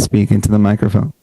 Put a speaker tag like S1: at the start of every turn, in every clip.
S1: speak into the microphone.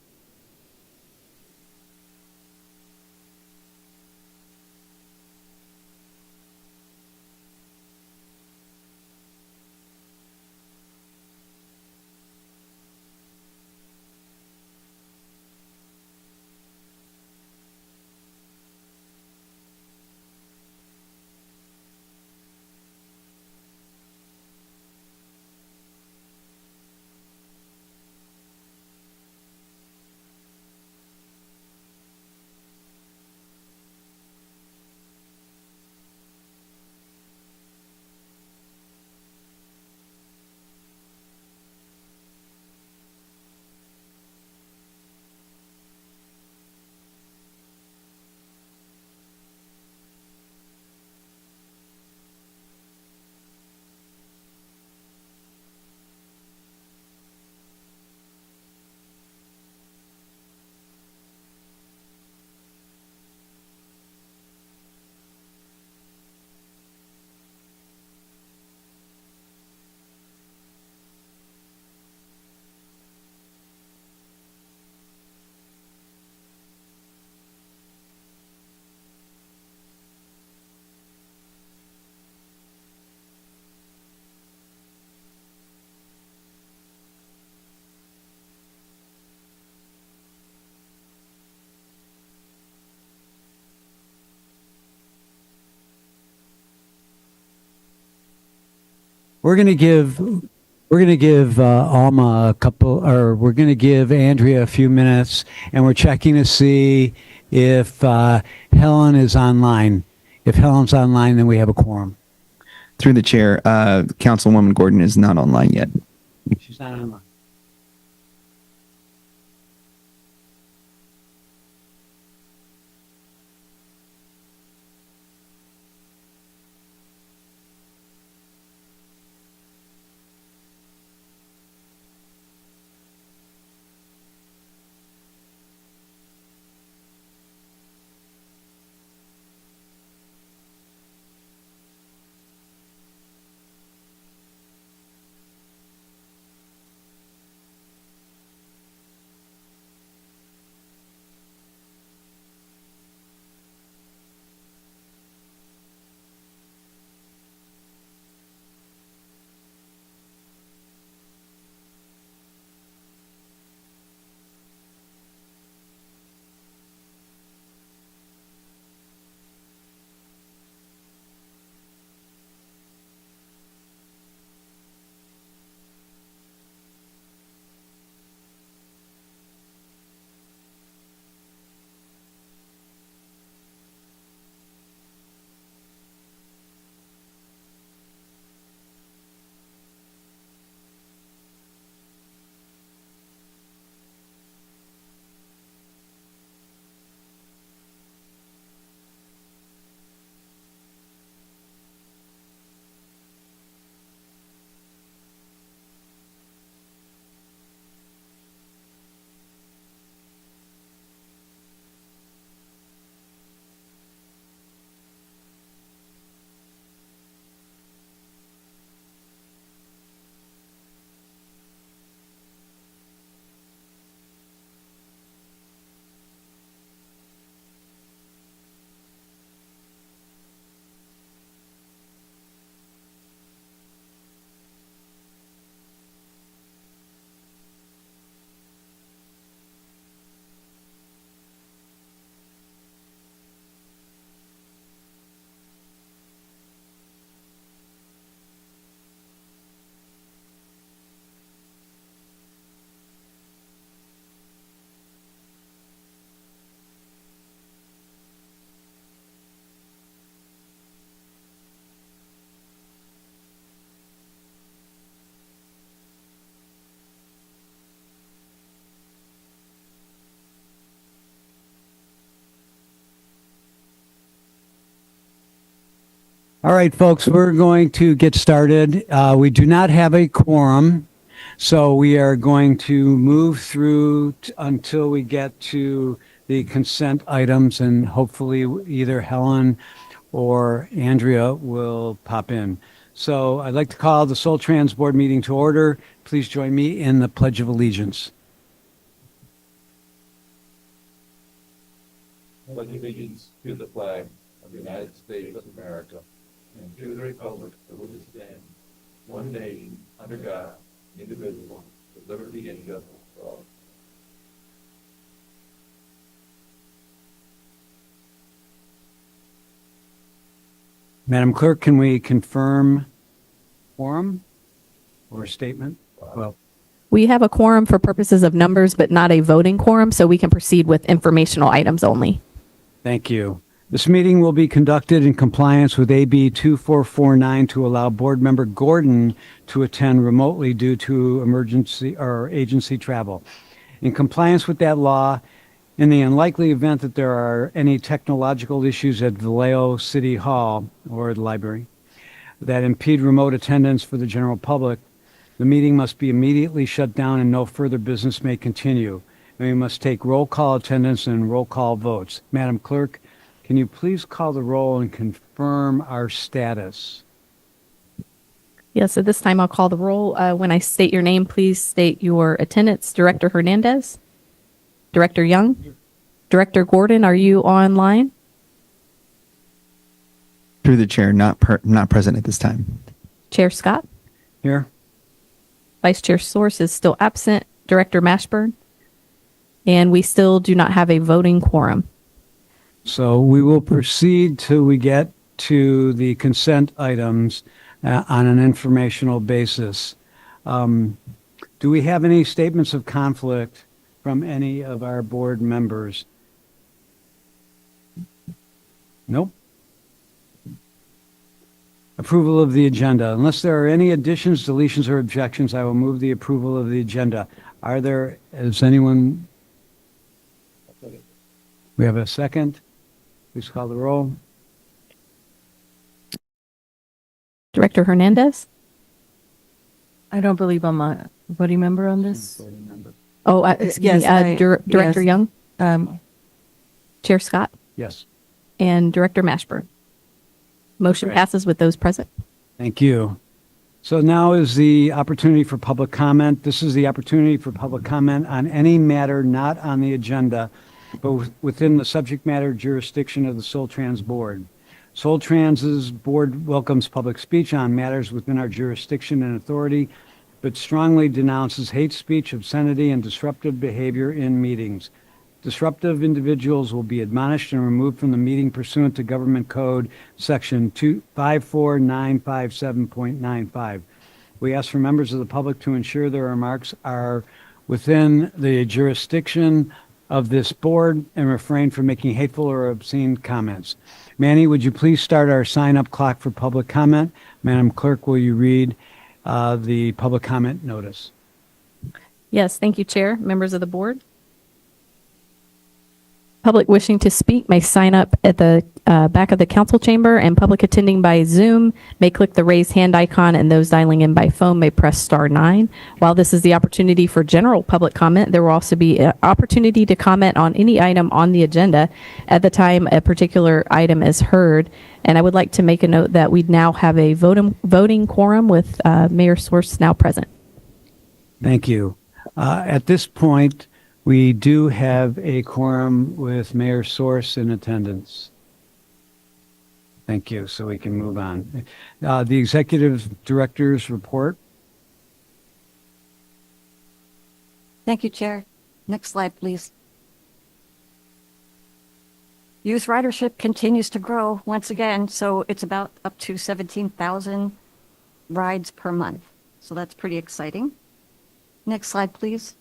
S1: We're going to give Alma a couple, or we're going to give Andrea a few minutes, and we're checking to see if Helen is online. If Helen's online, then we have a quorum. Through the chair, Councilwoman Gordon is not online yet. She's not online. All right, folks, we're going to get started. We do not have a quorum, so we are going to move through until we get to the consent items, and hopefully either Helen or Andrea will pop in. So I'd like to call the SolTrans board meeting to order. Please join me in the Pledge of Allegiance.
S2: pledge allegiance to the flag of the United States of America and to the republic for which it stands, one nation, under God, indivisible, with liberty and justice for all.
S1: Madam Clerk, can we confirm quorum or statement? Well,
S3: We have a quorum for purposes of numbers, but not a voting quorum, so we can proceed with informational items only.
S1: thank you. This meeting will be conducted in compliance with AB 2449 to allow Board Member Gordon to attend remotely due to emergency or agency travel. In compliance with that law, in the unlikely event that there are any technological issues at Vallejo City Hall or the library that impede remote attendance for the general public, the meeting must be immediately shut down and no further business may continue. And we must take roll call attendance and roll call votes. Madam Clerk, can you please call the roll and confirm our status?
S3: Yes, at this time I'll call the roll. When I state your name, please state your attendance. Director Hernandez? Director Young? Director Gordon, are you online?
S4: Through the chair, not present at this time.
S3: Chair Scott?
S1: Here?
S3: Vice Chair Source is still absent. Director Mashburn? And we still do not have a voting quorum.
S1: So we will proceed till we get to the consent items on an informational basis. Do we have any statements of conflict from any of our board members? Nope. Approval of the agenda. Unless there are any additions, deletions, or objections, I will move the approval of the agenda. Is anyone? We have a second. Please call the roll.
S3: Director Hernandez?
S5: I don't believe I'm a voting member on this.
S3: Oh, excuse
S5: Yes,
S3: me, Director
S5: yes.
S3: Young?
S5: Um,
S3: Chair Scott?
S1: Yes.
S3: And Director Mashburn? Motion
S1: Great.
S3: passes with those present.
S1: Thank you. So now is the opportunity for public comment. This is the opportunity for public comment on any matter not on the agenda, but within the subject matter jurisdiction of the SolTrans Board. SolTrans's board welcomes public speech on matters within our jurisdiction and authority, but strongly denounces hate speech, obscenity, and disruptive behavior in meetings. Disruptive individuals will be admonished and removed from the meeting pursuant to Government Code Section 54957.95. We ask for members of the public to ensure their remarks are within the jurisdiction of this board and refrain from making hateful or obscene comments. Manny, would you please start our sign-up clock for public comment? Madam Clerk, will you read the public comment notice?
S3: Yes, thank you, Chair, members of the board. Public wishing to speak may sign up at the back of the council chamber, and public attending by Zoom may click the raise hand icon, and those dialing in by phone may press *9. While this is the opportunity for general public comment, there will also be an opportunity to comment on any item on the agenda at the time a particular item is heard. And I would like to make a note that we now have a voting quorum with Mayor Source now present.
S1: Thank you. At this point, we do have a quorum with Mayor Source in attendance. Thank you. So we can move on. The Executive Director's report.
S6: Thank you, Chair. Next slide, please. Youth ridership continues to grow once again, so it's about up to 17,000 rides per month. So that's pretty exciting. Next slide, please.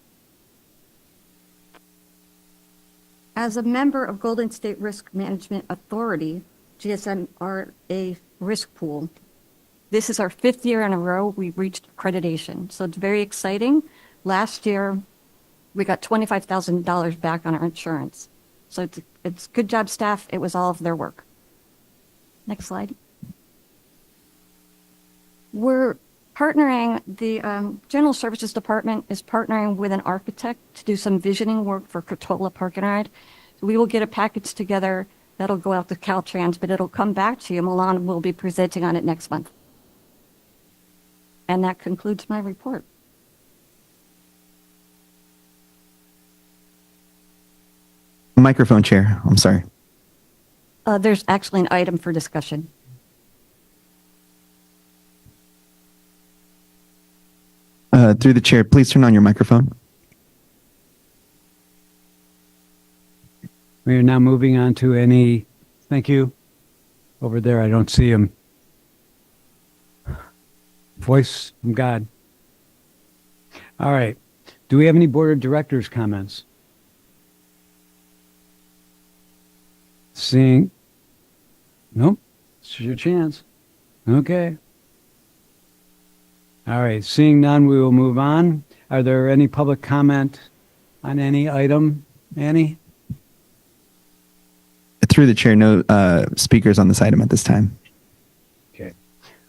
S6: As a member of Golden State Risk Management Authority, GSMRA risk pool, this is our 5th year in a row we've reached accreditation. So it's very exciting. Last year, we got $25,000 back on our insurance. So it's good job, staff. It was all of their work. Next slide. We're partnering, the General Services Department is partnering with an architect to do some visioning work for Crotola Park and Ride. So we will get a package together that'll go out to Caltrans, but it'll come back to you. Milan will be presenting on it next month. And that concludes my report.
S4: Microphone, Chair. I'm sorry.
S6: There's actually an item for discussion.
S4: Through the chair, please turn on your microphone.
S1: We are now moving on to any, thank you. Over there, I don't see him. Voice from God. All right. Do we have any board of directors comments? Seeing, nope, this is your chance. Okay. All right, seeing none, we will move on. Are there any public comment on any item? Annie?
S4: Through the chair, no speakers on this item at this time.
S1: Okay.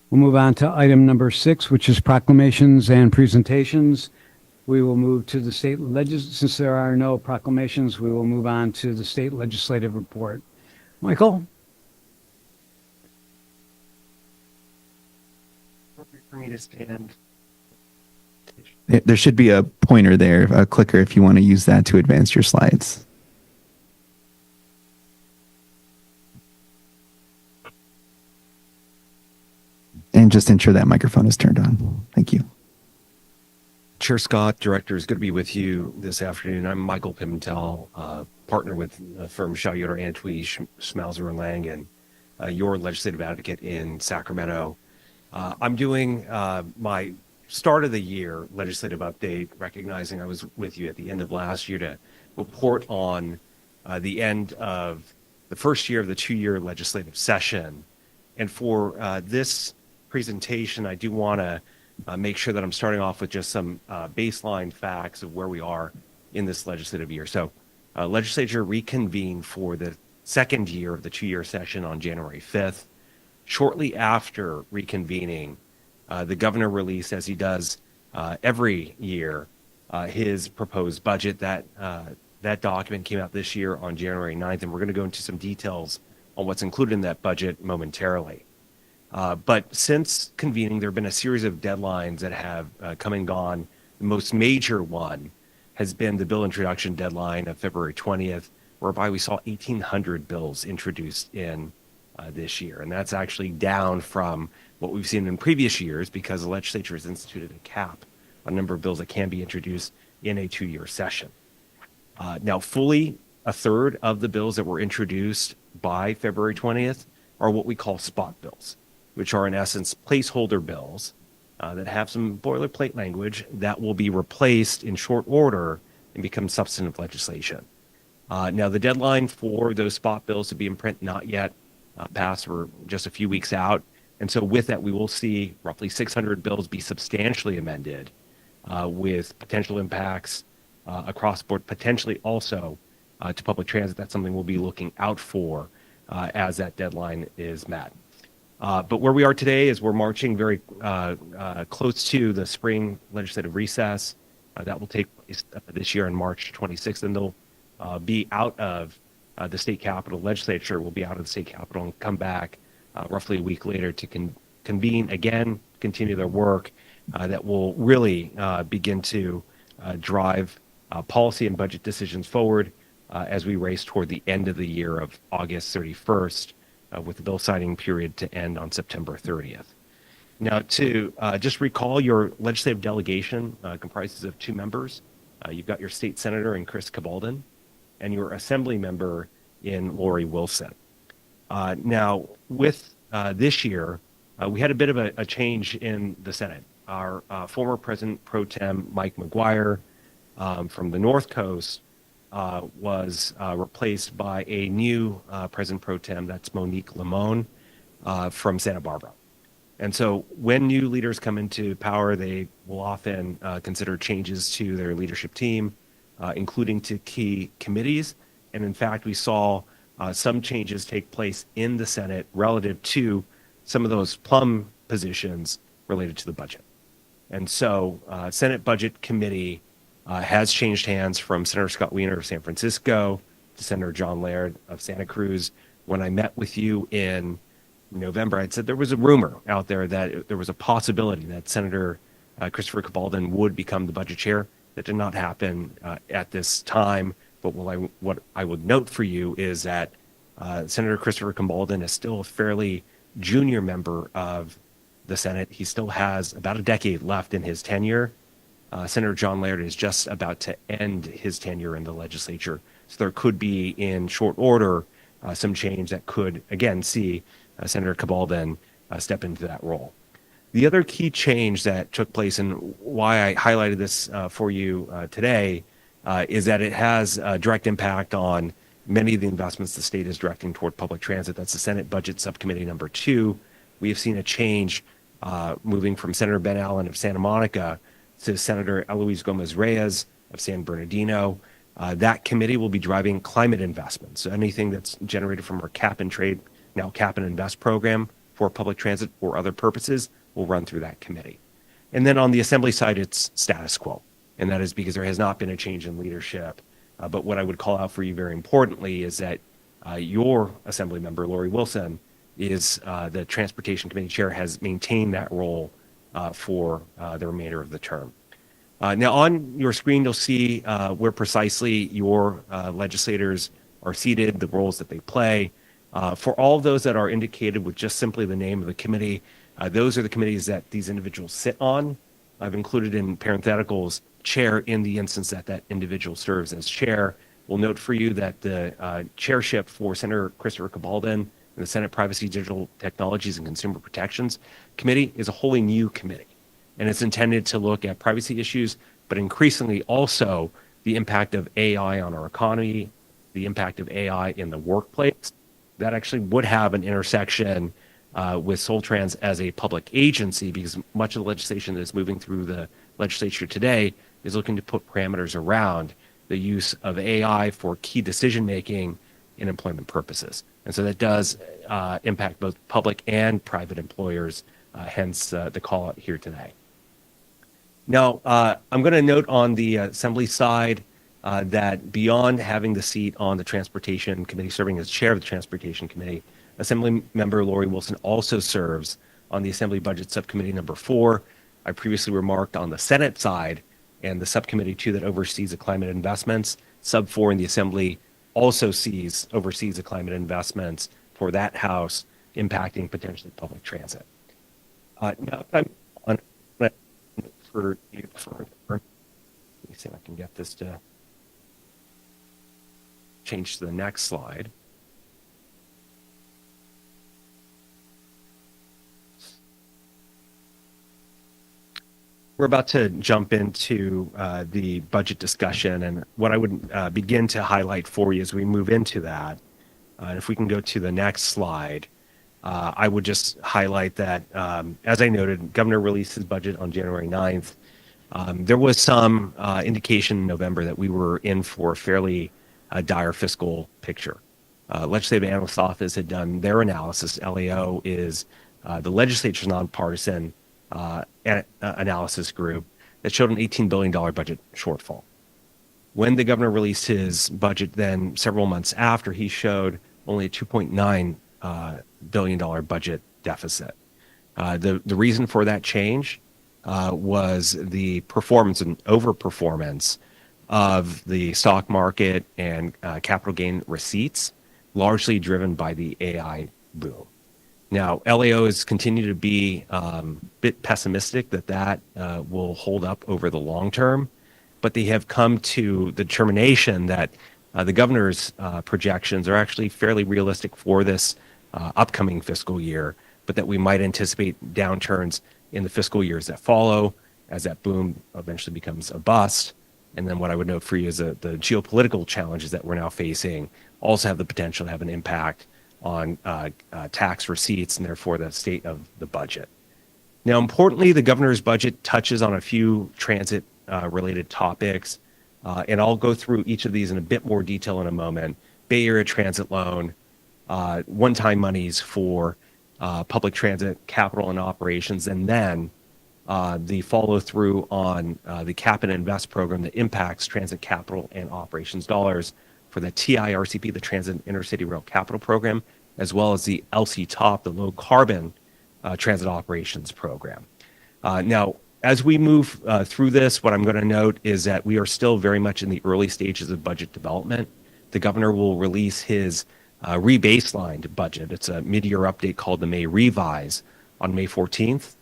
S1: We'll move on to item number 6, which is proclamations and presentations. We will move to the since there are no proclamations, we will move on to the state legislative report. Michael?
S7: For me to stand.
S4: There should be a pointer there, a clicker, if you want to use that to advance your slides. And just ensure that microphone is turned on. Thank you.
S7: Chair Scott, Director, is good to be with you this afternoon. I'm Michael Pimentel, partner with the firm Shaw Yoder Antwi, Schmalzer and Lang, and your legislative advocate in Sacramento. I'm doing my start of the year legislative update, recognizing I was with you at the end of last year to report on the end of the first year of the 2-year legislative session. And for this presentation, I do want to make sure that I'm starting off with just some baseline facts of where we are in this legislative year. So legislature reconvened for the second year of the 2-year session on January 5th. Shortly after reconvening, the governor released, as he does every year, his proposed budget. That document came out this year on January 9th, and we're going to go into some details on what's included in that budget momentarily. But since convening, there have been a series of deadlines that have come and gone. The most major one has been the bill introduction deadline of February 20th, whereby we saw 1,800 bills introduced in this year. And that's actually down from what we've seen in previous years because the legislature has instituted a cap on the number of bills that can be introduced in a 2-year session. Now, fully a third of the bills that were introduced by February 20th are what we call spot bills, which are in essence placeholder bills that have some boilerplate language that will be replaced in short order and become substantive legislation. Now, the deadline for those spot bills to be in print not yet passed. We're just a few weeks out. And so with that, we will see roughly 600 bills be substantially amended with potential impacts across the board, potentially also to public transit. That's something we'll be looking out for as that deadline is met. But where we are today is we're marching very close to the spring legislative recess. That will take place this year on March 26th, and they'll be out of the state capitol. Legislature will be out of the state capitol and come back roughly a week later to convene again, continue their work that will really begin to drive policy and budget decisions forward as we race toward the end of the year of August 31st. With the bill signing period to end on September 30th. Now, to just recall, your legislative delegation comprises of 2 members. You've got your state senator in Chris Cabalden and your assembly member in Lori Wilson. Now, with this year, we had a bit of a change in the Senate. Our former President Pro Tem Mike McGuire from the North Coast was replaced by a new President Pro Tem, that's Monique Limon from Santa Barbara. And so when new leaders come into power, they will often consider changes to their leadership team, including to key committees. And in fact, we saw some changes take place in the Senate relative to some of those plum positions related to the budget. And so Senate Budget Committee has changed hands from Senator Scott Wiener of San Francisco to Senator John Laird of Santa Cruz. When I met with you in November, I'd said there was a rumor out there that there was a possibility that Senator Christopher Cabalden would become the budget chair. That did not happen at this time. But what I would note for you is that Senator Christopher Cambalden is still a fairly junior member of the Senate. He still has about a decade left in his tenure. Senator John Laird is just about to end his tenure in the legislature. So there could be, in short order, some change that could, again, see Senator Cambalden step into that role. The other key change that took place, and why I highlighted this for you today, is that it has a direct impact on many of the investments the state is directing toward public transit. That's the Senate Budget Subcommittee number 2. We have seen a change moving from Senator Ben Allen of Santa Monica to Senator Eloise Gomez Reyes of San Bernardino. That committee will be driving climate investments. So anything that's generated from our cap and trade, now cap and invest program for public transit or other purposes will run through that committee. And then on the Assembly side, it's status quo. And that is because there has not been a change in leadership. But what I would call out for you very importantly is that your Assembly member, Lori Wilson, is the Transportation Committee Chair, has maintained that role for the remainder of the term. Now on your screen, you'll see where precisely your legislators are seated, the roles that they play. For all of those that are indicated with just simply the name of the committee, those are the committees that these individuals sit on. I've included in parentheticals chair in the instance that that individual serves as chair. We'll note for you that the chairship for Senator Christopher Cambalden and the Senate Privacy, Digital Technologies, and Consumer Protections Committee is a wholly new committee. And it's intended to look at privacy issues, but increasingly also the impact of AI on our economy, the impact of AI in the workplace. That actually would have an intersection with SolTrans as a public agency, because much of the legislation that is moving through the legislature today is looking to put parameters around the use of AI for key decision making in employment purposes. And so that does impact both public and private employers, hence the call out here today. Now, I'm going to note on the Assembly side that beyond having the seat on the Transportation Committee, serving as chair of the Transportation Committee, Assembly member Lori Wilson also serves on the Assembly Budget Subcommittee number 4. I previously remarked on the Senate side and the subcommittee 2 that oversees the climate investments. Sub 4 in the Assembly also oversees the climate investments for that House, impacting potentially public transit. Now, I'm on for you for. Let me see if I can get this to change to the next slide. We're about to jump into the budget discussion, and what I would begin to highlight for you as we move into that, and if we can go to the next slide, I would just highlight that, as I noted, Governor released his budget on January 9th. There was some indication in November that we were in for a fairly dire fiscal picture. Legislative Analyst's Office had done their analysis. LAO is the legislature's nonpartisan analysis group that showed an $18 billion budget shortfall. When the governor released his budget then several months after, he showed only a $2.9 billion budget deficit. The reason for that change was the performance and overperformance of the stock market and capital gain receipts, largely driven by the AI boom. Now, LAO has continued to be a bit pessimistic that will hold up over the long term, but they have come to the determination that the governor's projections are actually fairly realistic for this upcoming fiscal year, but that we might anticipate downturns in the fiscal years that follow as that boom eventually becomes a bust. And then what I would note for you is that the geopolitical challenges that we're now facing also have the potential to have an impact on tax receipts and therefore the state of the budget. Now, importantly, the governor's budget touches on a few transit related topics, and I'll go through each of these in a bit more detail in a moment. Bay Area Transit Loan, one-time monies for public transit capital and operations, and then the follow-through on the Cap and Invest program that impacts transit capital and operations dollars for the TIRCP, the Transit Intercity Rail Capital Program, as well as the LC-TOP, the Low Carbon Transit Operations Program. Now, as we move through this, what I'm going to note is that we are still very much in the early stages of budget development. The governor will release his rebaselined budget. It's a mid-year update called the May Revise on May 14th.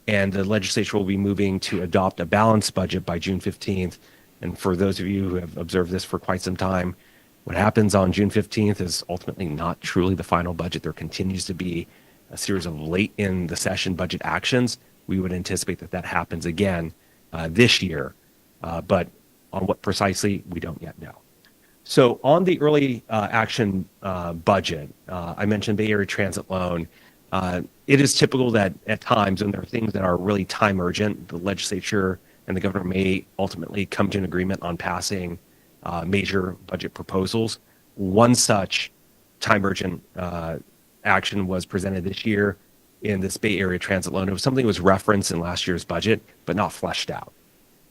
S7: And the legislature will be moving to adopt a balanced budget by June 15th. And for those of you who have observed this for quite some time, what happens on June 15th is ultimately not truly the final budget. There continues to be a series of late in the session budget actions. We would anticipate that that happens again this year, but on what precisely, we don't yet know. So on the early action budget, I mentioned Bay Area Transit Loan. It is typical that at times when there are things that are really time urgent, the legislature and the governor may ultimately come to an agreement on passing major budget proposals. One such time urgent action was presented this year in this Bay Area Transit Loan. It was something that was referenced in last year's budget, but not fleshed out.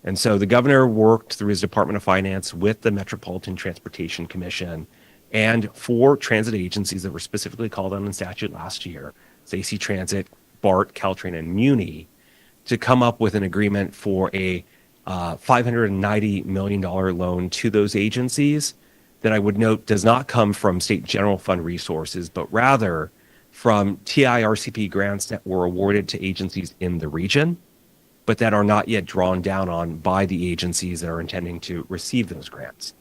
S7: And so the governor worked through his Department of Finance with the Metropolitan Transportation Commission and 4 transit agencies that were specifically called on in statute last year, AC Transit, BART, Caltrain, and Muni, to come up with an agreement for a $590 million loan to those agencies that I would note does not come from state general fund resources, but rather from TIRCP grants that were awarded to agencies in the region, but that are not yet drawn down on by the agencies that are intending to receive those grants.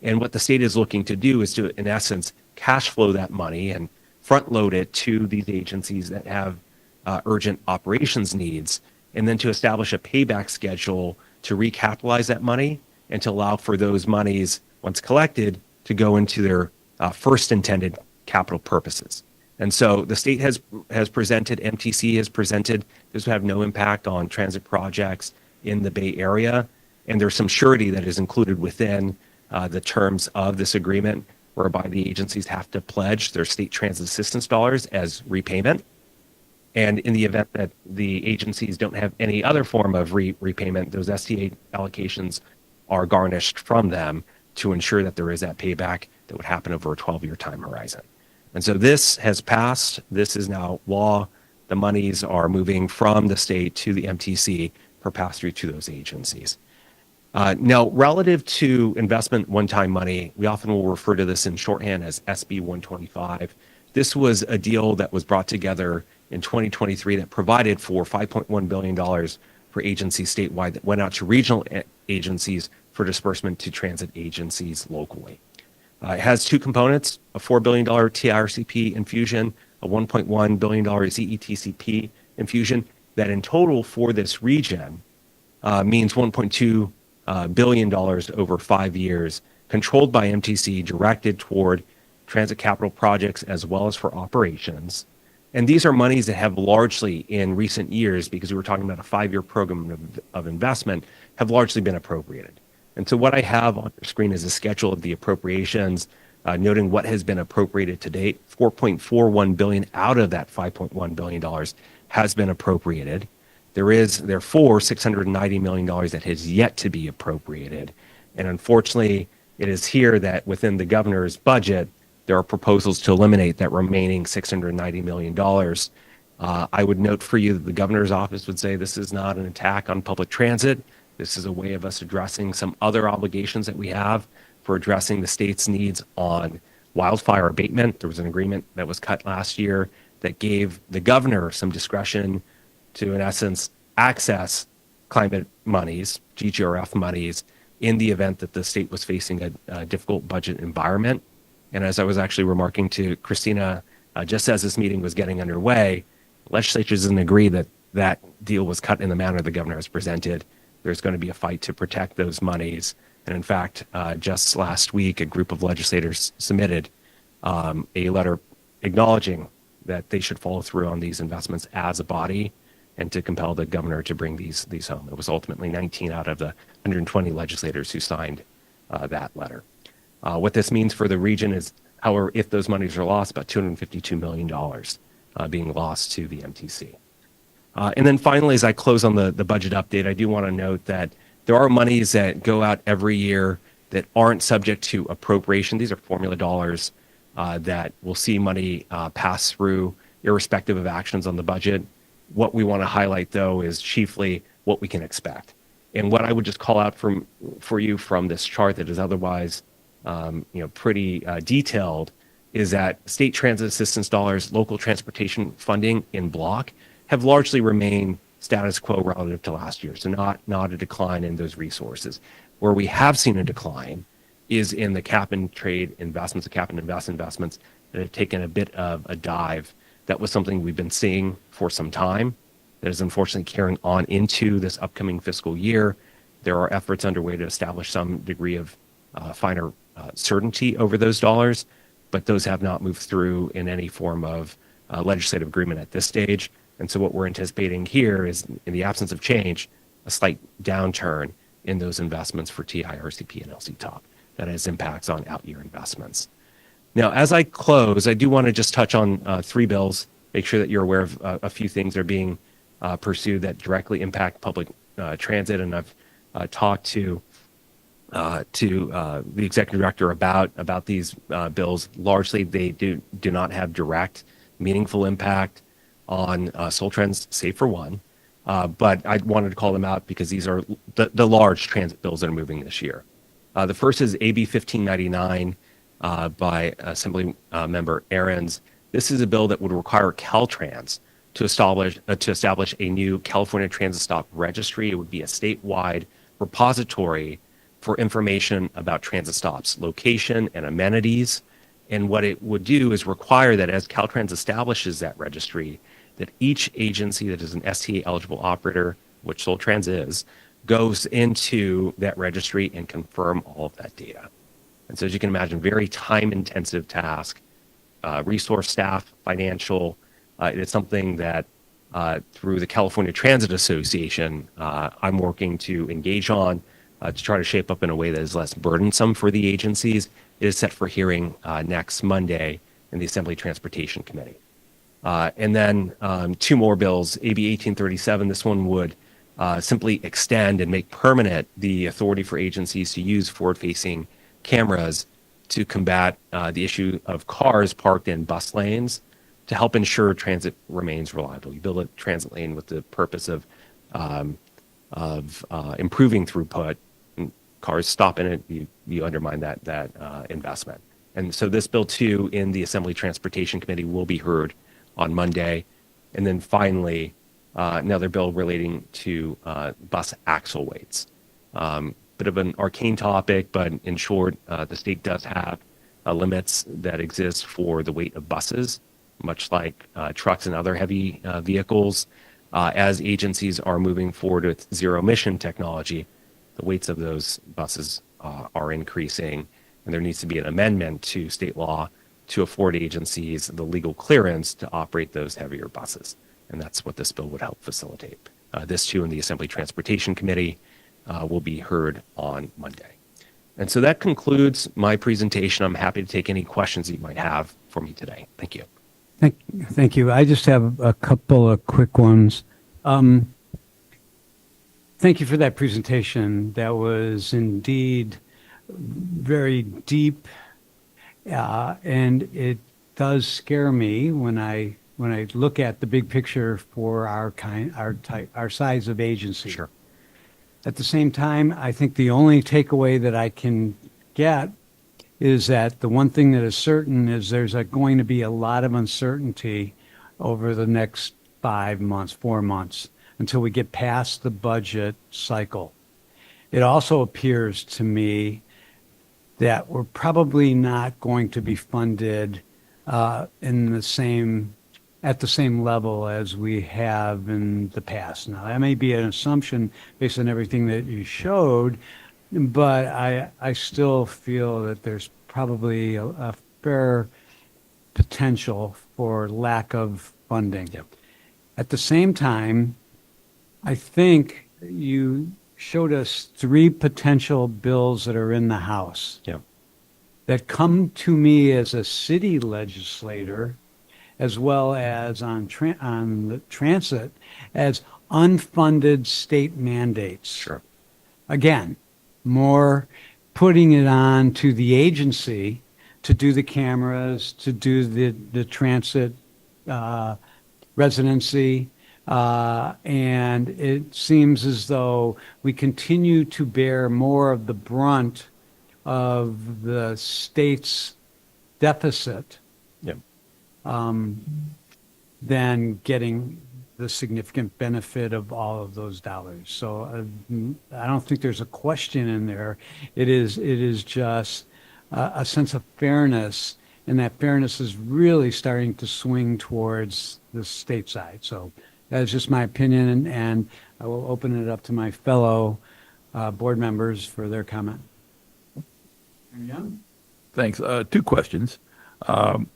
S7: And what the state is looking to do is to, in essence, cash flow that money and front load it to these agencies that have urgent operations needs, and then to establish a payback schedule to recapitalize that money and to allow for those monies, once collected, to go into their first intended capital purposes. And so the state has presented, MTC has presented, this would have no impact on transit projects in the Bay Area. And there's some surety that is included within the terms of this agreement, whereby the agencies have to pledge their state transit assistance dollars as repayment. And in the event that the agencies don't have any other form of repayment, those STA allocations are garnished from them to ensure that there is that payback that would happen over a 12-year time horizon. And so this has passed. This is now law. The monies are moving from the state to the MTC for pass-through to those agencies. Now, relative to investment one-time money, we often will refer to this in shorthand as SB 125. This was a deal that was brought together in 2023 that provided for $5.1 billion for agencies statewide that went out to regional agencies for disbursement to transit agencies locally. It has 2 components, a $4 billion TIRCP infusion, a $1.1 billion ZETCP infusion, that in total for this region means $1.2 billion over 5 years, controlled by MTC, directed toward transit capital projects as well as for operations. And these are monies that have largely in recent years, because we were talking about a 5-year program of investment, have largely been appropriated. And so what I have on your screen is a schedule of the appropriations, noting what has been appropriated to date. $4.41 billion out of that $5.1 billion has been appropriated. There is, therefore, $690 million that has yet to be appropriated. And unfortunately, it is here that within the governor's budget, there are proposals to eliminate that remaining $690 million. I would note for you that the governor's office would say this is not an attack on public transit. This is a way of us addressing some other obligations that we have for addressing the state's needs on wildfire abatement. There was an agreement that was cut last year that gave the governor some discretion to, in essence, access climate monies, GGRF monies, in the event that the state was facing a difficult budget environment. And as I was actually remarking to Christina, just as this meeting was getting underway, legislature doesn't agree that that deal was cut in the manner the governor has presented. There's going to be a fight to protect those monies. And in fact, just last week, a group of legislators submitted a letter acknowledging that they should follow through on these investments as a body and to compel the governor to bring these home. It was ultimately 19 out of the 120 legislators who signed that letter. What this means for the region is, however, if those monies are lost, about $252 million being lost to the MTC. And then finally, as I close on the budget update, I do want to note that there are monies that go out every year that aren't subject to appropriation. These are formula dollars that will see money pass through irrespective of actions on the budget. What we want to highlight, though, is chiefly what we can expect. And what I would just call out for you from this chart that is otherwise pretty detailed is that state transit assistance dollars, local transportation funding in block have largely remained status quo relative to last year. So not a decline in those resources. Where we have seen a decline is in the cap and trade investments, the cap and invest investments that have taken a bit of a dive. That was something we've been seeing for some time that is unfortunately carrying on into this upcoming fiscal year. There are efforts underway to establish some degree of finer certainty over those dollars, but those have not moved through in any form of legislative agreement at this stage. And so what we're anticipating here is, in the absence of change, a slight downturn in those investments for TI, RCP, and LC Top. That has impacts on out-year investments. Now, as I close, I do want to just touch on three bills, make sure that you're aware of a few things that are being pursued that directly impact public transit. And I've talked to the executive director about these bills. Largely, they do not have direct, meaningful impact on SolTrans, save for one. But I wanted to call them out because these are the large transit bills that are moving this year. The first is AB 1599 by Assembly Member Ahrens. This is a bill that would require Caltrans to establish a new California Transit Stop Registry. It would be a statewide repository for information about transit stops, location, and amenities. And what it would do is require that as Caltrans establishes that registry, that each agency that is an STA eligible operator, which SolTrans is, goes into that registry and confirm all of that data. And so as you can imagine, very time intensive task, resource, staff, financial. It's something that through the California Transit Association, I'm working to engage on to try to shape up in a way that is less burdensome for the agencies. It is set for hearing next Monday in the Assembly Transportation Committee. And then two more bills, AB 1837. This one would simply extend and make permanent the authority for agencies to use forward-facing cameras to combat the issue of cars parked in bus lanes to help ensure transit remains reliable. You build a transit lane with the purpose of improving throughput. Cars stop in it, you undermine that investment. And so this bill too in the Assembly Transportation Committee will be heard on Monday. And then finally, another bill relating to bus axle weights. Bit of an arcane topic, but in short, the state does have limits that exist for the weight of buses, much like trucks and other heavy vehicles. As agencies are moving forward with zero emission technology, the weights of those buses are increasing, and there needs to be an amendment to state law to afford agencies the legal clearance to operate those heavier buses. And that's what this bill would help facilitate. This too in the Assembly Transportation Committee will be heard on Monday. And so that concludes my presentation. I'm happy to take any questions that you might have for me today. Thank you.
S1: Thank you. I just have a couple of quick ones. Thank you for that presentation. That was indeed very deep, and it does scare me when I look at the big picture for our size of agency.
S7: Sure.
S1: At the same time, I think the only takeaway that I can get is that the one thing that is certain is there's going to be a lot of uncertainty over the next 5 months, 4 months, until we get past the budget cycle. It also appears to me that we're probably not going to be funded at the same level as we have in the past. Now, that may be an assumption based on everything that you showed, but I still feel that there's probably a fair potential for lack of funding.
S7: Yep.
S1: At the same time, I think you showed us 3 potential bills that are in the House
S7: Yeah.
S1: that come to me as a city legislator, as well as on the transit, as unfunded state mandates.
S7: Sure.
S1: Again, more putting it on to the agency to do the cameras, to do the transit residency, and it seems as though we continue to bear more of the brunt of the state's deficit
S7: Yep.
S1: than getting the significant benefit of all of those dollars. So I don't think there's a question in there. It is just a sense of fairness, and that fairness is really starting to swing towards the state side. So that's just my opinion, and I will open it up to my fellow board members for their comment.
S8: Thanks. Two questions. On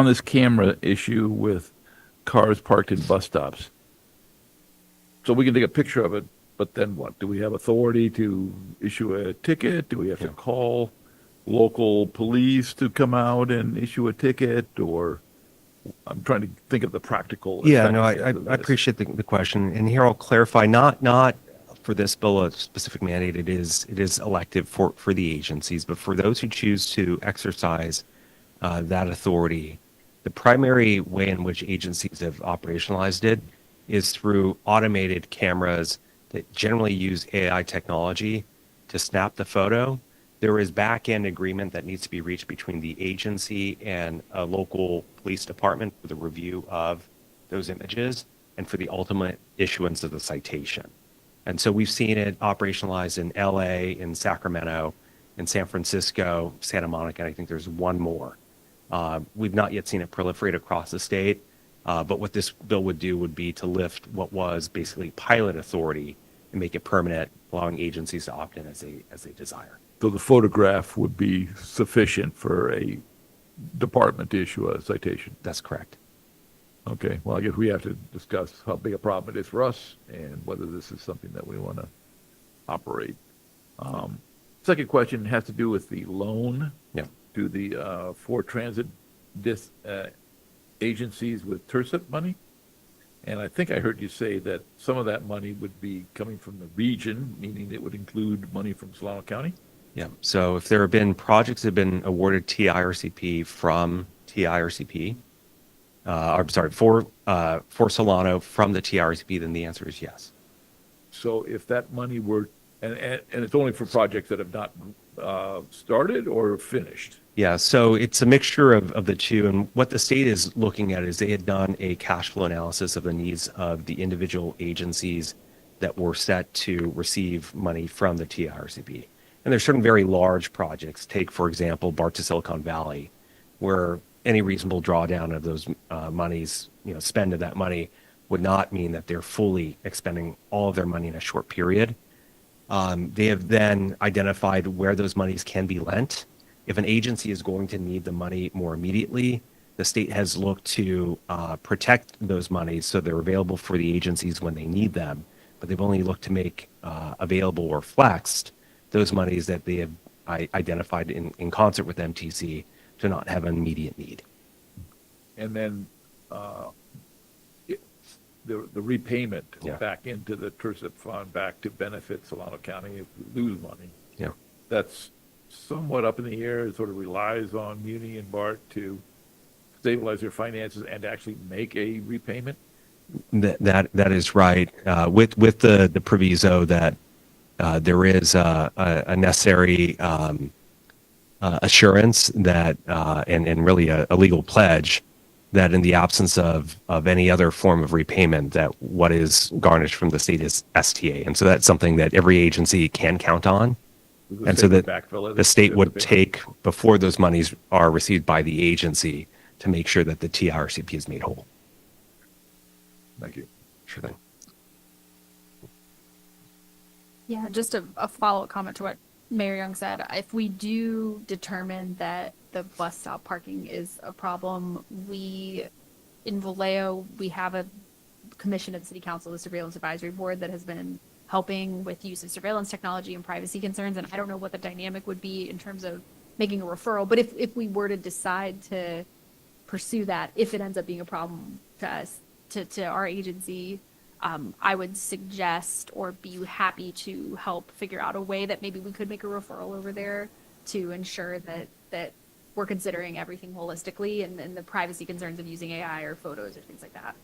S8: this camera issue with cars parked in bus stops. So we can take a picture of it, but then what? Do we have authority to issue a ticket? Do we have to call local police to come out and issue a ticket? Or I'm trying to think of the practical.
S7: Yeah, no,
S8: effectiveness of
S7: I
S8: this.
S7: appreciate the question. And here I'll clarify, not for this bill a specific mandate. It is elective for the agencies, but for those who choose to exercise that authority, the primary way in which agencies have operationalized it is through automated cameras that generally use AI technology to snap the photo. There is back-end agreement that needs to be reached between the agency and a local police department for the review of those images and for the ultimate issuance of the citation. And so we've seen it operationalized in LA, in Sacramento, in San Francisco, Santa Monica, and I think there's one more. We've not yet seen it proliferate across the state, but what this bill would do would be to lift what was basically pilot authority and make it permanent, allowing agencies to opt in as they desire.
S8: So the photograph would be sufficient for a department to issue a citation.
S7: That's correct.
S8: Okay, well, I guess we have to discuss how big a problem it is for us and whether this is something that we want to operate. Second question has to do with the loan
S7: Yeah.
S8: to the four transit agencies with TIRSIP money. And I think I heard you say that some of that money would be coming from the region, meaning it would include money from Solano County.
S7: Yeah. So if there have been projects that have been awarded TIRCP from TIRCP, I'm sorry, for Solano from the TIRCP, then the answer is yes.
S8: So if that money were, and it's only for projects that have not started or finished?
S7: Yeah, so it's a mixture of the two. And what the state is looking at is they had done a cash flow analysis of the needs of the individual agencies that were set to receive money from the TIRCP. And there's certain very large projects. Take, for example, BART to Silicon Valley, where any reasonable drawdown of those monies, spend of that money would not mean that they're fully expending all of their money in a short period. They have then identified where those monies can be lent. If an agency is going to need the money more immediately, the state has looked to protect those monies so they're available for the agencies when they need them, but they've only looked to make available or flexed those monies that they have identified in concert with MTC to not have an immediate need.
S8: And then the repayment
S7: Yeah.
S8: back into the TIRSIP fund, back to benefit Solano County if we lose money.
S7: Yeah.
S8: That's somewhat up in the air. It sort of relies on Muni and BART to stabilize their finances and actually make a repayment.
S7: That is right. With the proviso that there is a necessary assurance that and really a legal pledge that in the absence of any other form of repayment, that what is garnished from the state is STA. And so that's something that every agency can count on.
S8: The
S7: And
S8: state
S7: so
S8: would
S7: that
S8: backfill it
S7: the state
S8: if
S7: would
S8: the-
S7: take, before those monies are received by the agency, to make sure that the TIRCP is made whole.
S8: Thank you.
S7: Sure thing.
S9: Yeah, just a follow-up comment to what Mayor Young said. If we do determine that the bus stop parking is a problem, in Vallejo, we have a commission at the City Council, the Surveillance Advisory Board, that has been helping with use of surveillance technology and privacy concerns. And I don't know what the dynamic would be in terms of making a referral, but if we were to decide to pursue that, if it ends up being a problem to us, to our agency, I would suggest or be happy to help figure out a way that maybe we could make a referral over there to ensure that we're considering everything holistically and the privacy concerns of using AI or photos or things like that.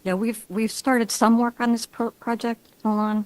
S6: Yeah, we've started some work on this project, Milan.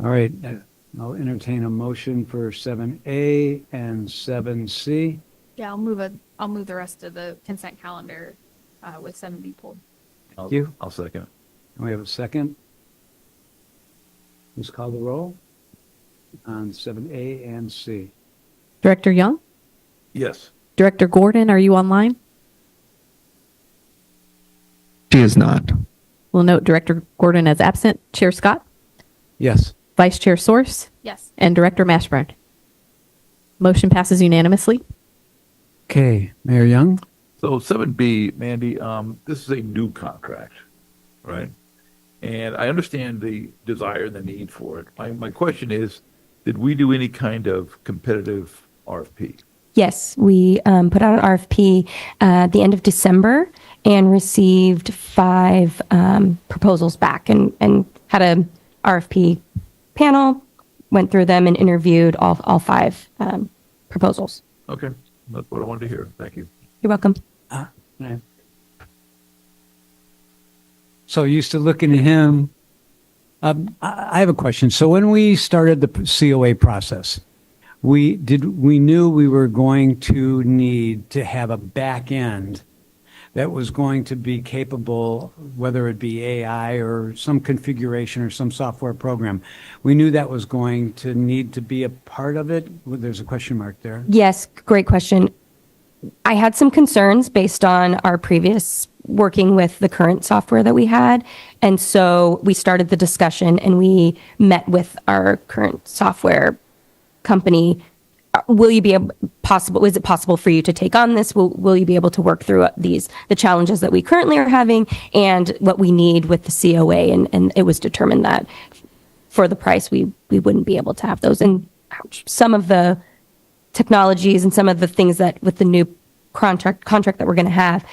S1: All right, I'll entertain a motion for 7A and 7C.
S9: Yeah, I'll move the rest of the consent calendar with 7B pulled.
S1: Thank you.
S8: I'll second it.
S1: We have a second. Please call the roll on 7A and C.
S3: Director Young?
S8: Yes.
S3: Director Gordon, are you online?
S4: She is not.
S3: We'll note Director Gordon as absent. Chair Scott?
S1: Yes.
S3: Vice Chair Source?
S9: Yes.
S3: And Director Mashburn? Motion passes unanimously.
S1: Okay, Mayor Young?
S8: So 7B, Mandy, this is a new contract, right? And I understand the desire and the need for it. My question is, did we do any kind of competitive RFP?
S10: Yes, we put out an RFP at the end of December and received 5 proposals back and had a RFP panel, went through them and interviewed all 5 proposals.
S8: Okay, that's what I wanted to hear. Thank you.
S10: You're welcome.
S1: Right. So used to looking at him. I have a question. So when we started the COA process, we knew we were going to need to have a back end that was going to be capable, whether it be AI or some configuration or some software program. We knew that was going to need to be a part of it. Well, there's a question mark there.
S10: Yes, great question. I had some concerns based on our previous working with the current software that we had. And so we started the discussion and we met with our current software company. Will you be possible? Is it possible for you to take on this? Will you be able to work through the challenges that we currently are having and what we need with the COA? And it was determined that for the price, we wouldn't be able to have those. And some of the technologies and some of the things that with the new contract that we're going to have,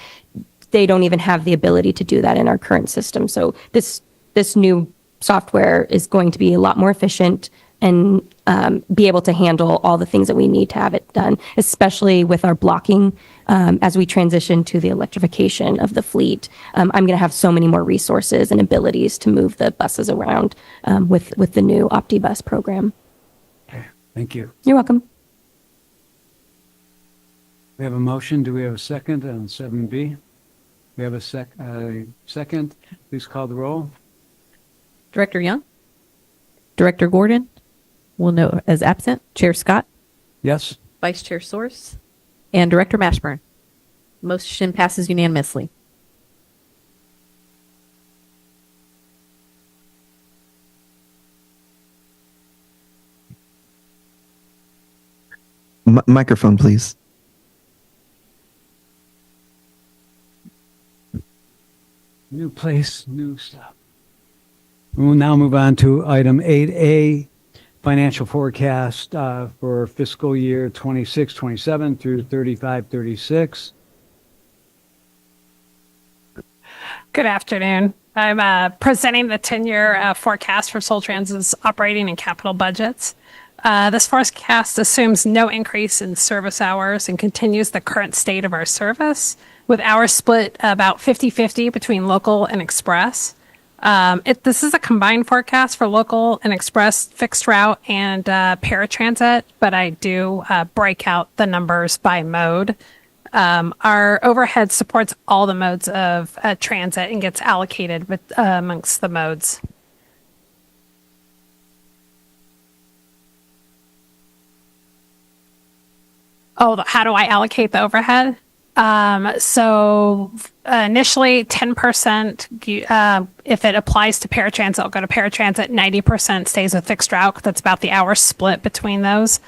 S10: they don't even have the ability to do that in our current system. So this new software is going to be a lot more efficient and be able to handle all the things that we need to have it done, especially with our blocking as we transition to the electrification of the fleet. I'm going to have so many more resources and abilities to move the buses around with the new OptiBus program.
S1: Okay, thank you.
S10: You're welcome.
S1: We have a motion. Do we have a second on 7B? We have a second. Please call the roll.
S3: Director Young? Director Gordon? We'll note as absent. Chair Scott?
S1: Yes.
S3: Vice Chair Source? And Director Mashburn? Motion passes unanimously.
S4: Microphone, please.
S1: New place, new stuff. We will now move on to item 8A, financial forecast for fiscal year 26-27 through 35-36.
S11: Good afternoon. I'm presenting the 10-year forecast for SolTrans' operating and capital budgets. This forecast assumes no increase in service hours and continues the current state of our service, with hours split about 50-50 between local and express. This is a combined forecast for local and express, fixed route, and paratransit, but I do break out the numbers by mode. Our overhead supports all the modes of transit and gets allocated amongst the modes. Oh, how do I allocate the overhead? So initially 10%, if it applies to paratransit, I'll go to paratransit. 90% stays with fixed route. That's about the hour split between those.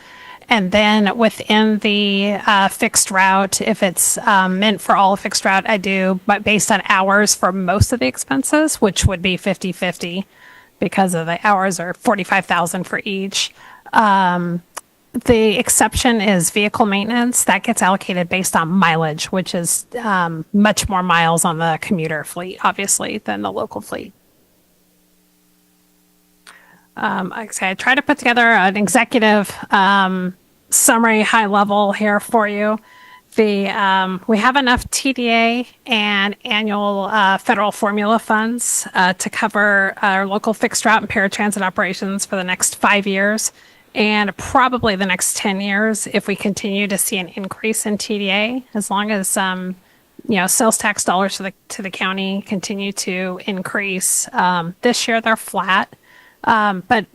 S11: And then within the fixed route, if it's meant for all of fixed route, I do, but based on hours for most of the expenses, which would be 50-50 because of the hours are 45,000 for each. The exception is vehicle maintenance. That gets allocated based on mileage, which is much more miles on the commuter fleet, than the local fleet. Like I say, I try to put together an executive summary high level here for you. We have enough TDA and annual federal formula funds to cover our local fixed route and paratransit operations for the next 5 years and probably the next 10 years if we continue to see an increase in TDA, as long as sales tax dollars to the county continue to increase. This year they're flat, but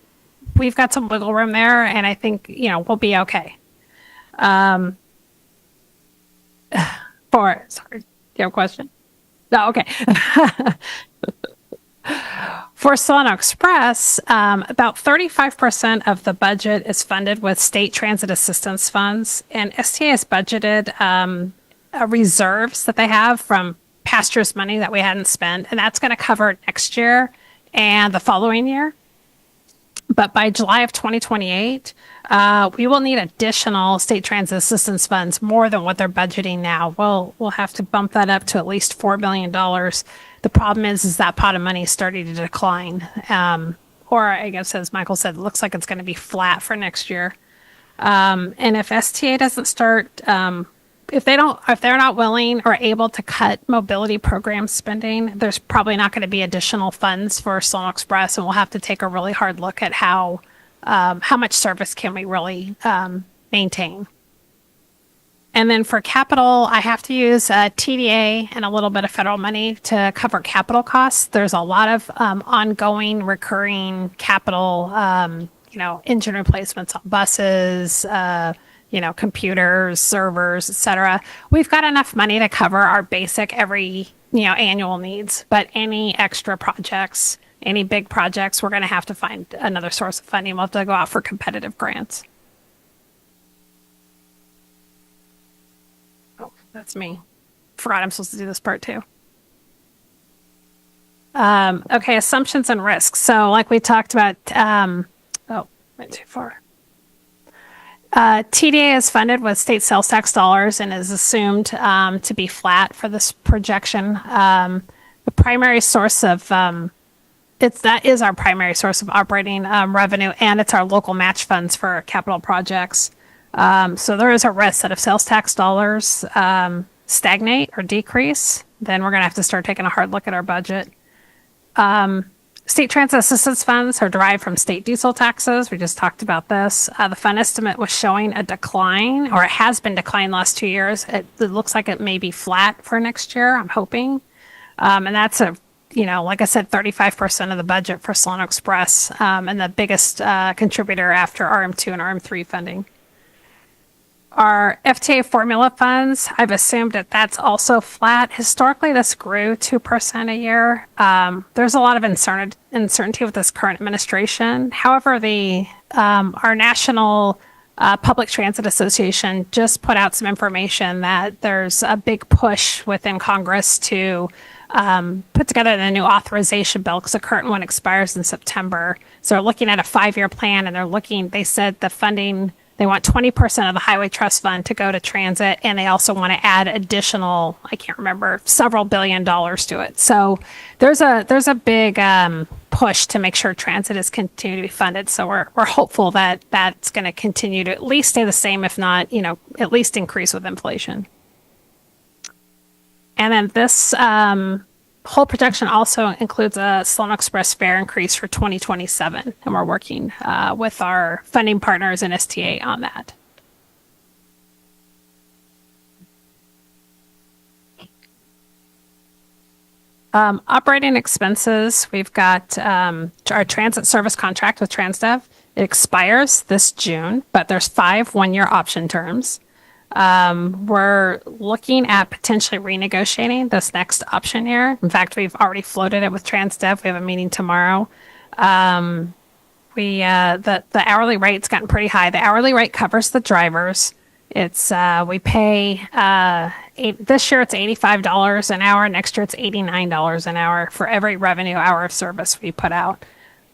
S11: we've got some wiggle room there, and I think we'll be okay. Sorry, do you have a question? No, okay. For Solano Express, about 35% of the budget is funded with state transit assistance funds, and STA has budgeted reserves that they have from past year's money that we hadn't spent, and that's going to cover next year and the following year. But by July of 2028, we will need additional state transit assistance funds, more than what they're budgeting now. We'll have to bump that up to at least $4 million. The problem is that pot of money is starting to decline. Or I guess, as Michael said, it looks like it's going to be flat for next year. And if STA doesn't start, if they're not willing or able to cut mobility program spending, there's probably not going to be additional funds for Solano Express, and we'll have to take a really hard look at how much service can we really maintain. And then for capital, I have to use TDA and a little bit of federal money to cover capital costs. There's a lot of ongoing, recurring capital, engine replacements on buses, computers, servers, etc. We've got enough money to cover our basic every, annual needs, but any extra projects, any big projects, we're going to have to find another source of funding. We'll have to go out for competitive grants. Oh, that's me. Forgot I'm supposed to do this part too. Okay, assumptions and risks. So like we talked about, went too far. TDA is funded with state sales tax dollars and is assumed to be flat for this projection. The primary source of that is our primary source of operating revenue, and it's our local match funds for capital projects. So there is a risk that if sales tax dollars stagnate or decrease, then we're going to have to start taking a hard look at our budget. State transit assistance funds are derived from state diesel taxes. We just talked about this. The fund estimate was showing a decline, or it has been declining the last 2 years. It looks like it may be flat for next year, I'm hoping. And that's like I said, 35% of the budget for Solano Express, and the biggest contributor after RM2 and RM3 funding. Our FTA formula funds, I've assumed that that's also flat. Historically, this grew 2% a year. There's a lot of uncertainty with this current administration. However, our National Public Transit Association just put out some information that there's a big push within Congress to put together the new authorization bill, because the current one expires in September. So they're looking at a 5-year plan, and they said the funding, they want 20% of the Highway Trust Fund to go to transit, and they also want to add additional, I can't remember, several $1 billion to it. So there's a big push to make sure transit is continue to be funded. So we're hopeful that that's going to continue to at least stay the same, if not, at least increase with inflation. And then this whole projection also includes a Solano Express fare increase for 2027, and we're working with our funding partners and STA on that. Operating expenses, we've got our transit service contract with Transdev. It expires this June, but there's 5 one-year option terms. We're looking at potentially renegotiating this next option year. In fact, we've already floated it with Transdev. We have a meeting tomorrow. The hourly rate's gotten pretty high. The hourly rate covers the drivers. It's we pay this year it's $85 an hour. Next year it's $89 an hour for every revenue hour of service we put out.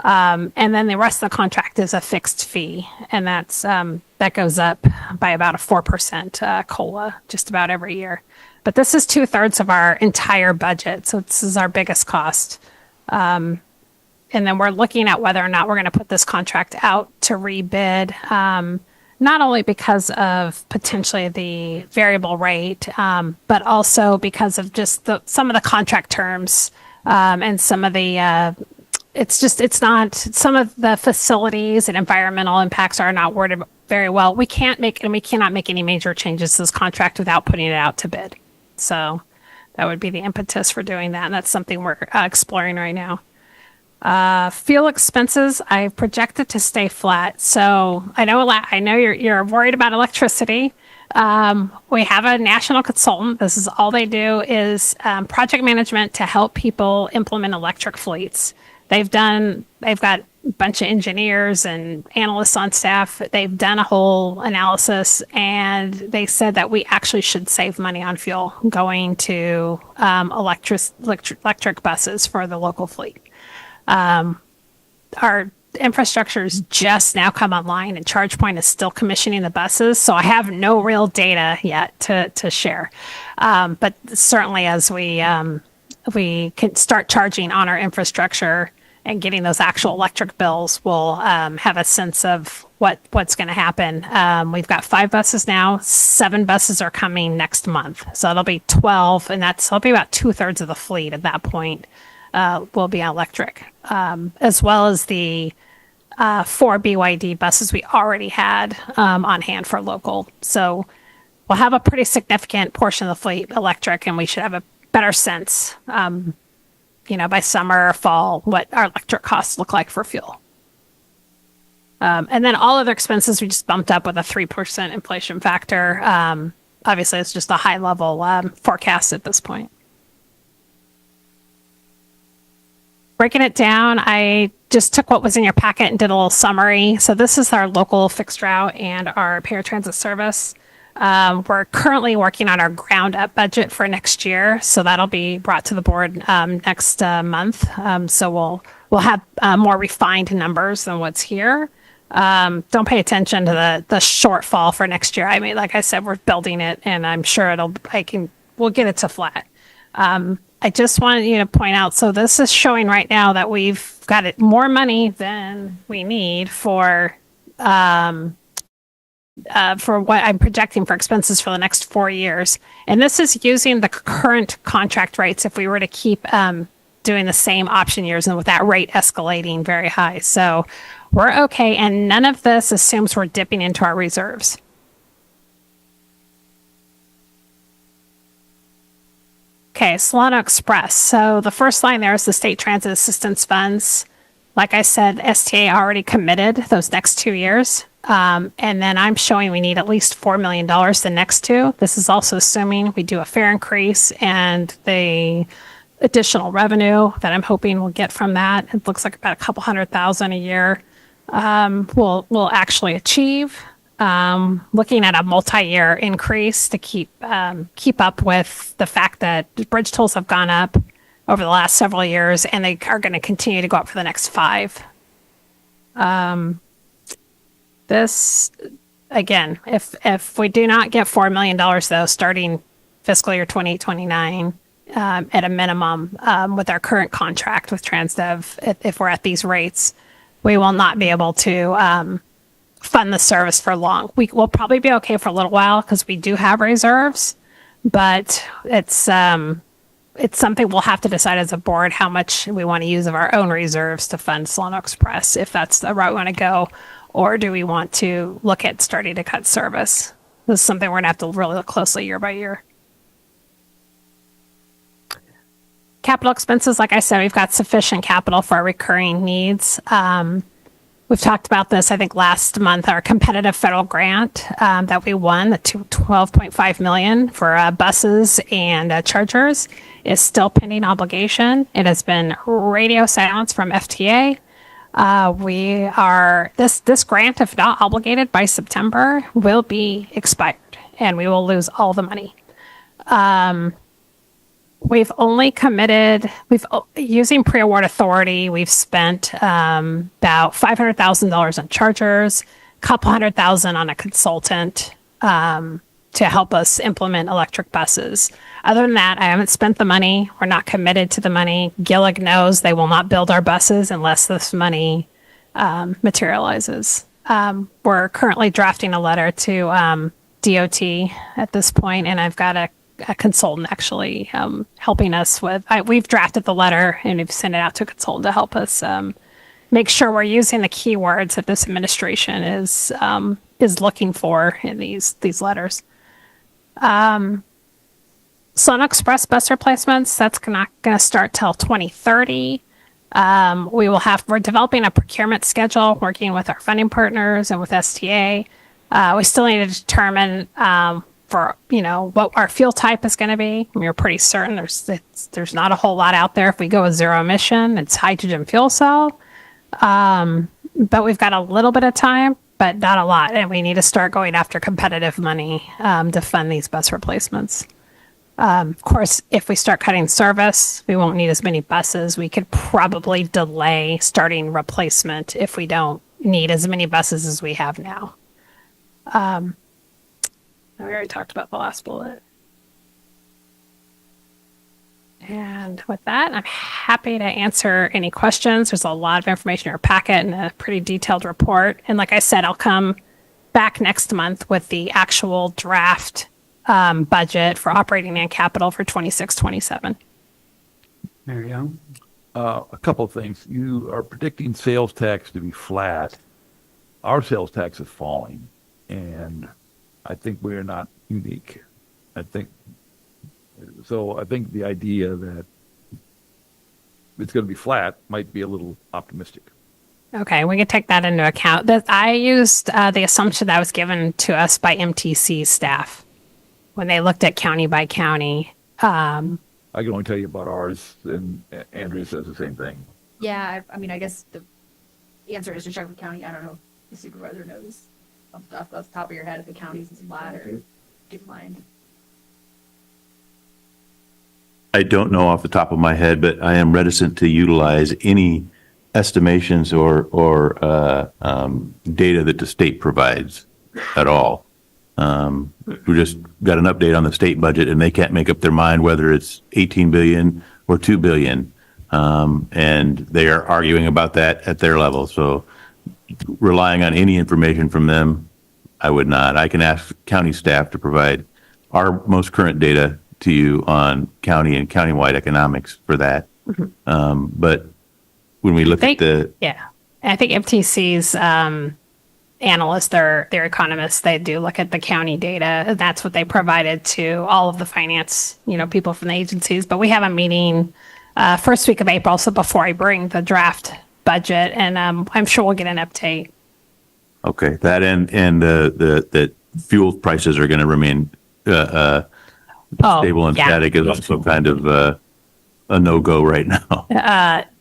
S11: And then the rest of the contract is a fixed fee, and that goes up by about a 4% COLA just about every year. But this is 2/3 of our entire budget, so this is our biggest cost. And then we're looking at whether or not we're going to put this contract out to rebid. not only because of potentially the variable rate, but also because of just some of the contract terms and some of the it's not some of the facilities and environmental impacts are not worded very well. We cannot make any major changes to this contract without putting it out to bid. So that would be the impetus for doing that, and that's something we're exploring right now. Fuel expenses, I projected to stay flat. So I know you're worried about electricity. We have a national consultant. This is all they do is project management to help people implement electric fleets. They've got a bunch of engineers and analysts on staff. They've done a whole analysis, and they said that we actually should save money on fuel going to electric buses for the local fleet. Our infrastructure is just now come online, and ChargePoint is still commissioning the buses, so I have no real data yet to share. But certainly, as we can start charging on our infrastructure and getting those actual electric bills, we'll have a sense of what's going to happen. We've got 5 buses now. 7 buses are coming next month, so it'll be 12, and that'll be about 2/3 of the fleet at that point. Will be electric, as well as the 4 BYD buses we already had on hand for local. So we'll have a pretty significant portion of the fleet electric, and we should have a better sense, by summer or fall, what our electric costs look like for fuel. And then all other expenses we just bumped up with a 3% inflation factor. Obviously, it's just a high level forecast at this point. Breaking it down, I just took what was in your packet and did a little summary. So this is our local fixed route and our paratransit service. We're currently working on our ground up budget for next year, so that'll be brought to the board next month. So we'll have more refined numbers than what's here. Don't pay attention to the shortfall for next year. I mean, like I said, we're building it, and I'm sure we'll get it to flat. I just wanted to point out, so this is showing right now that we've got more money than we need for what I'm projecting for expenses for the next 4 years. And this is using the current contract rates if we were to keep doing the same option years and with that rate escalating very high. So we're okay, and none of this assumes we're dipping into our reserves. Okay, Solano Express. So the first line there is the State Transit Assistance Funds. Like I said, STA already committed those next 2 years. And then I'm showing we need at least $4 million the next 2. This is also assuming we do a fare increase and the additional revenue that I'm hoping we'll get from that. It looks like about a couple $100,000 a year we'll actually achieve. Looking at a multi-year increase to keep up with the fact that bridge tolls have gone up over the last several years, and they are going to continue to go up for the next 5. This, again, if we do not get $4 million, though, starting fiscal year 2029, at a minimum, with our current contract with Transdev, if we're at these rates, we will not be able to fund the service for long. We will probably be okay for a little while because we do have reserves, but it's something we'll have to decide as a board how much we want to use of our own reserves to fund Solano Express, if that's the route we want to go, or do we want to look at starting to cut service? This is something we're going to have to really look closely year by year. Capital expenses, like I said, we've got sufficient capital for our recurring needs. We've talked about this, I think, last month. Our competitive federal grant that we won, the $12.5 million for buses and chargers, is still pending obligation. It has been radio silence from FTA. This grant, if not obligated by September, will be expired, and we will lose all the money. We've only committed, using pre-award authority, we've spent about $500,000 on chargers, a couple $100,000 on a consultant to help us implement electric buses. Other than that, I haven't spent the money. We're not committed to the money. Gillig knows they will not build our buses unless this money materializes. We're currently drafting a letter to DOT at this point, and I've got a consultant actually helping us with. We've drafted the letter and we've sent it out to a consultant to help us make sure we're using the keywords that this administration is looking for in these letters. Sloan Express bus replacements, that's not going to start till 2030. We're developing a procurement schedule, working with our funding partners and with STA. We still need to determine for what our fuel type is going to be. We're pretty certain there's not a whole lot out there. If we go with zero emission, it's hydrogen fuel cell. But we've got a little bit of time, but not a lot, and we need to start going after competitive money to fund these bus replacements. Of course, if we start cutting service, we won't need as many buses. We could probably delay starting replacement if we don't need as many buses as we have now. We already talked about the last bullet. And with that, I'm happy to answer any questions. There's a lot of information in your packet and a pretty detailed report. And like I said, I'll come back next month with the actual draft budget for operating and capital for 26-27.
S1: Mary Young?
S8: A couple of things. You are predicting sales tax to be flat. Our sales tax is falling, and I think we're not unique. I think the idea that it's going to be flat might be a little optimistic.
S11: Okay, we can take that into account. I used the assumption that was given to us by MTC staff when they looked at county by county.
S8: I can only tell you about ours, and Andrea says the same thing.
S9: Yeah, I mean, I guess the answer is to check with county. I don't know if the supervisor knows off the top of your head if the county's is flat or declined.
S12: I don't know off the top of my head, but I am reticent to utilize any estimations or data that the state provides at all. We just got an update on the state budget, and they can't make up their mind whether it's 18 billion or 2 billion, and they are arguing about that at their level. So, relying on any information from them, I would not. I can ask county staff to provide our most current data to you on county and countywide economics for that.
S11: Mm-hmm.
S12: But when we look at
S11: I think MTC's analysts, their economists, they do look at the county data. That's what they provided to all of the finance, people from the agencies. But we have a meeting first week of April, so before I bring the draft budget, and I'm sure we'll get an update.
S12: Okay, that and that fuel prices are going to remain stable and static is also kind of a no-go right now.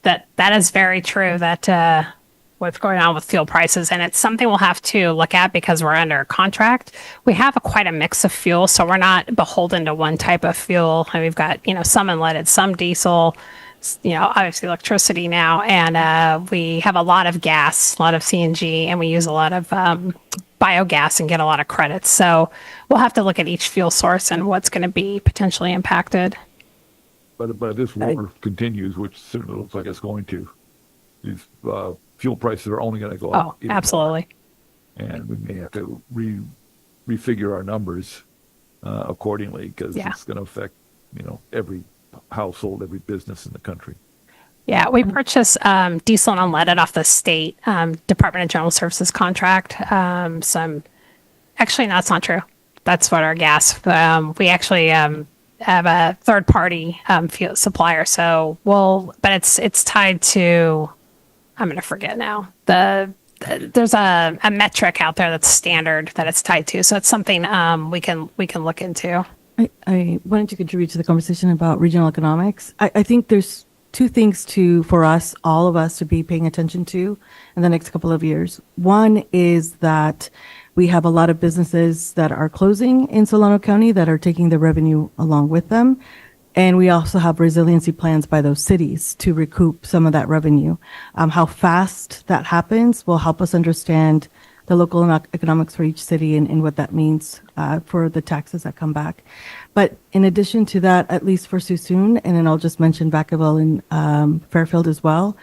S11: That is very true. That what's going on with fuel prices, and it's something we'll have to look at because we're under contract. We have quite a mix of fuel, so we're not beholden to one type of fuel. And we've got some unleaded, some diesel, obviously electricity now, and we have a lot of gas, a lot of CNG, and we use a lot of biogas and get a lot of credits. So we'll have to look at each fuel source and what's going to be potentially impacted.
S8: But if this war continues, which certainly looks like it's going to, these fuel prices are only going to go up.
S11: Oh, absolutely.
S8: More. And we may have to refigure our numbers accordingly because it's going to affect, every household, every business in the country.
S11: Yeah, we purchase diesel and unleaded off the state Department of General Services contract. Actually, no, that's not true. That's what our gas. We actually have a third party fuel supplier. So but it's tied to. I'm going to forget now. There's a metric out there that's standard that it's tied to. So it's something we can look into.
S5: I wanted to contribute to the conversation about regional economics. I think there's two things for us, all of us, to be paying attention to in the next couple of years. One is that we have a lot of businesses that are closing in Solano County that are taking the revenue along with them. And we also have resiliency plans by those cities to recoup some of that revenue. How fast that happens will help us understand the local economics for each city and what that means for the taxes that come back. But in addition to that, at least for Suisun, and then I'll just mention Vacaville and Fairfield as well,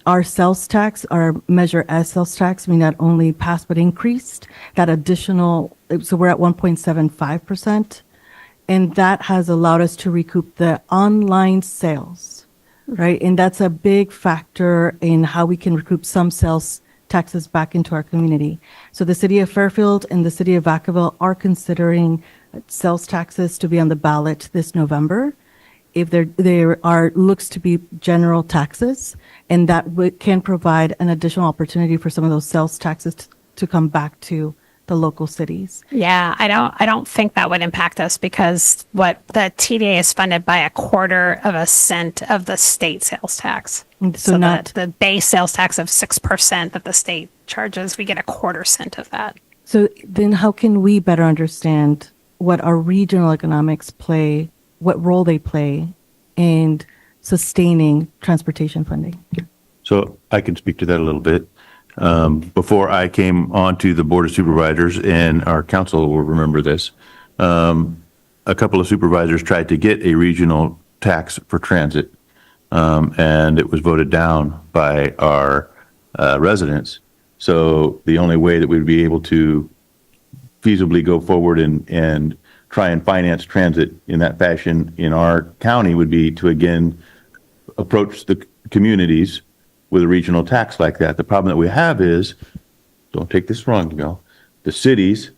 S5: our sales tax, our measure as sales tax, we not only passed but increased that additional, so we're at 1.75%. And that has allowed us to recoup the online sales, right? And that's a big factor in how we can recoup some sales taxes back into our community. So the city of Fairfield and the city of Vacaville are considering sales taxes to be on the ballot this November. If there are looks to be general taxes, and that can provide an additional opportunity for some of those sales taxes to come back to the local cities.
S11: Yeah, I don't think that would impact us because what the TDA is funded by 1/4% of the state sales tax.
S5: So not
S11: the base sales tax of 6% that the state charges, we get 1/4% of that.
S5: So then how can we better understand what our regional economics play, what role they play in sustaining transportation funding?
S12: So I can speak to that a little bit. Before I came onto the Board of Supervisors, and our council will remember this, a couple of supervisors tried to get a regional tax for transit, and it was voted down by our residents. So the only way that we'd be able to feasibly go forward and try and finance transit in that fashion in our county would be to again approach the communities with a regional tax like that. The problem that we have is, don't take this wrong, the cities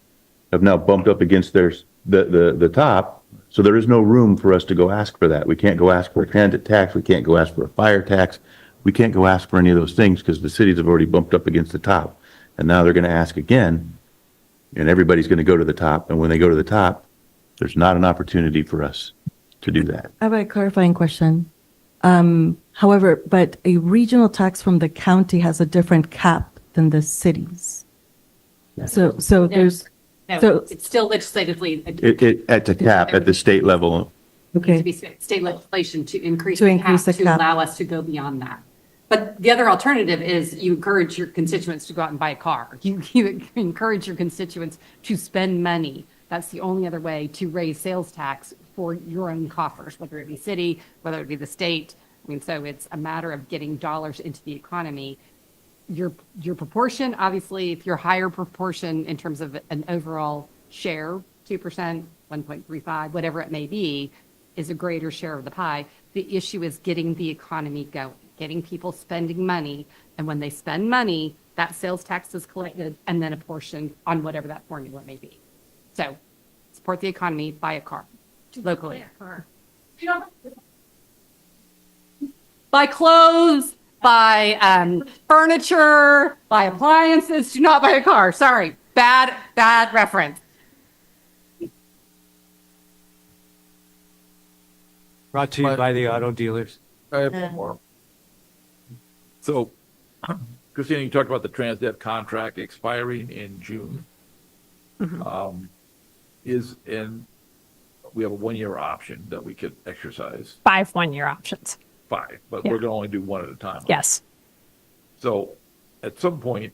S12: have now bumped up against the top, so there is no room for us to go ask for that. We can't go ask for a transit tax. We can't go ask for a fire tax. We can't go ask for any of those things because the cities have already bumped up against the top. And now they're going to ask again, and everybody's going to go to the top. And when they go to the top, there's not an opportunity for us to do that.
S5: I have a clarifying question. However, but a regional tax from the county has a different cap than the cities. So there's, so,
S13: It's still legislatively,
S12: At the cap, at the state level.
S13: to
S5: okay,
S13: be state legislation to increase
S5: To
S13: the
S5: increase
S13: cap
S5: the
S13: to
S5: cap.
S13: allow us to go beyond that. But the other alternative is you encourage your constituents to go out and buy a car. You encourage your constituents to spend money. That's the only other way to raise sales tax for your own coffers, whether it be city, whether it be the state. I mean, so it's a matter of getting dollars into the economy. Your proportion, obviously, if you're higher proportion in terms of an overall share, 2%, 1.35, whatever it may be, is a greater share of the pie. The issue is getting the economy going, getting people spending money. And when they spend money, that sales tax is collected and then apportioned on whatever that formula may be. So support the economy, buy a car locally. Buy clothes, buy furniture, buy appliances. Do not buy a car. Sorry, bad reference.
S1: Brought to you by the auto dealers.
S8: I have one more. So, Christina, you talked about the Transdev contract expiring in June. And we have a 1-year option that we could exercise,
S11: 5 1-year options.
S8: 5, but
S11: Yeah.
S8: we're going to only do 1 at a time.
S11: Yes.
S8: So at some point,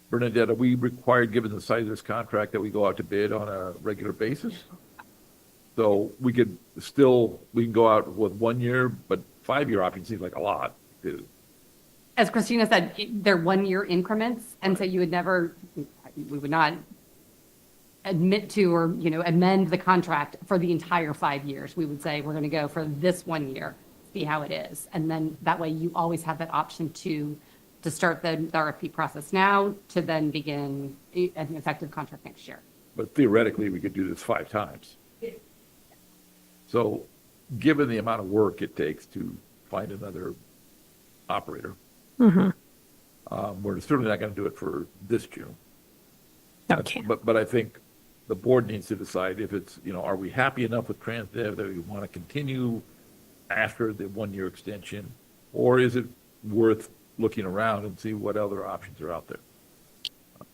S8: Bernadette, are we required, given the size of this contract, that we go out to bid on a regular basis? So we can go out with 1 year, but 5-year option seems like a lot.
S13: As Christina said, they're 1-year increments, and so we would not admit to or, amend the contract for the entire 5 years. We would say, we're going to go for this 1 year, see how it is. And then that way you always have that option to start the RFP process now to then begin an effective contract next year.
S8: But theoretically, we could do this 5 times. So given the amount of work it takes to find another operator, we're certainly not going to do it for this June.
S11: Okay.
S8: But I think the board needs to decide if it's, are we happy enough with Transdev that we want to continue after the 1-year extension? Or is it worth looking around and see what other options are out there?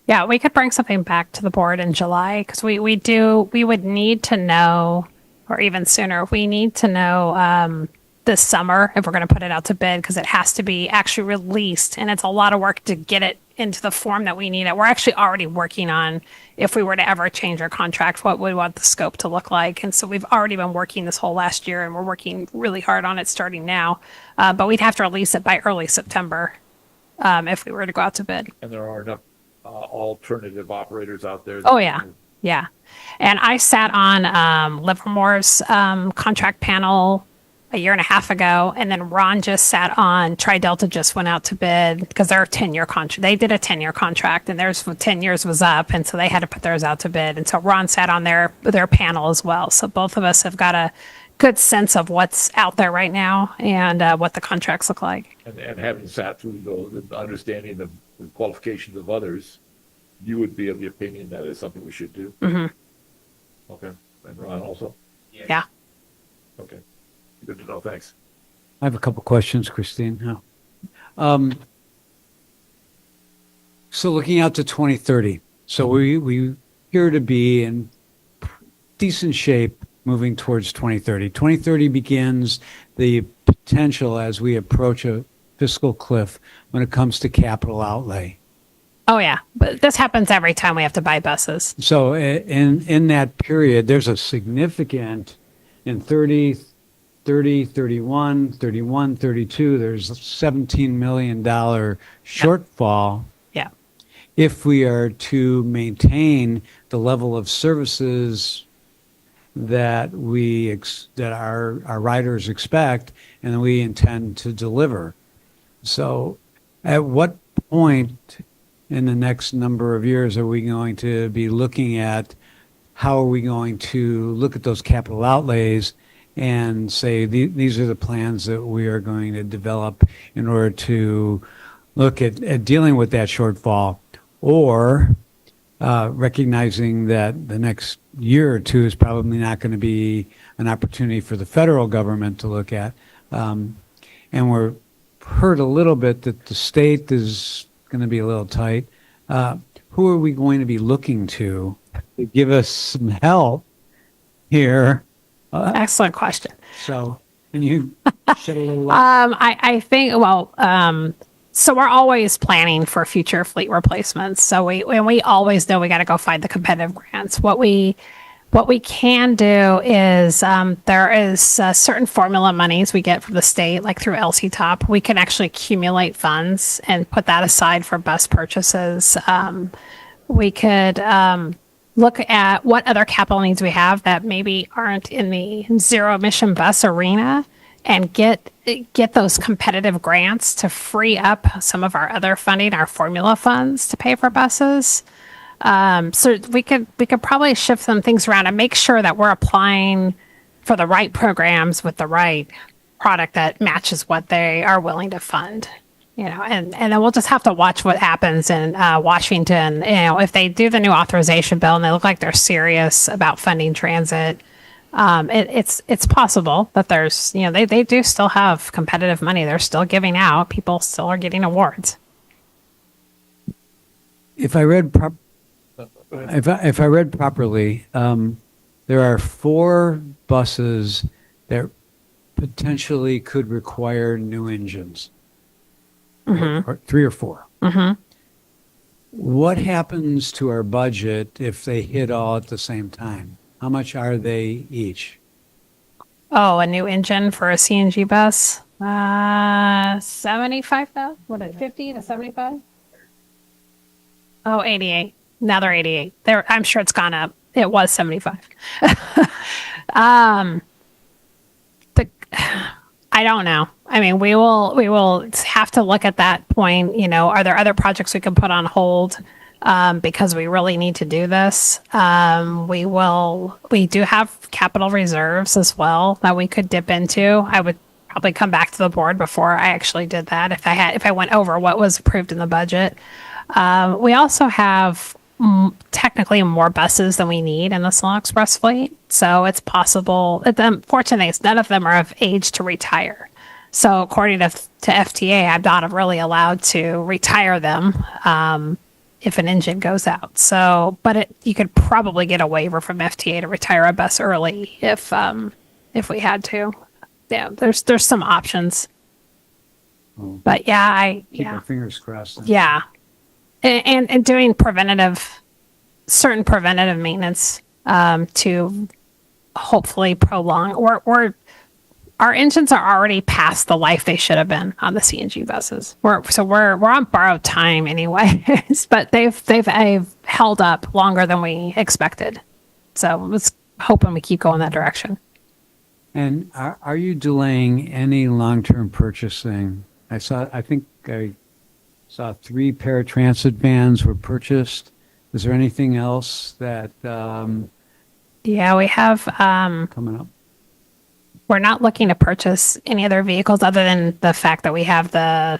S11: Yeah, we could bring something back to the board in July because we would need to know, or even sooner, we need to know this summer if we're going to put it out to bid because it has to be actually released. And it's a lot of work to get it into the form that we need it. We're actually already working on if we were to ever change our contract, what we want the scope to look like. And so we've already been working this whole last year, and we're working really hard on it starting now. But we'd have to release it by early September if we were to go out to bid.
S8: And there are enough alternative operators out there.
S11: Oh, yeah. Yeah. And I sat on Livermore's contract panel a year and a half ago, and then Ron just sat on Tri-Delta just went out to bid because they're a 10-year contract. They did a 10-year contract, and theirs for 10 years was up, and so they had to put theirs out to bid. And so Ron sat on their panel as well. So both of us have got a good sense of what's out there right now and what the contracts look like.
S8: And having sat through those and understanding the qualifications of others, you would be of the opinion that it's something we should do?
S11: Mm-hmm.
S8: Okay. And Ron also?
S11: Yeah.
S8: Okay. Good to know. Thanks.
S1: I have a couple questions, Christine. So looking out to 2030, so we appear to be in decent shape moving towards 2030. 2030 begins the potential as we approach a fiscal cliff when it comes to capital outlay.
S11: Oh, yeah. But this happens every time we have to buy buses.
S1: So in that period, there's a significant, in 30, 31, 32, there's a $17 million shortfall.
S11: Yeah.
S1: If we are to maintain the level of services that that our riders expect and that we intend to deliver. So at what point in the next number of years are we going to be looking at how are we going to look at those capital outlays and say these are the plans that we are going to develop in order to look at dealing with that shortfall, or recognizing that the next year or two is probably not going to be an opportunity for the federal government to look at. And we're heard a little bit that the state is going to be a little tight. Who are we going to be looking to give us some help here?
S11: Excellent question.
S1: So can you shed a little light?
S11: I think, so we're always planning for future fleet replacements. So we always know we got to go find the competitive grants. What we can do is there is certain formula monies we get from the state, like through LC-TOP. We can actually accumulate funds and put that aside for bus purchases. We could look at what other capital needs we have that maybe aren't in the zero emission bus arena and get those competitive grants to free up some of our other funding, our formula funds to pay for buses. So we could probably shift some things around and make sure that we're applying for the right programs with the right product that matches what they are willing to fund. And then we'll just have to watch what happens in Washington. If they do the new authorization bill and they look like they're serious about funding transit, it's possible that there's, they do still have competitive money. They're still giving out. People still are getting awards.
S1: If I read properly, there are 4 buses that potentially could require new engines.
S11: Mm-hmm.
S1: Or 3 or 4.
S11: Mm-hmm.
S1: What happens to our budget if they hit all at the same time? How much are they each?
S11: Oh, a new engine for a CNG bus? 75,000? What is it, 50 to 75? Oh, 88. Now they're 88. I'm sure it's gone up. It was 75. I don't know. I mean, we will have to look at that point. Are there other projects we can put on hold because we really need to do this? We do have capital reserves as well that we could dip into. I would probably come back to the board before I actually did that if I went over what was approved in the budget. We also have technically more buses than we need in the Sloan Express fleet. So it's possible. The fortunate thing is none of them are of age to retire. So according to FTA, I'm not really allowed to retire them if an engine goes out. So, but you could probably get a waiver from FTA to retire a bus early if we had to. Yeah, there's some options. But yeah,
S1: Keep our fingers crossed.
S11: Yeah. and doing certain preventative maintenance to hopefully prolong. Our engines are already past the life they should have been on the CNG buses. We're on borrowed time anyways, but they've held up longer than we expected. So let's hoping we keep going that direction.
S1: And are you delaying any long-term purchasing? I think I saw 3 paratransit vans were purchased. Is there anything else that
S11: Yeah, we have.
S1: coming up?
S11: We're not looking to purchase any other vehicles other than the fact that we have the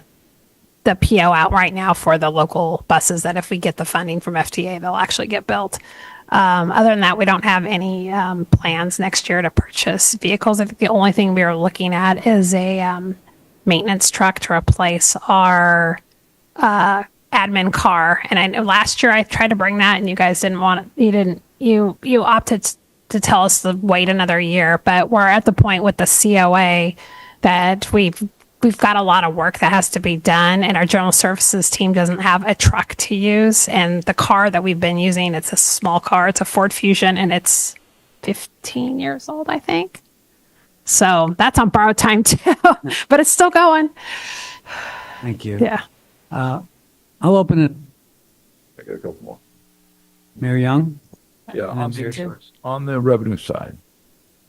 S11: PO out right now for the local buses that if we get the funding from FTA, they'll actually get built. Other than that, we don't have any plans next year to purchase vehicles. I think the only thing we are looking at is a maintenance truck to replace our admin car. And I know last year I tried to bring that and you guys didn't want it. You opted to tell us to wait another year, but we're at the point with the COA that we've got a lot of work that has to be done, and our general services team doesn't have a truck to use. And the car that we've been using, it's a small car, it's a Ford Fusion, and it's 15 years old, I think. So that's on borrowed time too, but it's still going.
S1: Thank you.
S11: Yeah.
S1: I'll open it.
S8: I got a couple more.
S1: Mayor Young?
S8: Yeah,
S1: And then Mayor
S8: on the revenue side,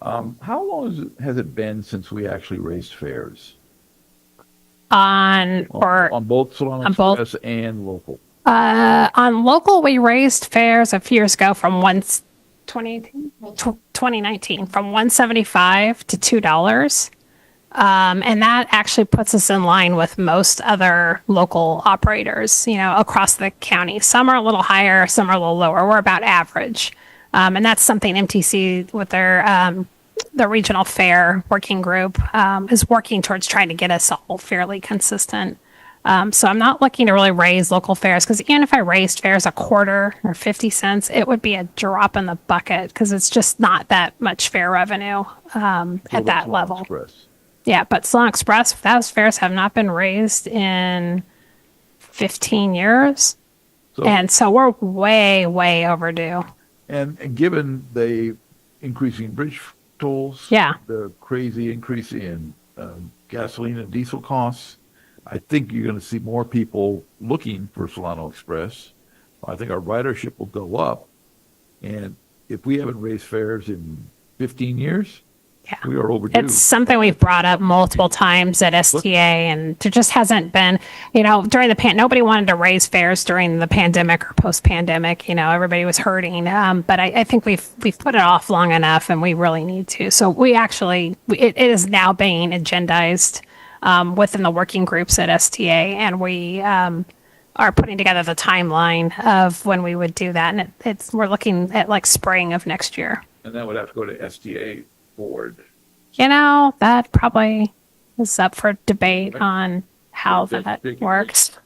S8: how long has it been since we actually raised fares?
S11: On
S8: both Solano
S11: on both?
S8: Express and local?
S11: On local, we raised fares a few years ago from 2019 from $1.75 to $2. And that actually puts us in line with most other local operators, across the county. Some are a little higher, some are a little lower. We're about average. And that's something MTC with their regional fare working group is working towards trying to get us all fairly consistent. So I'm not looking to really raise local fares because even if I raised fares a quarter or 50 cents, it would be a drop in the bucket because it's just not that much fare revenue at that level.
S8: Express.
S11: Yeah, but Solano Express, those fares have not been raised in 15 years. And so we're way, way overdue.
S8: And given the increasing bridge tolls,
S11: Yeah.
S8: the crazy increase in gasoline and diesel costs, I think you're going to see more people looking for Solano Express. I think our ridership will go up. And if we haven't raised fares in 15 years, we are overdue.
S11: It's something we've brought up multiple times at STA, and there just hasn't been, during the nobody wanted to raise fares during the pandemic or post-pandemic. Everybody was hurting. But I think we've put it off long enough, and we really need to. So we actually, it is now being agendized within the working groups at STA, and we are putting together the timeline of when we would do that. And we're looking at like spring of next year.
S8: And that would have to go to STA board.
S11: That probably is up for debate on how that works.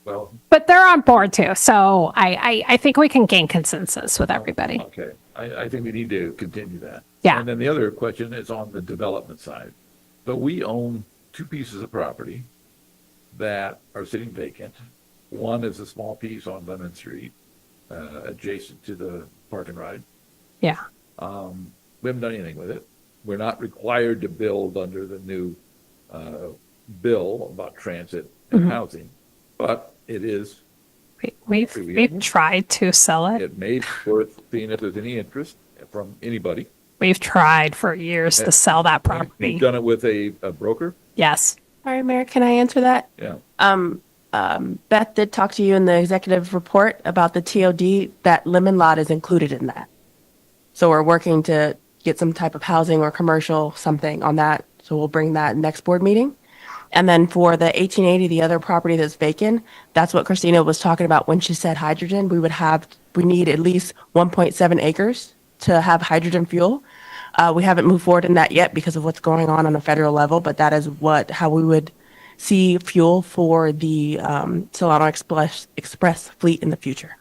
S8: Well,
S11: but they're on board too. So I think we can gain consensus with everybody.
S8: Okay. I think we need to continue that.
S11: Yeah.
S8: And then the other question is on the development side. So we own 2 pieces of property that are sitting vacant. One is a small piece on Lemon Street, adjacent to the park and ride.
S11: Yeah.
S8: We haven't done anything with it. We're not required to build under the new bill about transit and housing, but it is.
S11: We've tried to sell it.
S8: It may be worth seeing if there's any interest from anybody.
S11: We've tried for years to sell that property.
S8: You've done it with a broker?
S11: Yes.
S14: All right, Mayor, can I answer that?
S8: Yeah.
S14: Beth did talk to you in the executive report about the TOD. That lemon lot is included in that. So we're working to get some type of housing or commercial something on that. So we'll bring that next board meeting. And then for the 1880, the other property that's vacant, that's what Christina was talking about when she said hydrogen. We need at least 1.7 acres to have hydrogen fuel. We haven't moved forward in that yet because of what's going on a federal level, but that is how we would see fuel for the Solano Express fleet in the future.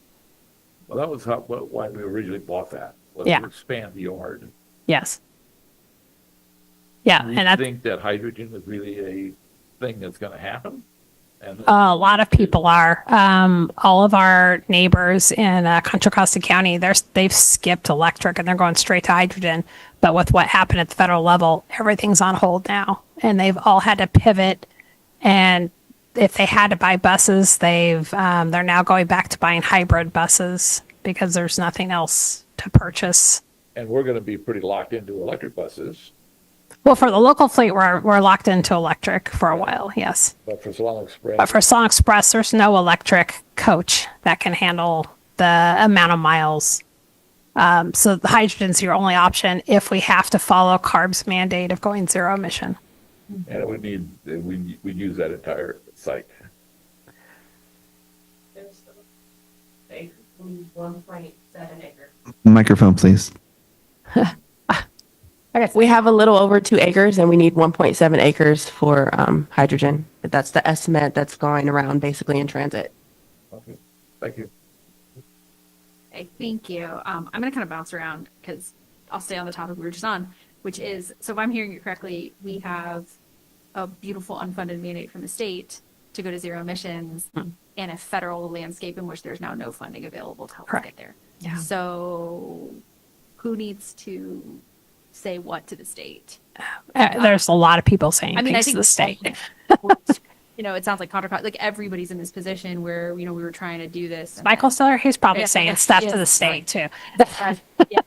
S8: Well, that was why we originally bought that. Was to expand the yard.
S11: Yes. Yeah,
S8: Do you think that hydrogen is really a thing that's going to happen?
S11: A lot of people are. All of our neighbors in Contra Costa County, they've skipped electric and they're going straight to hydrogen. But with what happened at the federal level, everything's on hold now, and they've all had to pivot. And if they had to buy buses, they're now going back to buying hybrid buses because there's nothing else to purchase.
S8: And we're going to be pretty locked into electric buses,
S11: Well, for the local fleet, we're locked into electric for a while, yes.
S8: but for Solon Express.
S11: But for Song Express, there's no electric coach that can handle the amount of miles. So the hydrogen's your only option if we have to follow CARB's mandate of going zero emission.
S8: And it would need, we'd use that entire site.
S4: Microphone, please.
S14: We have a little over 2 acres and we need 1.7 acres for hydrogen. That's the estimate that's going around basically in transit.
S8: Okay, thank you.
S9: Okay, thank you. I'm going to kind of bounce around because I'll stay on the topic we were just on, which is, so if I'm hearing you correctly, we have a beautiful unfunded mandate from the state to go to zero emissions and a federal landscape in which there's now no funding available to help us get there.
S11: Yeah.
S9: So who needs to say what to the state?
S11: There's a lot of people saying
S9: I mean, I
S11: things to
S9: think
S11: the state.
S9: it sounds like like everybody's in this position where, we were trying to do this.
S11: Michael Stiller, he's probably
S9: Yeah,
S11: saying
S9: yeah,
S11: stuff
S9: yeah,
S11: to the state too.
S9: Yeah.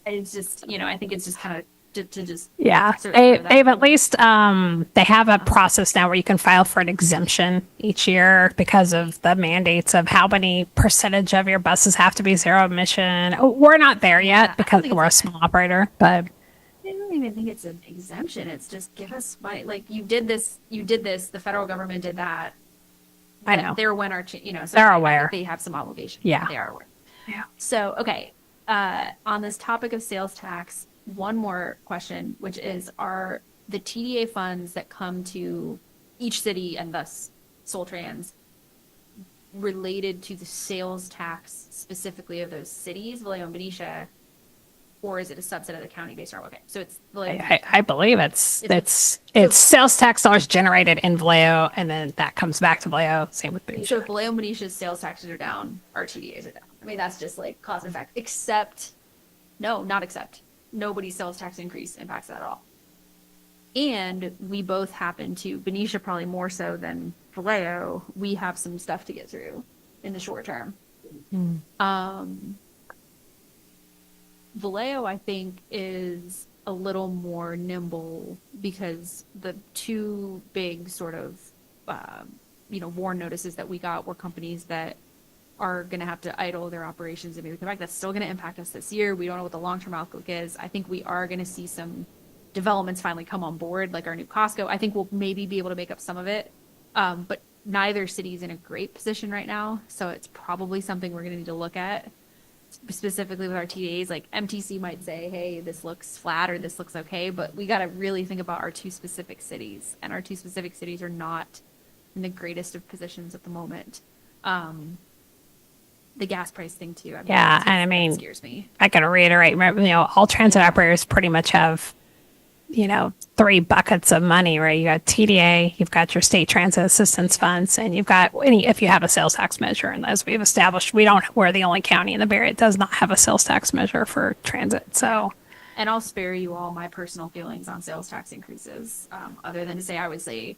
S9: It's just, I think it's just kind of to just.
S11: Yeah,
S9: sort of
S11: they've at least they have a process now where you can file for an exemption each year because of the mandates of how many percentage of your buses have to be zero emission. We're not there yet because we're a small operator, but
S9: I don't even think it's an exemption. It's just give us money. Like you did this, the federal government did that.
S11: I know.
S9: They're when our, so
S11: They're aware.
S9: They have some obligation.
S11: Yeah.
S9: They are aware.
S11: Yeah.
S9: So, okay. On this topic of sales tax, one more question, which is, are the TDA funds that come to each city and thus SolTrans related to the sales tax specifically of those cities, Vallejo and Benicia, or is it a subset of the county based on, okay, so it's Vallejo.
S11: I believe it's sales tax dollars generated in Vallejo, and then that comes back to Vallejo. Same with Benicia.
S9: So if Vallejo and Benicia's sales taxes are down, our TDAs are down. I mean, that's just like cause and effect, not except. Nobody's sales tax increase impacts that at all. And we both happen to, Benicia probably more so than Vallejo, we have some stuff to get through in the short term. Vallejo, I think, is a little more nimble because the two big sort of, warn notices that we got were companies that are going to have to idle their operations and maybe come back. That's still going to impact us this year. We don't know what the long-term outlook is. I think we are going to see some developments finally come on board, like our new Costco. I think we'll maybe be able to make up some of it. But neither city's in a great position right now. So it's probably something we're going to need to look at, specifically with our TDAs. Like MTC might say, hey, this looks flat or this looks okay. But we got to really think about our two specific cities. And our two specific cities are not in the greatest of positions at the moment. The gas price thing too.
S11: Yeah, and I mean,
S9: scares me.
S11: I got to reiterate, all transit operators pretty much have, 3 buckets of money, right? You got TDA, you've got your state transit assistance funds, and you've got if you have a sales tax measure. And as we've established, we're the only county in the Bay Area that does not have a sales tax measure for transit. So,
S9: and I'll spare you all my personal feelings on sales tax increases, other than to say I was a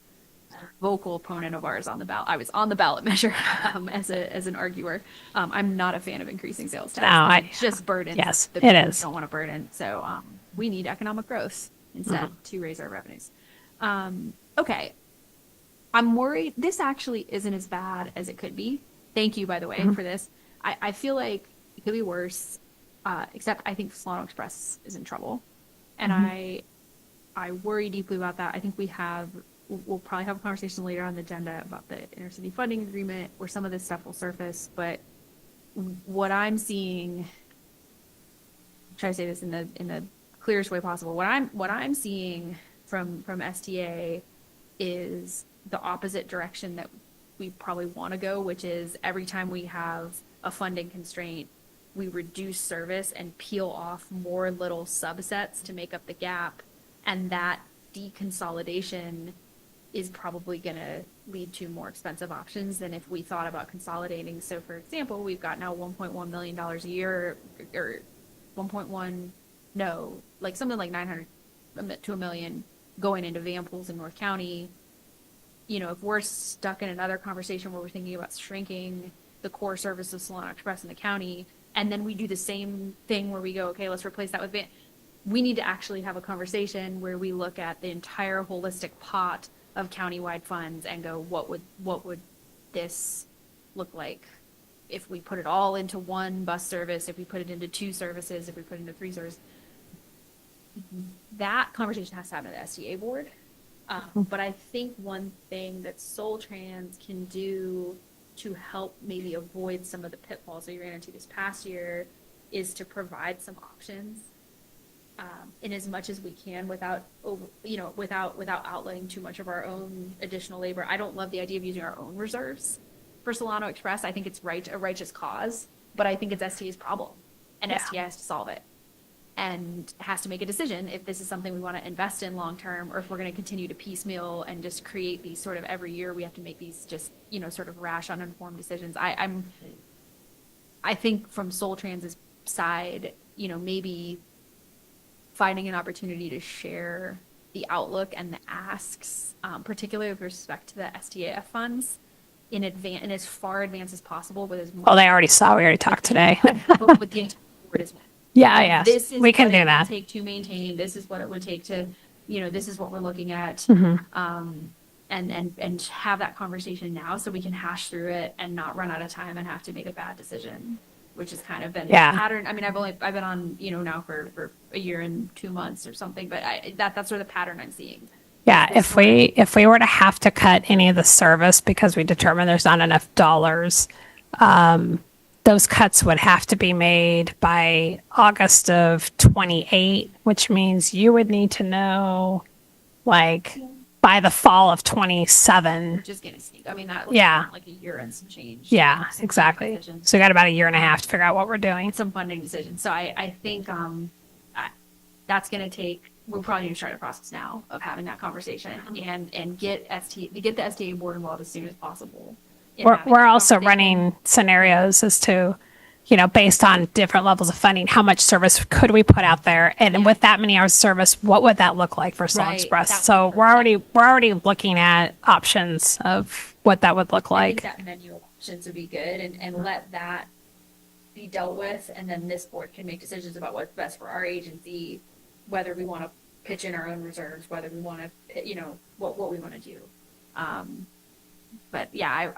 S9: vocal opponent of ours on the ballot. I was on the ballot measure as an arguer. I'm not a fan of increasing sales tax.
S11: No,
S9: it's just burdens.
S11: Yes,
S9: that
S11: it
S9: people
S11: is.
S9: Don't want to burden. So we need economic growth instead to raise our revenues. Okay. I'm worried. This actually isn't as bad as it could be. Thank you, by the way, for this. I feel like it could be worse, except I think Solano Express is in trouble. And I worry deeply about that. I think we'll probably have a conversation later on the agenda about the intercity funding agreement where some of this stuff will surface. But what I'm seeing, I'm trying to say this in the clearest way possible. What I'm seeing from STA is the opposite direction that we probably want to go, which is every time we have a funding constraint, we reduce service and peel off more little subsets to make up the gap. And that deconsolidation is probably going to lead to more expensive options than if we thought about consolidating. So for example, we've got now $1.1 million a year, or 1.1, no, like something like 900 to a million going into van pools in North County. You know, if we're stuck in another conversation where we're thinking about shrinking the core service of Solano Express in the county, and then we do the same thing where we go, okay, let's replace that with van. We need to actually have a conversation where we look at the entire holistic pot of countywide funds and go, what would this look like if we put it all into one bus service, if we put it into 2 services, if we put it into 3 services. That conversation has to happen at the SDA board. But I think one thing that SolTrans can do to help maybe avoid some of the pitfalls that you ran into this past year is to provide some options in as much as we can without outlaying too much of our own additional labor. I don't love the idea of using our own reserves for Solano Express. I think it's a righteous cause, but I think it's STA's problem, and STA has to solve it and has to make a decision if this is something we want to invest in long term, or if we're going to continue to piecemeal and just create these sort of every year we have to make these just sort of rash, uninformed decisions. I think from SolTrans's side, maybe finding an opportunity to share the outlook and the asks, particularly with respect to the STAF funds, in as far advance as possible with as much.
S11: Well, they already saw. We already talked today.
S9: But with the entire board as well.
S11: Yeah.
S9: This is
S11: We can
S9: what
S11: do
S9: it would
S11: that.
S9: take to maintain. This is what it would take to, this is what we're looking at.
S11: Mm-hmm.
S9: And have that conversation now so we can hash through it and not run out of time and have to make a bad decision, which has kind of been the pattern. I mean, I've been on, now for a year and 2 months or something, but that's sort of the pattern I'm seeing.
S11: Yeah, if we were to have to cut any of the service because we determine there's not enough dollars, those cuts would have to be made by August of 28, which means you would need to know, like, by the fall of 27.
S9: Just getting sneak. I mean, that like a year and some change.
S11: Yeah,
S9: Some
S11: exactly.
S9: decisions.
S11: So we got about a year and a half to figure out what we're doing.
S9: Some funding decisions. So I think that's going to take. We're probably going to start a process now of having that conversation and get the SDA board involved as soon as possible.
S11: We're also running scenarios as to, based on different levels of funding, how much service could we put out there, and with that many hours of service, what would that look like for Solano
S9: Right,
S11: Express?
S9: that
S11: So
S9: would be
S11: we're already looking at options of what that would look
S9: I think
S11: like.
S9: that menu of options would be good, and let that be dealt with, and then this board can make decisions about what's best for our agency, whether we want to pitch in our own reserves, whether we want to, what we want to do. But yeah,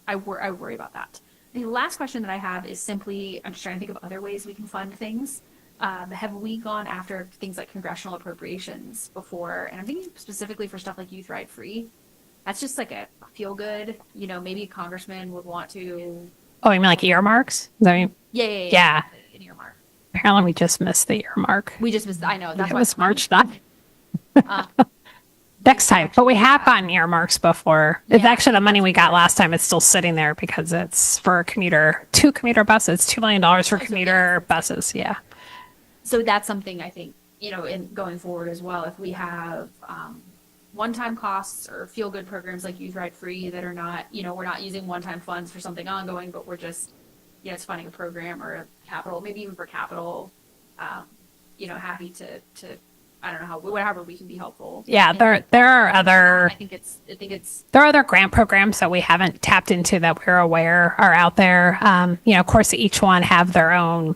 S9: I worry about that. The last question that I have is simply, I'm just trying to think of other ways we can fund things. Have we gone after things like congressional appropriations before? And I'm thinking specifically for stuff like Youth Ride Free. That's just like a feel good, maybe a congressman would want to.
S11: Oh, you mean like earmarks? Is that what you-
S9: Yeah. An earmark.
S11: Apparently we just missed the earmark.
S9: We just missed, I know. That's
S11: It
S9: why
S11: was March 9th. Next time. But we have gotten earmarks before. It's actually the money we got last time. It's still sitting there because it's for two commuter buses, $2 million for commuter buses. Yeah.
S9: So that's something I think, in going forward as well, if we have one-time costs or feel-good programs like Youth Ride Free that are not, we're not using one-time funds for something ongoing, but we're just, it's funding a program or a capital, maybe even for capital, happy to I don't know whatever we can be helpful.
S11: Yeah, there are other.
S9: I think it's.
S11: There are other grant programs that we haven't tapped into that we're aware are out there. Of course, each one have their own,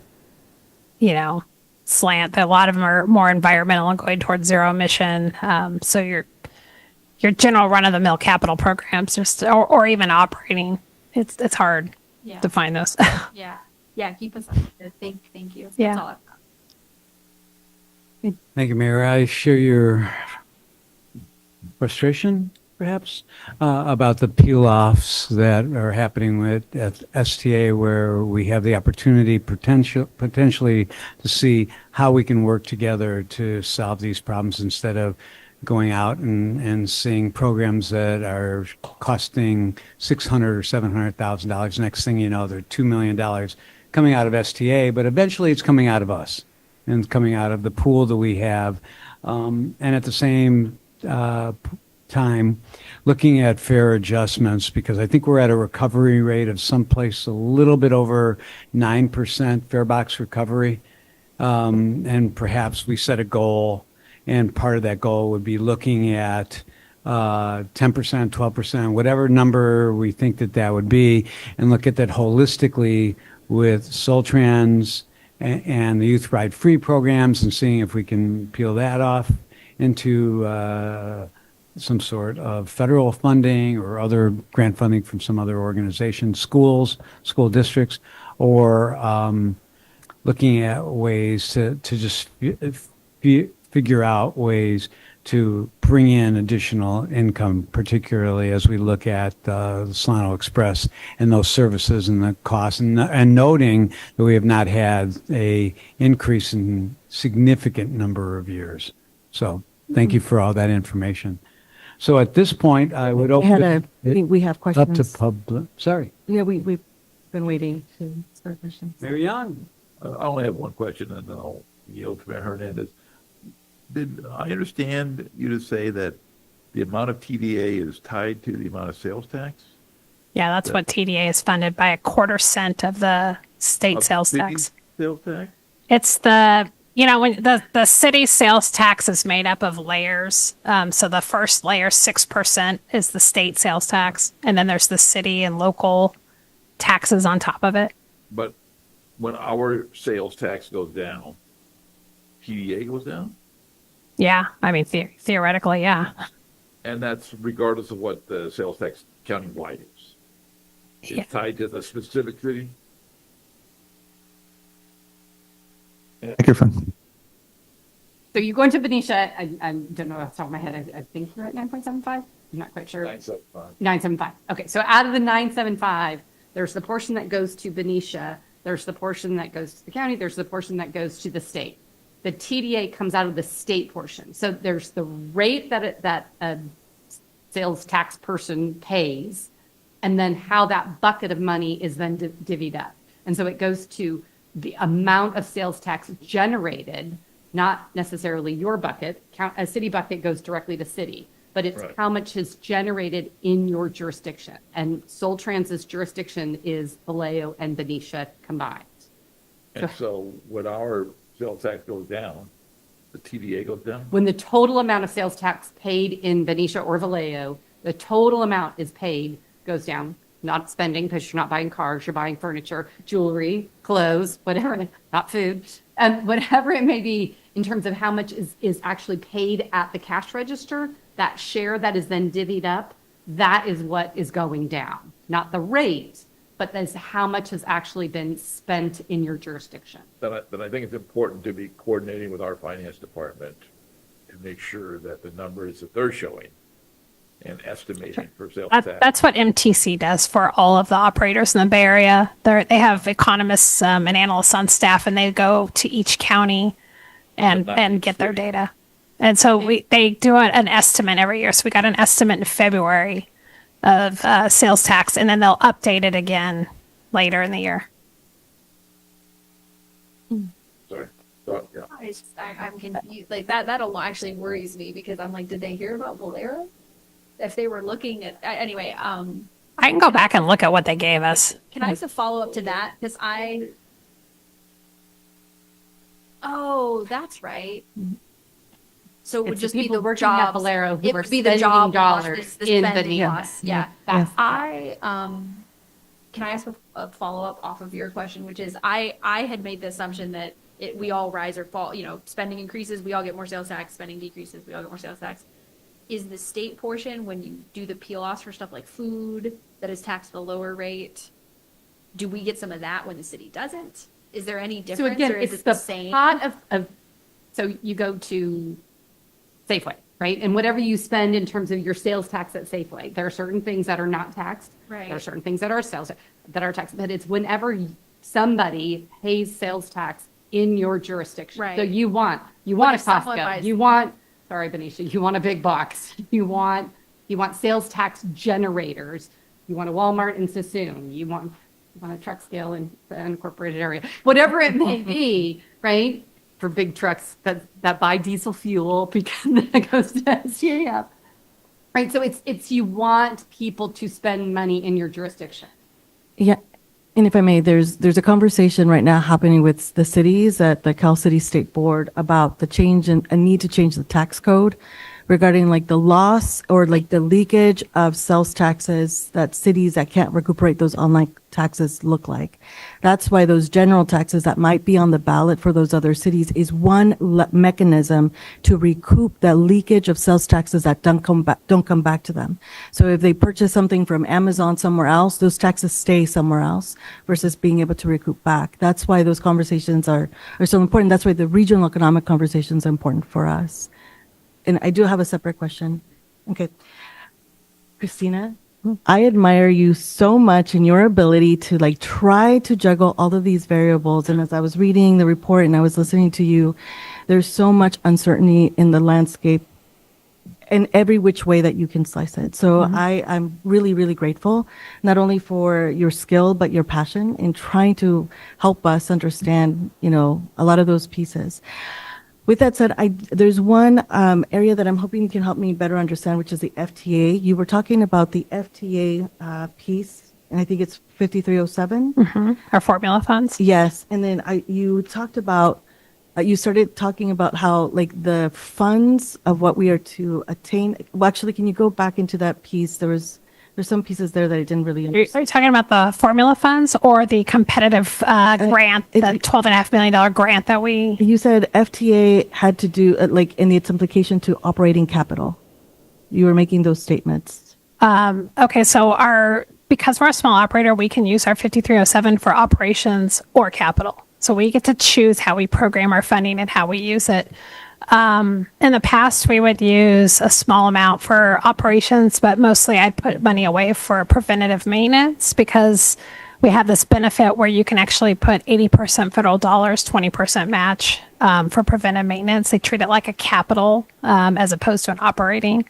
S11: slant. A lot of them are more environmental and going towards zero emission. So your general run of the mill capital programs, or even operating, it's hard to find those.
S9: Yeah. Keep us updated. Thank you.
S11: Yeah.
S9: That's all I've got.
S1: Thank you, Mayor. I share your frustration, perhaps, about the peel-offs that are happening at STA, where we have the opportunity potentially to see how we can work together to solve these problems instead of going out and seeing programs that are costing $600,000 or $700,000. Next thing you know, they're $2 million coming out of STA, but eventually it's coming out of us and coming out of the pool that we have. And at the same time looking at fare adjustments, because I think we're at a recovery rate of someplace a little bit over 9% fare box recovery. And perhaps we set a goal, and part of that goal would be looking at 10%, 12%, whatever number we think that that would be, and look at that holistically with SolTrans and the Youth Ride Free programs, and seeing if we can peel that off into some sort of federal funding or other grant funding from some other organization, schools, school districts, or looking at ways to just figure out ways to bring in additional income, particularly as we look at the Solano Express and those services and the costs, and noting that we have not had a increase in significant number of years. So thank you for all that information. So at this point, I would open
S5: I think we have
S1: it up to
S5: questions.
S1: public. Sorry,
S5: Yeah, we've been waiting to start questions.
S1: Mary Young.
S8: I only have one question, and then I'll yield to Mayor Hernandez. Did I understand you to say that the amount of TDA is tied to the amount of sales tax?
S11: Yeah, that's what TDA is funded by, 1/4 of the state
S8: Of
S11: sales
S8: city
S11: tax.
S8: Sales tax?
S11: It's when the city sales tax is made up of layers. So the first layer, 6%, is the state sales tax. And then there's the city and local taxes on top of it.
S8: But when our sales tax goes down, TDA goes down?
S11: Yeah, I mean, theoretically, yeah.
S8: And that's regardless of what the sales tax countywide is. It's
S11: Yeah.
S8: tied to the specific city?
S4: Microphone.
S13: So you go into Benicia, I don't know off the top of my head, I think you're at 9.75? I'm not quite sure.
S2: 975.
S13: 975. Okay, so out of the 975, there's the portion that goes to Benicia, there's the portion that goes to the county, there's the portion that goes to the state. The TDA comes out of the state portion. So there's the rate that a sales tax person pays, and then how that bucket of money is then divvied up. And so it goes to the amount of sales tax generated, not necessarily your bucket. A city bucket goes directly to city, but it's
S8: Right.
S13: how much is generated in your jurisdiction. And SolTrans's jurisdiction is Vallejo and Benicia combined.
S8: And so when our sales tax goes down, the TDA goes down?
S13: When the total amount of sales tax paid in Benicia or Vallejo, the total amount is paid, goes down. Not spending, because you're not buying cars, you're buying furniture, jewelry, clothes, whatever, not food, and whatever it may be in terms of how much is actually paid at the cash register, that share that is then divvied up, that is what is going down. Not the rate, but that's how much has actually been spent in your jurisdiction.
S8: Then I think it's important to be coordinating with our finance department to make sure that the numbers that they're showing and estimating for sales tax.
S11: That's what MTC does for all of the operators in the Bay Area. They have economists and analysts on staff, and they go to each county and get their data. And so they do an estimate every year. So we got an estimate in February of sales tax, and then they'll update it again later in the year.
S8: Sorry. Yeah.
S9: I'm confused. Like that actually worries me because I'm like, did they hear about Valero? If they were looking at, anyway,
S11: I can go back and look at what they gave us.
S9: can I ask a follow up to that? Because oh, that's right. So it would
S13: It's
S9: just
S13: the
S9: be
S13: people
S9: the
S13: working at
S9: jobs.
S13: Valero who
S9: It
S13: are
S9: would be the
S13: spending
S9: job loss,
S13: dollars
S9: the
S13: in
S9: spending
S13: Benicia.
S9: loss. Yeah.
S13: That's
S9: Can I ask a follow up off of your question, which is I had made the assumption that we all rise or fall, spending increases, we all get more sales tax, spending decreases, we all get more sales tax. Is the state portion, when you do the peel-offs for stuff like food that is taxed at a lower rate, do we get some of that when the city doesn't? Is there any
S13: So
S9: difference,
S13: again,
S9: or is
S13: it's
S9: it the
S13: the
S9: same?
S13: pot of, so you go to Safeway, right? And whatever you spend in terms of your sales tax at Safeway, there are certain things that are not taxed.
S9: Right.
S13: There are certain things that are that are taxed, but it's whenever somebody pays sales tax in your jurisdiction.
S9: Right.
S13: So you want a
S9: if someone
S13: Costco,
S9: buys-
S13: sorry, Benicia, you want a big box. You want sales tax generators. You want a Walmart in Sassoon. You want a truck scale in the unincorporated area. Whatever it may be, right? For big trucks that buy diesel fuel because that goes to SGAF. right? So it's you want people to spend money in your jurisdiction.
S5: Yeah, and if I may, there's a conversation right now happening with the cities at the Cal City State Board about the change and a need to change the tax code regarding like the loss or like the leakage of sales taxes that cities that can't recuperate those online taxes look like. That's why those general taxes that might be on the ballot for those other cities is one mechanism to recoup the leakage of sales taxes that don't come back to them. So if they purchase something from Amazon somewhere else, those taxes stay somewhere else versus being able to recoup back. That's why those conversations are so important. That's why the regional economic conversations are important for us. And I do have a separate question. Okay. Christina, I admire you so much in your ability to like try to juggle all of these variables. And as I was reading the report and I was listening to you, there's so much uncertainty in the landscape in every which way that you can slice it. So I'm really, really grateful, not only for your skill, but your passion in trying to help us understand, you know, a lot of those pieces. With that said, there's one area that I'm hoping you can help me better understand, which is the FTA. You were talking about the FTA piece, and I think it's 5307.
S11: Our formula funds.
S5: Yes, and then you talked about, you started talking about how like the funds of what we are to attain. Well, actually, can you go back into that piece? There's some pieces there that I didn't really
S11: Are
S5: understand.
S11: you talking about the formula funds or the competitive grant, the $12.5 million grant that we?
S5: You said FTA had to do like in its implication to operating capital. You were making those statements.
S11: Okay, so because we're a small operator, we can use our 5307 for operations or capital. So we get to choose how we program our funding and how we use it. In the past, we would use a small amount for operations, but mostly I'd put money away for preventative maintenance because we have this benefit where you can actually put 80% federal dollars, 20% match for preventive maintenance. They treat it like a capital as opposed to an operating.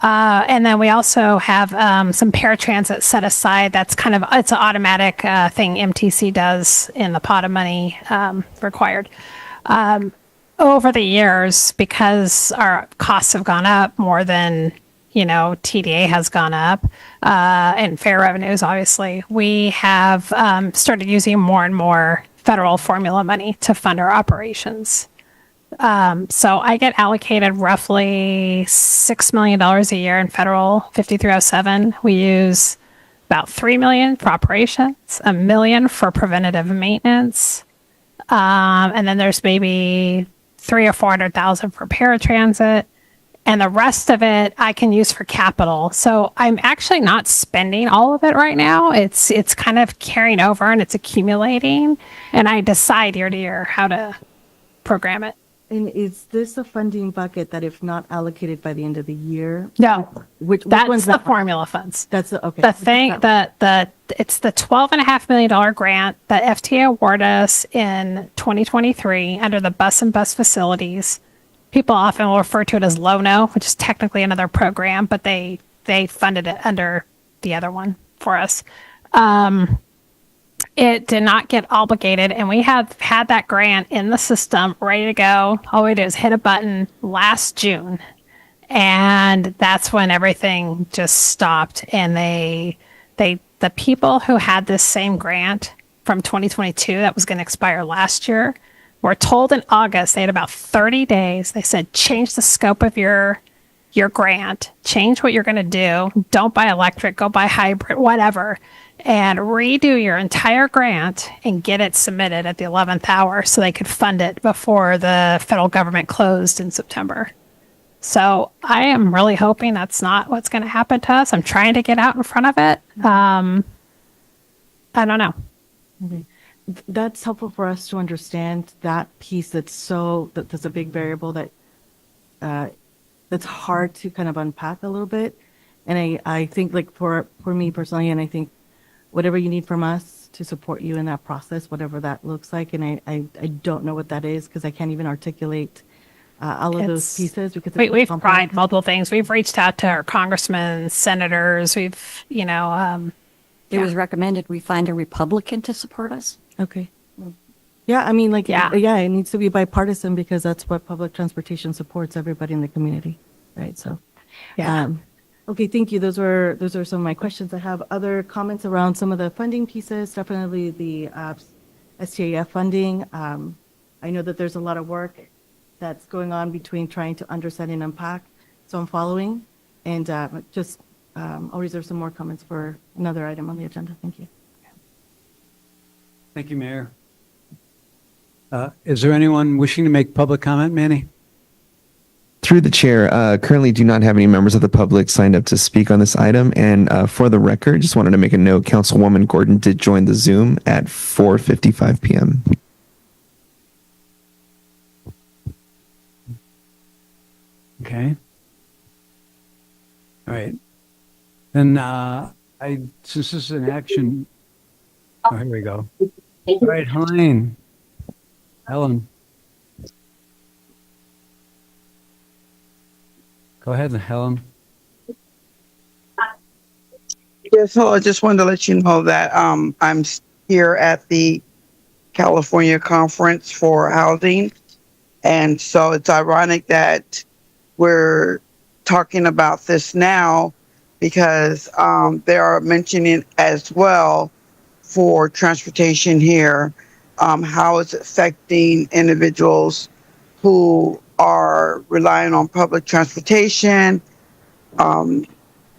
S11: And then we also have some paratransit set aside. That's kind of, it's an automatic thing MTC does in the pot of money required. Over the years, because our costs have gone up more than, you know, TDA has gone up, and fare revenues, obviously, we have started using more and more federal formula money to fund our operations. So I get allocated roughly $6 million a year in federal 5307. We use about $3 million for operations, $1 million for preventative maintenance, and then there's maybe $300,000 or $400,000 for paratransit, and the rest of it I can use for capital. So I'm actually not spending all of it right now. It's kind of carrying over and it's accumulating, and I decide year to year how to program it.
S5: And is this a funding bucket that if not allocated by the end of the year?
S11: No,
S5: Which
S11: that's
S5: one's
S11: the
S5: that?
S11: formula funds.
S5: That's okay.
S11: The thing it's the $12.5 million grant that FTA awarded us in 2023 under the bus and bus facilities. People often will refer to it as LONO, which is technically another program, but they funded it under the other one for us. It did not get obligated, and we have had that grant in the system ready to go. All we did is hit a button last June, and that's when everything just stopped. And the people who had this same grant from 2022 that was going to expire last year were told in August they had about 30 days. They said, change the scope of your grant, change what you're going to do. Don't buy electric, go buy hybrid, whatever, and redo your entire grant and get it submitted at the 11th hour so they could fund it before the federal government closed in September. So I am really hoping that's not what's going to happen to us. I'm trying to get out in front of it. I don't know.
S5: Okay. That's helpful for us to understand that piece that's a big variable that that's hard to kind of unpack a little bit. And I think like for me personally, and I think whatever you need from us to support you in that process, whatever that looks like. And I don't know what that is because I can't even articulate all of those pieces because
S11: we've tried multiple things. We've reached out to our congressmen, senators. We've,
S6: It was recommended we find a Republican to support us.
S5: Okay. Yeah, I mean, like,
S11: Yeah.
S5: it needs to be bipartisan because that's what public transportation supports everybody in the community, right? So,
S11: Yeah.
S5: Okay, thank you. Those are some of my questions. I have other comments around some of the funding pieces, definitely the STAF funding. I know that there's a lot of work that's going on between trying to understand and unpack, so I'm following. And I'll reserve some more comments for another item on the agenda. Thank you.
S1: Thank you, Mayor. Is there anyone wishing to make public comment, Manny?
S4: Through the chair, currently do not have any members of the public signed up to speak on this item. And for the record, just wanted to make a note, Councilwoman Gordon did join the Zoom at 4:55 p.m.
S1: Okay. All right. Then since this is an action, oh, here we go. All right, Helen. Go ahead, Helen.
S15: Yes, hello. I just wanted to let you know that I'm here at the California Conference for Housing. And so it's ironic that we're talking about this now because they are mentioning as well for transportation here, how it's affecting individuals who are relying on public transportation,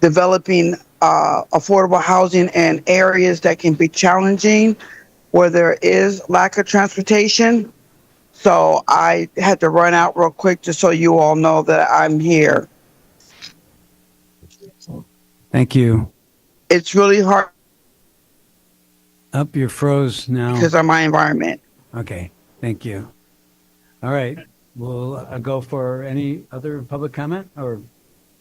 S15: developing affordable housing in areas that can be challenging where there is lack of transportation. So I had to run out real quick just so you all know that I'm here.
S1: Thank you.
S15: It's really hard
S1: Up, you're froze now.
S15: because of my environment.
S1: Okay, thank you. All right, we'll go for any other public comment or,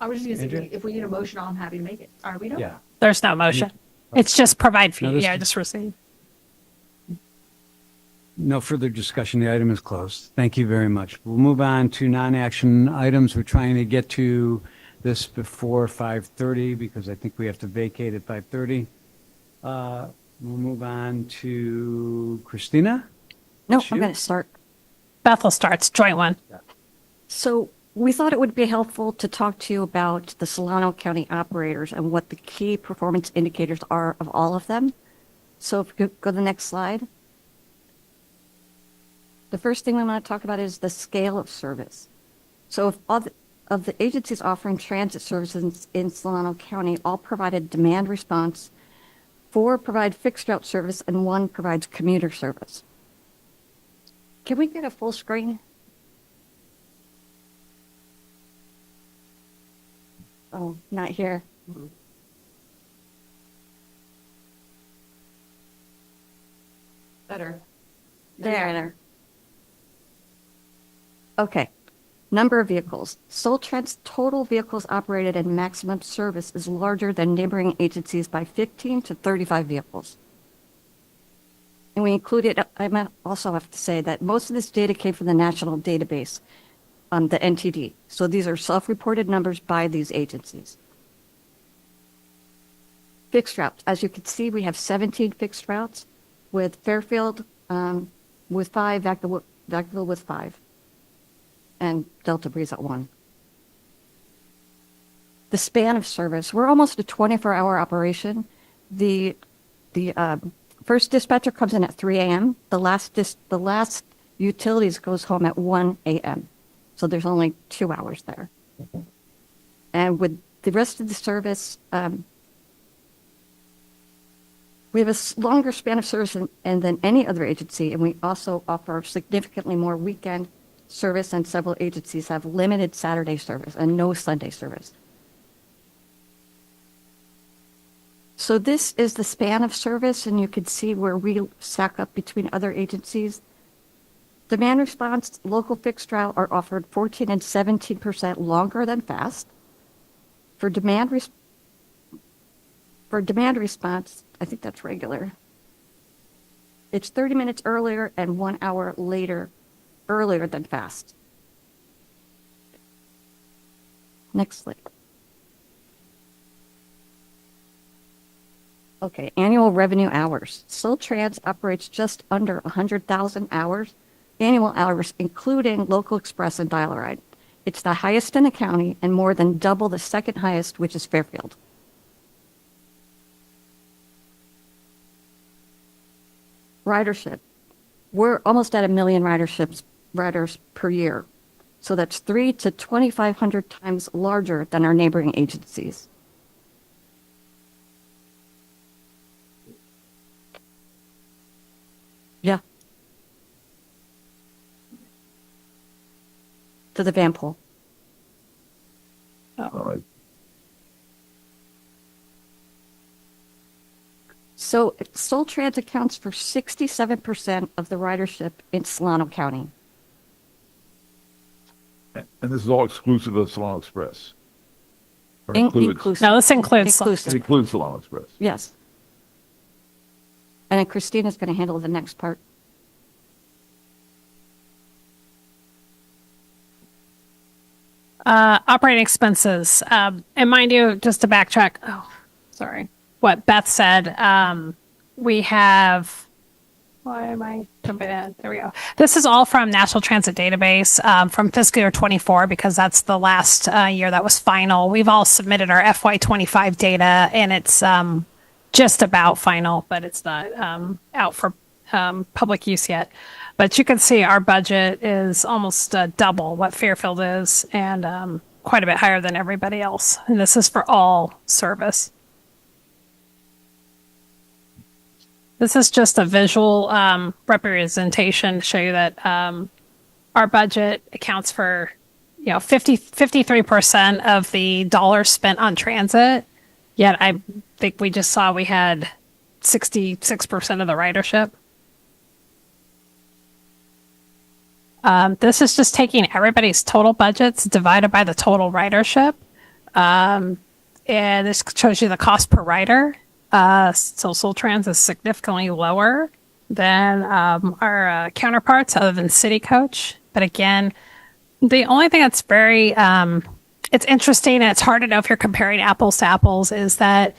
S9: I was just gonna say,
S1: Andrea?
S9: if we need a motion, I'm happy to make it. Are we not?
S1: yeah.
S11: There's no motion. It's just provide
S1: No,
S11: fee.
S1: this-
S11: Yeah, just receive.
S1: No further discussion. The item is closed. Thank you very much. We'll move on to non-action items. We're trying to get to this before 5:30 because I think we have to vacate at 5:30. We'll move on to Christina.
S6: No,
S1: Shoot.
S6: I'm going to start.
S11: Bethel starts, joint one.
S6: So we thought it would be helpful to talk to you about the Solano County operators and what the key performance indicators are of all of them. So if you could go to the next slide. The first thing we want to talk about is the scale of service. So if all of the agencies offering transit services in Solano County all provided demand response, 4 provide fixed route service, and 1 provides commuter service. Can we get a full screen? Oh, not here.
S9: Better.
S6: There. Okay. Number of vehicles. SolTrans total vehicles operated in maximum service is larger than neighboring agencies by 15 to 35 vehicles. And we included, I might also have to say that most of this data came from the national database, the NTD. So these are self-reported numbers by these agencies. Fixed routes. As you can see, we have 17 fixed routes with Fairfield with 5, Vacaville with 5, and Delta Breeze at 1. The span of service. We're almost a 24-hour operation. The first dispatcher comes in at 3 a.m. The last utilities goes home at 1 a.m. So there's only 2 hours there. And with the rest of the service, we have a longer span of service than any other agency, and we also offer significantly more weekend service, and several agencies have limited Saturday service and no Sunday service. So this is the span of service, and you can see where we stack up between other agencies. Demand response, local fixed route are offered 14 and 17% longer than fast. For demand response, I think that's regular. It's 30 minutes earlier and 1 hour earlier than fast. Next slide. Okay, annual revenue hours. SolTrans operates just under 100,000 hours, annual hours, including local express and dial-a-ride. It's the highest in the county and more than double the second highest, which is Fairfield. Ridership. We're almost at 1 million riders per year. So that's 300 to 2,500 times larger than our neighboring agencies. Yeah. To the van pool.
S8: All right.
S6: So SolTrans accounts for 67% of the ridership in Solano County.
S8: And this is all exclusive of Solano Express. Or
S6: Inclusive.
S11: No, this includes.
S8: It
S6: Inclusive.
S8: includes Solano Express.
S6: Yes. And then Christina's going to handle the next part.
S11: Operating expenses. And mind you, just to backtrack, sorry, what Beth said, we have, why am I jumping in? There we go. This is all from National Transit Database from fiscal year 24, because that's the last year that was final. We've all submitted our FY25 data, and it's just about final, but it's not out for public use yet. But you can see our budget is almost double what Fairfield is, and quite a bit higher than everybody else. And this is for all service. This is just a visual representation to show you that our budget accounts for 53% of the dollars spent on transit. Yet I think we just saw we had 66% of the ridership. This is just taking everybody's total budgets divided by the total ridership. And this shows you the cost per rider. So SolTrans is significantly lower than our counterparts other than City Coach. But again, the only thing that's very, it's interesting and it's hard to know if you're comparing apples to apples is that,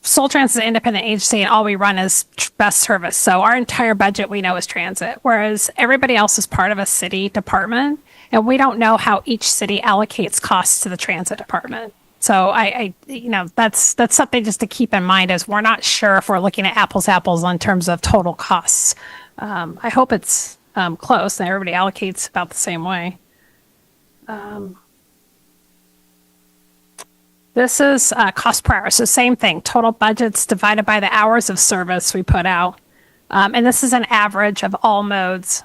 S11: SolTrans is an independent agency and all we run is best service. So our entire budget we know is transit, whereas everybody else is part of a city department and we don't know how each city allocates costs to the transit department. So I that's something just to keep in mind is we're not sure if we're looking at apples to apples in terms of total costs. I hope it's close and everybody allocates about the same way. This is cost per hour. So same thing, total budgets divided by the hours of service we put out. And this is an average of all modes.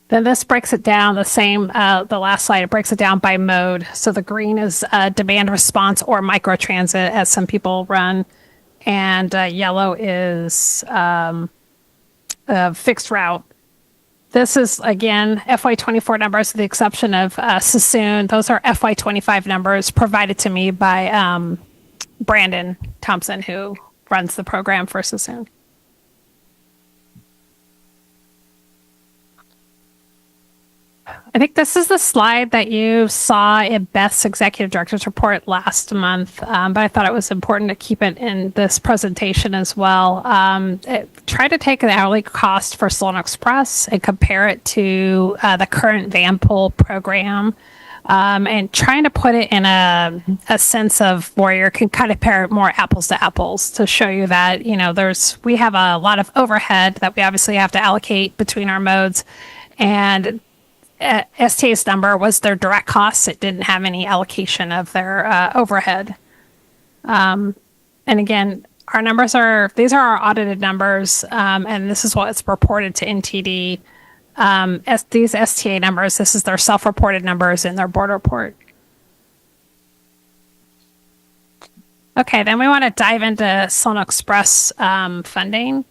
S11: Then this breaks it down the same, the last slide, it breaks it down by mode. So the green is demand response or microtransit as some people run. And yellow is fixed route. This is, again, FY24 numbers with the exception of Sassoon. Those are FY25 numbers provided to me by Brandon Thompson, who runs the program for Sassoon. I think this is the slide that you saw in Beth's executive director's report last month, but I thought it was important to keep it in this presentation as well. Try to take the hourly cost for Solon Express and compare it to the current van pool program, and trying to put it in a sense of where you can kind of pair more apples to apples to show you that, we have a lot of overhead that we obviously have to allocate between our modes, and STA's number was their direct costs. It didn't have any allocation of their overhead. And again, our numbers these are our audited numbers, and this is what's reported to NTD. These STA numbers, this is their self-reported numbers in their board report. Okay, then we want to dive into Solon Express funding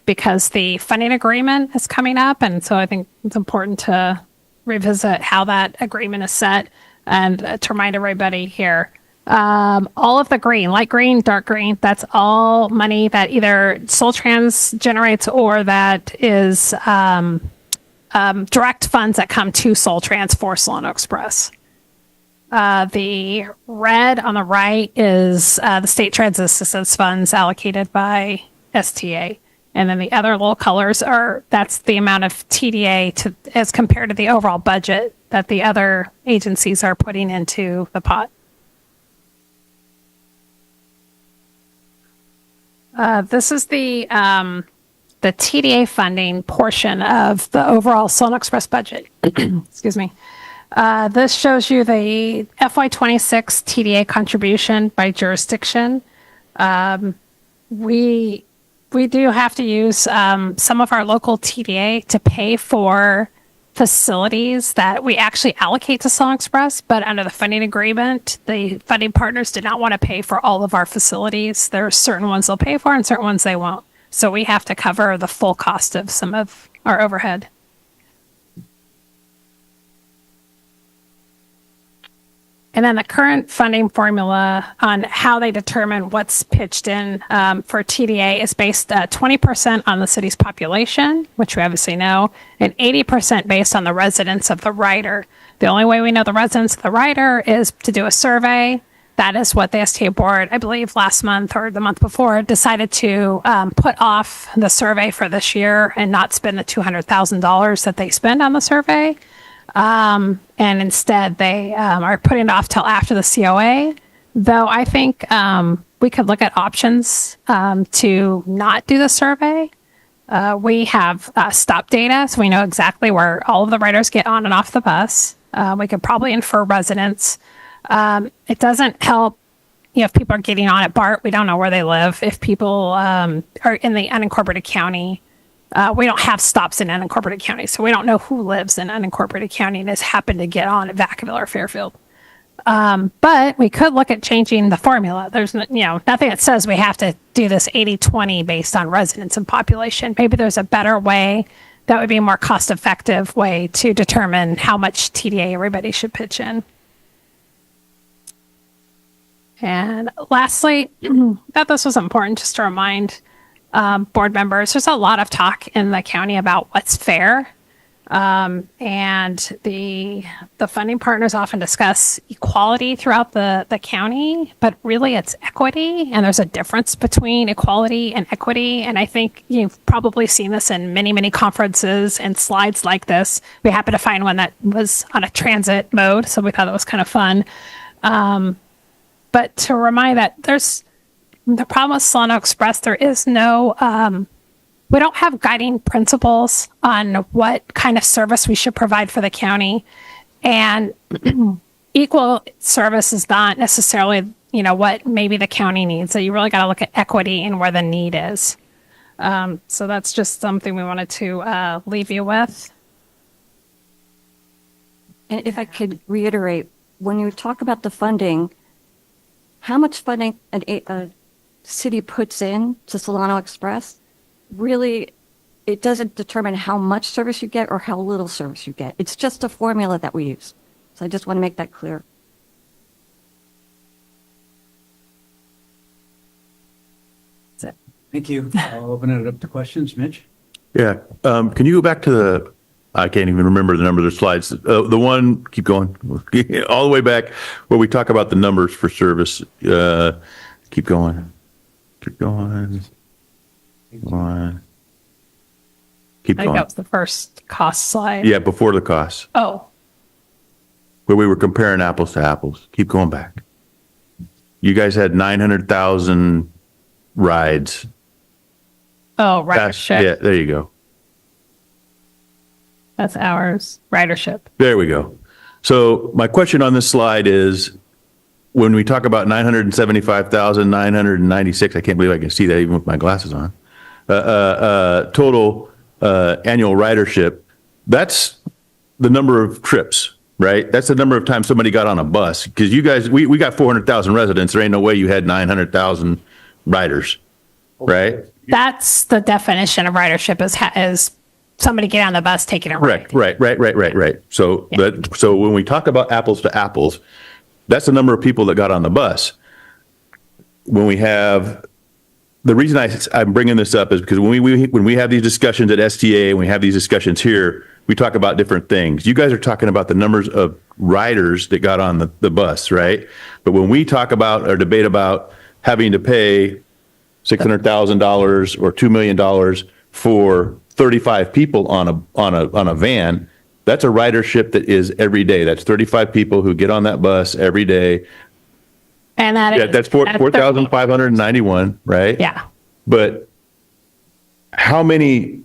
S11: because the funding agreement is coming up, and so I think it's important to revisit how that agreement is set and to remind everybody here. All of the green, light green, dark green, that's all money that either SolTrans generates or that is direct funds that come to SolTrans for Solano Express. The red on the right is the state transit assistance funds allocated by STA. And then the other little colors that's the amount of TDA as compared to the overall budget that the other agencies are putting into the pot. This is the TDA funding portion of the overall Solon Express budget. Excuse me. This shows you the FY26 TDA contribution by jurisdiction. We do have to use some of our local TDA to pay for facilities that we actually allocate to Solon Express, but under the funding agreement, the funding partners did not want to pay for all of our facilities. There are certain ones they'll pay for and certain ones they won't. So we have to cover the full cost of some of our overhead. And then the current funding formula on how they determine what's pitched in for TDA is based 20% on the city's population, which we obviously know, and 80% based on the residents of the rider. The only way we know the residents of the rider is to do a survey. That is what the STA board, I believe last month or the month before, decided to put off the survey for this year and not spend the $200,000 that they spend on the survey. And instead they are putting it off till after the COA, though I think we could look at options to not do the survey. We have stop data, so we know exactly where all of the riders get on and off the bus. We could probably infer residents. It doesn't help, if people are getting on at BART, we don't know where they live. If people are in the unincorporated county, we don't have stops in unincorporated county, so we don't know who lives in unincorporated county and has happened to get on at Vacaville or Fairfield. But we could look at changing the formula. There's nothing that says we have to do this 80-20 based on residents and population. Maybe there's a better way that would be a more cost-effective way to determine how much TDA everybody should pitch in. And lastly, thought this was important just to remind board members, there's a lot of talk in the county about what's fair. And the funding partners often discuss equality throughout the county, but really it's equity. And there's a difference between equality and equity. And I think you've probably seen this in many, many conferences and slides like this. We happened to find one that was on a transit mode, so we thought it was kind of fun. But to remind that there's the problem with Solano Express, there is no, we don't have guiding principles on what kind of service we should provide for the county. And equal service is not necessarily, what maybe the county needs. So you really got to look at equity and where the need is. So that's just something we wanted to leave you with.
S6: And if I could reiterate, when you talk about the funding, how much funding a city puts in to Solano Express, really, it doesn't determine how much service you get or how little service you get. It's just a formula that we use. So I just want to make that clear.
S1: That's it. Thank you. I'll open it up to questions. Mitch?
S12: Yeah. Can you go back to I can't even remember the number of the slides. The one, keep going, all the way back where we talk about the numbers for service. Keep going. Keep going. Keep on. Keep
S11: I think
S12: going.
S11: that was the first cost slide.
S12: Yeah, before the costs,
S11: Oh,
S12: where we were comparing apples to apples. Keep going back. You guys had 900,000 rides.
S11: oh, ridership.
S12: Yeah, there you go.
S11: That's ours. Ridership.
S12: There we go. So my question on this slide is, when we talk about 975,996, I can't believe I can see that even with my glasses on, total annual ridership, that's the number of trips, right? That's the number of times somebody got on a bus. Because you guys, we got 400,000 residents. There ain't no way you had 900,000 riders, right?
S11: That's the definition of ridership is somebody get on the bus taking a ride.
S12: Right. So so when we talk about apples to apples, that's the number of people that got on the bus. When we have, the reason I'm bringing this up is because when we have these discussions at STA and we have these discussions here, we talk about different things. You guys are talking about the numbers of riders that got on the bus, right? But when we talk about or debate about having to pay $600,000 or $2 million for 35 people on a van, that's a ridership that is every day. That's 35 people who get on that bus every day.
S11: And that
S12: Yeah,
S11: is
S12: that's 4,591, right?
S11: Yeah.
S12: But how many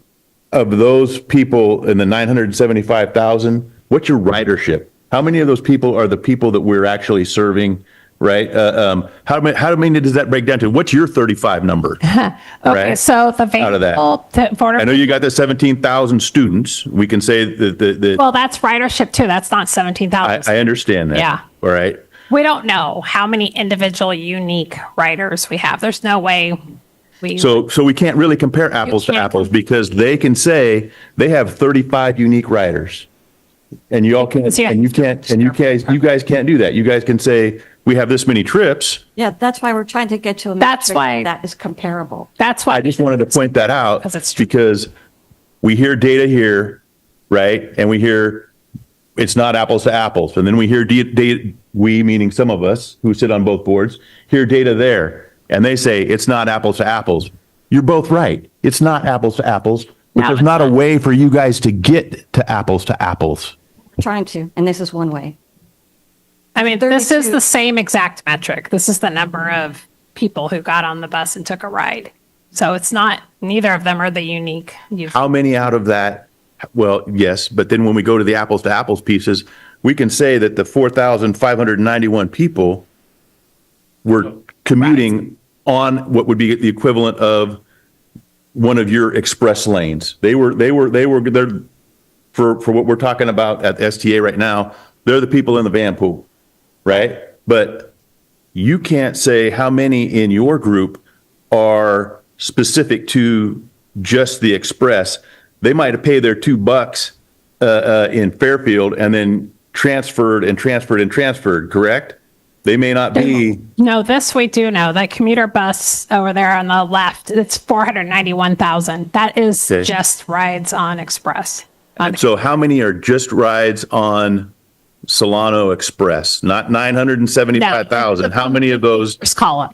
S12: of those people in the 975,000, what's your ridership? How many of those people are the people that we're actually serving, right? How many does that break down to? What's your 35 number?
S11: Okay,
S12: right?
S11: so the van
S12: Out of that.
S11: pool,
S12: I know you got the 17,000 students. We can say that
S11: well, that's ridership too. That's not 17,000.
S12: I understand that.
S11: Yeah.
S12: All right.
S11: We don't know how many individual unique riders we have. There's no way we.
S12: So we can't really compare apples to
S11: can't
S12: apples because they can say they have 35 unique riders. And you all can't,
S11: Yeah.
S12: and you guys can't do that. You guys can say, we have this many trips.
S6: Yeah, that's why we're trying to get to a
S11: That's
S6: metric
S11: why-
S6: that is comparable.
S11: That's why.
S12: I just wanted to point that out
S11: Because it's true.
S12: because we hear data here, right? And we hear it's not apples to apples. And then we hear data, we meaning some of us who sit on both boards, hear data there. And they say it's not apples to apples. You're both right. It's not apples to apples, but
S11: No,
S12: there's
S11: it's
S12: not a
S11: not.
S12: way for you guys to get to apples to apples.
S6: We're trying to, and this is one way.
S11: I mean, this is
S6: 32
S11: the same exact metric. This is the number of people who got on the bus and took a ride. So it's not, neither of them are the unique.
S12: How many out of that? Well, yes, but then when we go to the apples to apples pieces, we can say that the 4,591 people were commuting on what would be the equivalent of one of your express lanes. They're for what we're talking about at STA right now, they're the people in the van pool, right? But you can't say how many in your group are specific to just the express. They might have paid their $2 in Fairfield and then transferred, correct? They may not be.
S11: No, this we do know. That commuter bus over there on the left, it's 491,000. That is
S12: Okay.
S11: just rides on Express.
S12: So how many are just rides on Solano Express? Not 975,000. How many of those?
S11: First column,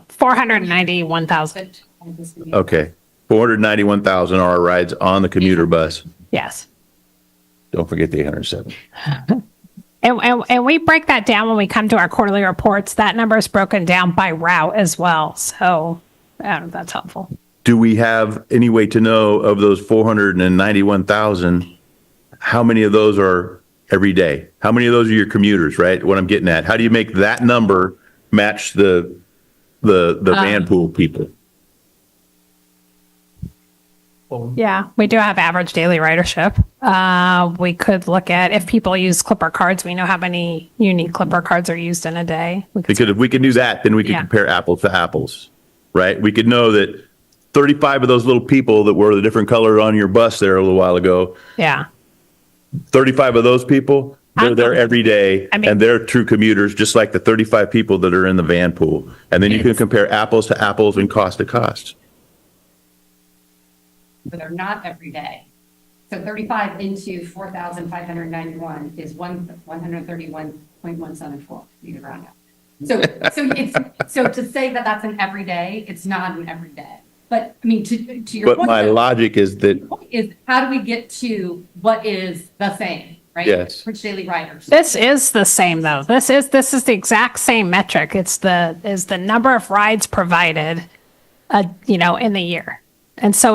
S11: 491,000.
S12: Okay, 491,000 are rides on the commuter bus.
S11: Yes.
S12: Don't forget the 807.
S11: And we break that down when we come to our quarterly reports. That number is broken down by route as well. So I don't know if that's helpful.
S12: Do we have any way to know of those 491,000, how many of those are every day? How many of those are your commuters, right? What I'm getting at. How do you make that number match the van pool people?
S11: Yeah, we do have average daily ridership. We could look at if people use Clipper cards, we know how many unique Clipper cards are used in a day.
S12: Because if we can do that, then we can
S11: Yeah.
S12: compare apples to apples, right? We could know that 35 of those little people that were the different color on your bus there a little while ago,
S11: Yeah.
S12: 35 of those people, they're there every day
S11: I mean-
S12: and they're true commuters, just like the 35 people that are in the van pool. And then you can compare apples to apples and cost to cost.
S13: But they're not every day. So 35 into 4,591 is 131.174. You can round up. So to say that that's an everyday, it's not an everyday. But I mean, to your
S12: But
S13: point,
S12: my
S13: though,
S12: logic is that,
S13: the point is how do we get to what is the same, right?
S12: Yes.
S13: For daily riders.
S11: This is the same though. This is the exact same metric. It's the number of rides provided, in the year. And so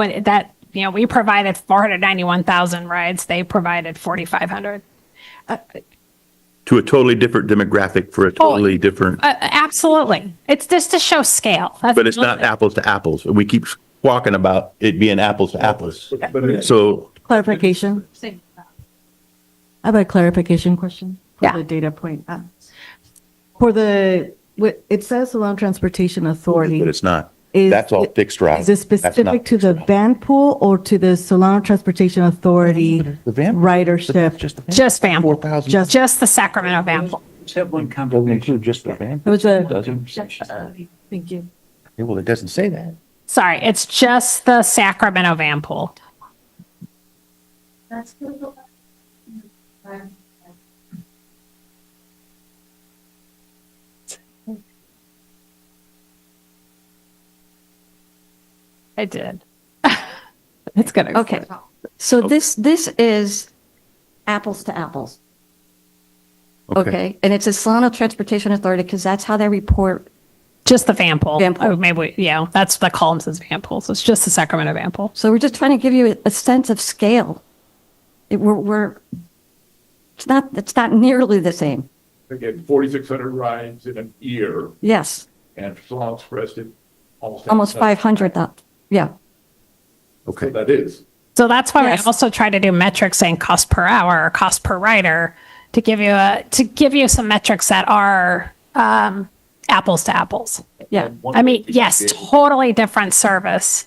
S11: we provided 491,000 rides. They provided 4,500.
S12: to a totally different demographic for a totally different,
S11: Absolutely. It's just to show scale.
S12: but it's not apples to apples. We keep talking about it being apples to apples. So
S5: Clarification.
S13: Same.
S5: I have a clarification question for
S11: Yeah.
S5: the data point. It says Solano Transportation Authority.
S12: but it's not.
S5: Is
S12: That's all fixed route.
S5: Is it
S12: That's not
S5: specific to the
S12: fixed route.
S5: van pool or to the Solano Transportation Authority
S12: The van-
S5: ridership?
S11: Just van.
S12: 4,000.
S11: Just the Sacramento van.
S12: Doesn't include just the van.
S5: It was a,
S12: Doesn't.
S5: thank you.
S12: Yeah, well, it doesn't say that.
S11: Sorry, it's just the Sacramento van pool. I did. It's gonna.
S6: Okay. So this is apples to apples. Okay. And it's a Solano Transportation Authority because that's how they report.
S11: Just the van pool.
S6: Van pool.
S11: Oh, maybe, yeah, that's the column says van pool. So it's just the Sacramento van pool.
S6: So we're just trying to give you a sense of scale. It's not nearly the same.
S8: Again, 4,600 rides in a year,
S6: Yes.
S8: and Solano Express did
S6: Almost 500. Yeah.
S8: Okay, that is.
S11: So that's why
S6: Yes.
S11: we also try to do metrics saying cost per hour or cost per rider to give you some metrics that are apples to apples.
S6: Yeah.
S11: I mean, yes, totally different service.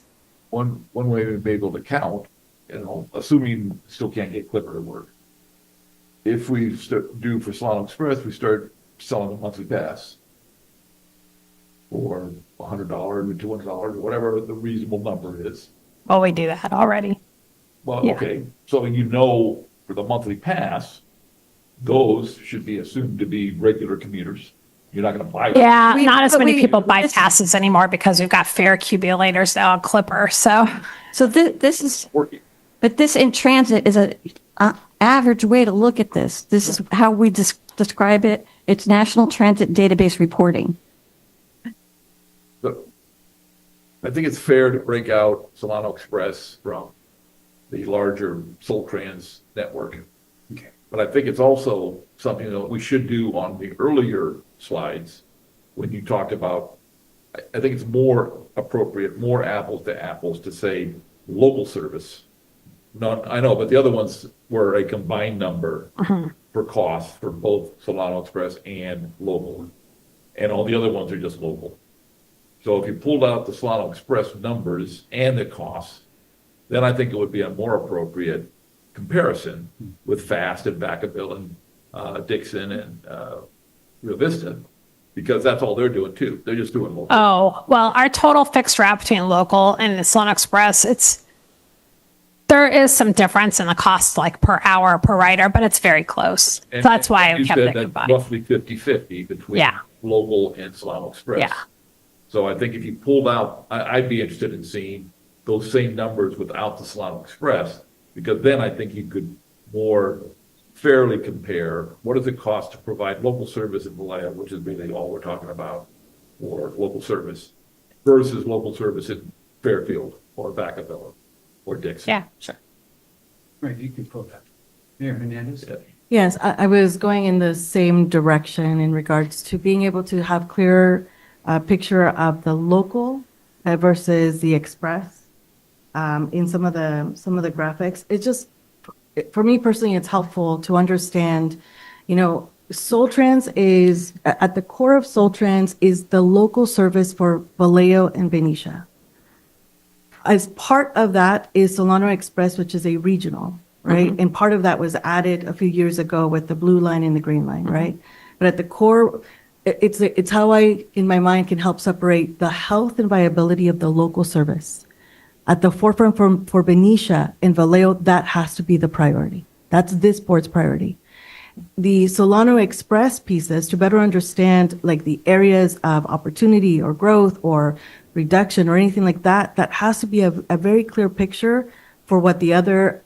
S8: One way we've been able to count, assuming still can't get Clipper to work. If we do for Solano Express, we start selling a monthly pass for $100 or $200, whatever the reasonable number is.
S11: Well, we do that already.
S8: Well,
S11: Yeah.
S8: okay, so for the monthly pass, those should be assumed to be regular commuters. You're not going to buy them.
S11: Yeah,
S6: We-
S11: not as
S6: but
S11: many
S6: we-
S11: people buy
S6: this-
S11: passes anymore because we've got fare accumulators now on Clipper. So
S6: This is,
S8: Working.
S6: but this in transit is a average way to look at this. This is how we describe it. It's National Transit Database reporting.
S8: So, I think it's fair to break out Solano Express from the larger SolTrans network. Okay. But I think it's also something that we should do on the earlier slides when you talked about, I think it's more appropriate, more apples to apples to say local service. Not, I know, but the other ones were a combined number for cost for both Solano Express and local. And all the other ones are just local. So if you pulled out the Solano Express numbers and the costs, then I think it would be a more appropriate comparison with Fast and Vacaville and Dixon and Rio Vista, because that's all they're doing too. They're just doing local.
S11: oh, well, our total fixed route between local and the Solano Express, there is some difference in the cost like per hour per rider, but it's very close. So that's why I
S8: you
S11: kept
S8: said
S11: it
S8: that's
S11: combined.
S8: roughly 50-50 between
S11: Yeah.
S8: local and Solano Express.
S11: Yeah.
S8: So I think if you pulled out, I'd be interested in seeing those same numbers without the Solano Express, because then I think you could more fairly compare what does it cost to provide local service in Vallejo, which is really all we're talking about, or local service, versus local service in Fairfield or Vacaville or Dixon.
S11: Yeah, sure.
S1: Right, you can pull that. Mayor Hernandez?
S5: Yes, I was going in the same direction in regards to being able to have clearer picture of the local versus the express in some of the graphics. It's just, for me personally, it's helpful to understand, SolTrans is, at the core of SolTrans is the local service for Vallejo and Benicia. As part of that is Solano Express, which is a regional, right? And part of that was added a few years ago with the blue line and the green line, right? But at the core, it's how I, in my mind, can help separate the health and viability of the local service. At the forefront for Benicia and Vallejo, that has to be the priority. That's this board's priority. The Solano Express pieces, to better understand like the areas of opportunity or growth or reduction or anything like that, that has to be a very clear picture for what the other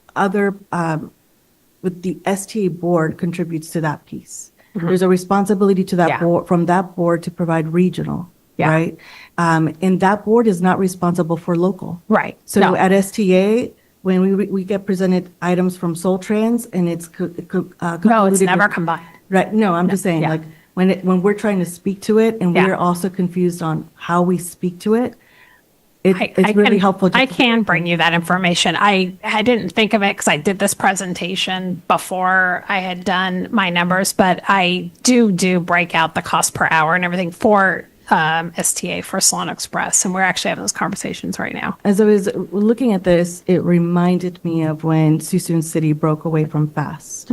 S5: with the STA board contributes to that piece. There's a responsibility to that board, from that board, to provide regional, right? And that board is not responsible for local.
S11: Right.
S5: So
S11: No.
S5: at STA, when we get presented items from SolTrans and it's
S11: No, it's
S5: convoluted
S11: never
S5: with-
S11: combined.
S5: Right, no, I'm just saying,
S11: Yeah.
S5: like, when we're trying to speak to it and
S11: Yeah.
S5: we're also confused on how we speak to it,
S11: I
S5: it's really
S11: can-
S5: helpful.
S11: I can bring you that information. I didn't think of it because I did this presentation before I had done my numbers, but I do break out the cost per hour and everything for STA for Solano Express, and we're actually having those conversations right now.
S5: As I was looking at this, it reminded me of when Suisun City broke away from FAST.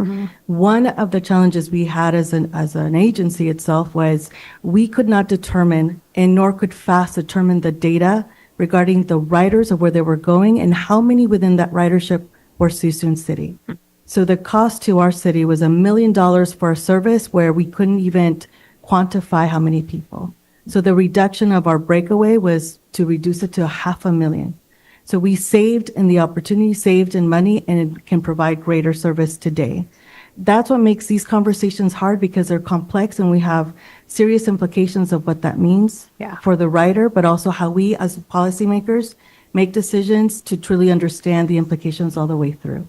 S5: One of the challenges we had as an agency itself was we could not determine, and nor could FAST determine the data regarding the riders of where they were going and how many within that ridership were Suisun City. So the cost to our city was $1 million for a service where we couldn't even quantify how many people. So the reduction of our breakaway was to reduce it to $500,000. So we saved in the opportunity, saved in money, and it can provide greater service today. That's what makes these conversations hard because they're complex and we have serious implications of what that means
S11: Yeah.
S5: for the rider, but also how we as policymakers make decisions to truly understand the implications all the way through,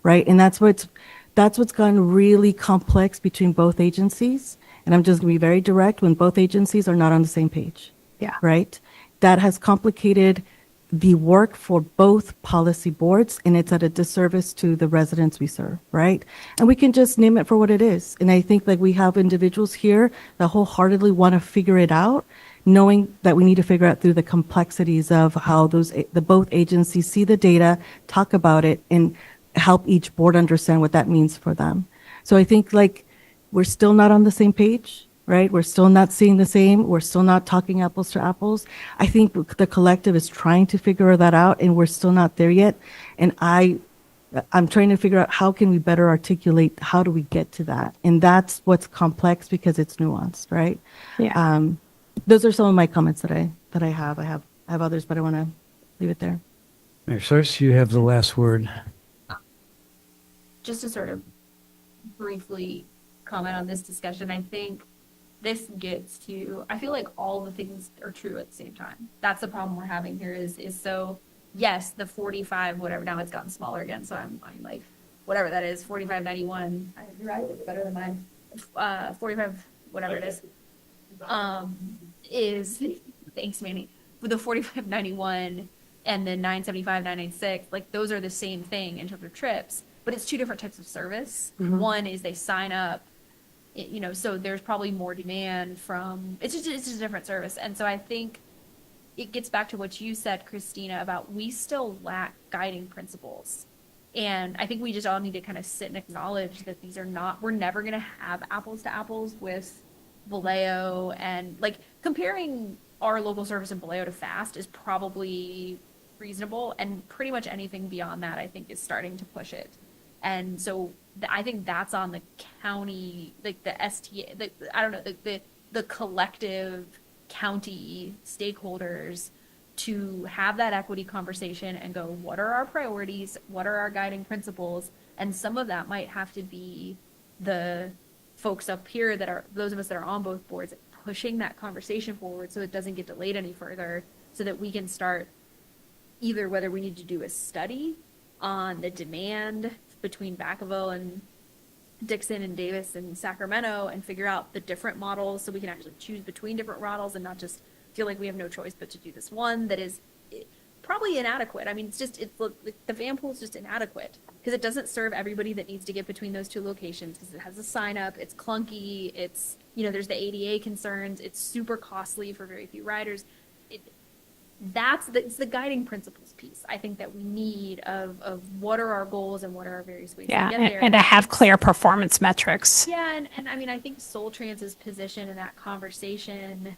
S5: right? And that's what's gotten really complex between both agencies. And I'm just going to be very direct, when both agencies are not on the same page.
S11: Yeah.
S5: Right? That has complicated the work for both policy boards, and it's at a disservice to the residents we serve, right? And we can just name it for what it is. And I think that we have individuals here that wholeheartedly want to figure it out, knowing that we need to figure out through the complexities of how the both agencies see the data, talk about it, and help each board understand what that means for them. So I think like we're still not on the same page, right? We're still not seeing the same. We're still not talking apples to apples. I think the collective is trying to figure that out, and we're still not there yet. And I'm trying to figure out how can we better articulate how do we get to that, and that's what's complex because it's nuanced, right?
S11: Yeah.
S5: Those are some of my comments that I have. I have others, but I want to leave it there.
S1: Mayor Source, you have the last word.
S9: Just to sort of briefly comment on this discussion, I think this gets to, I feel like all the things are true at the same time. That's the problem we're having here is so, yes, the 45, whatever, now it's gotten smaller again, so I'm like, whatever that is, 4591, you're right, it's better than mine, 45, whatever it is, thanks, Manny, with the 4591 and the 975, 996, like those are the same thing in terms of trips, but it's two different types of service. One is they sign up, so there's probably more demand from, it's just a different service. And so I think it gets back to what you said, Christina, about we still lack guiding principles. And I think we just all need to kind of sit and acknowledge that we're never going to have apples to apples with Vallejo, and like comparing our local service in Vallejo to FAST is probably reasonable, and pretty much anything beyond that I think is starting to push it. And so I think that's on the county, like the STA, I don't know, the collective county stakeholders to have that equity conversation and go, what are our priorities? What are our guiding principles? And some of that might have to be the folks up here that are, those of us that are on both boards, pushing that conversation forward so it doesn't get delayed any further, so that we can start either whether we need to do a study on the demand between Vacaville and Dixon and Davis and Sacramento and figure out the different models so we can actually choose between different models and not just feel like we have no choice but to do this one that is probably inadequate. I mean, it's the van pool is just inadequate because it doesn't serve everybody that needs to get between those two locations, because it has a sign up, it's clunky, it's, there's the ADA concerns, it's super costly for very few riders. It's the guiding principles piece I think that we need of what are our goals and what are our various ways to get there.
S11: And to have clear performance metrics.
S9: Yeah, and I mean, I think SolTrans's position in that conversation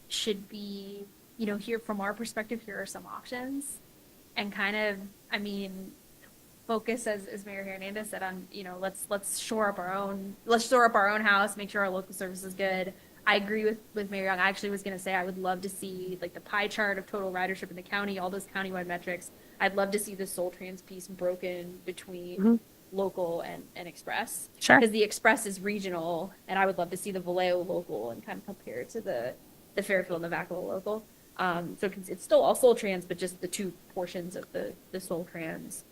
S9: should be, here from our perspective, here are some options, and kind of, I mean, focus as Mayor Hernandez said on, let's shore up our own house, make sure our local service is good. I agree with Mayor Young. I actually was going to say I would love to see like the pie chart of total ridership in the county, all those countywide metrics. I'd love to see the SolTrans piece broken between local and express.
S11: Sure.
S9: Because the express is regional, and I would love to see the Vallejo local and kind of compare it to the Fairfield and the Vacaville local. So it's still all SolTrans, but just the two portions of the SolTrans.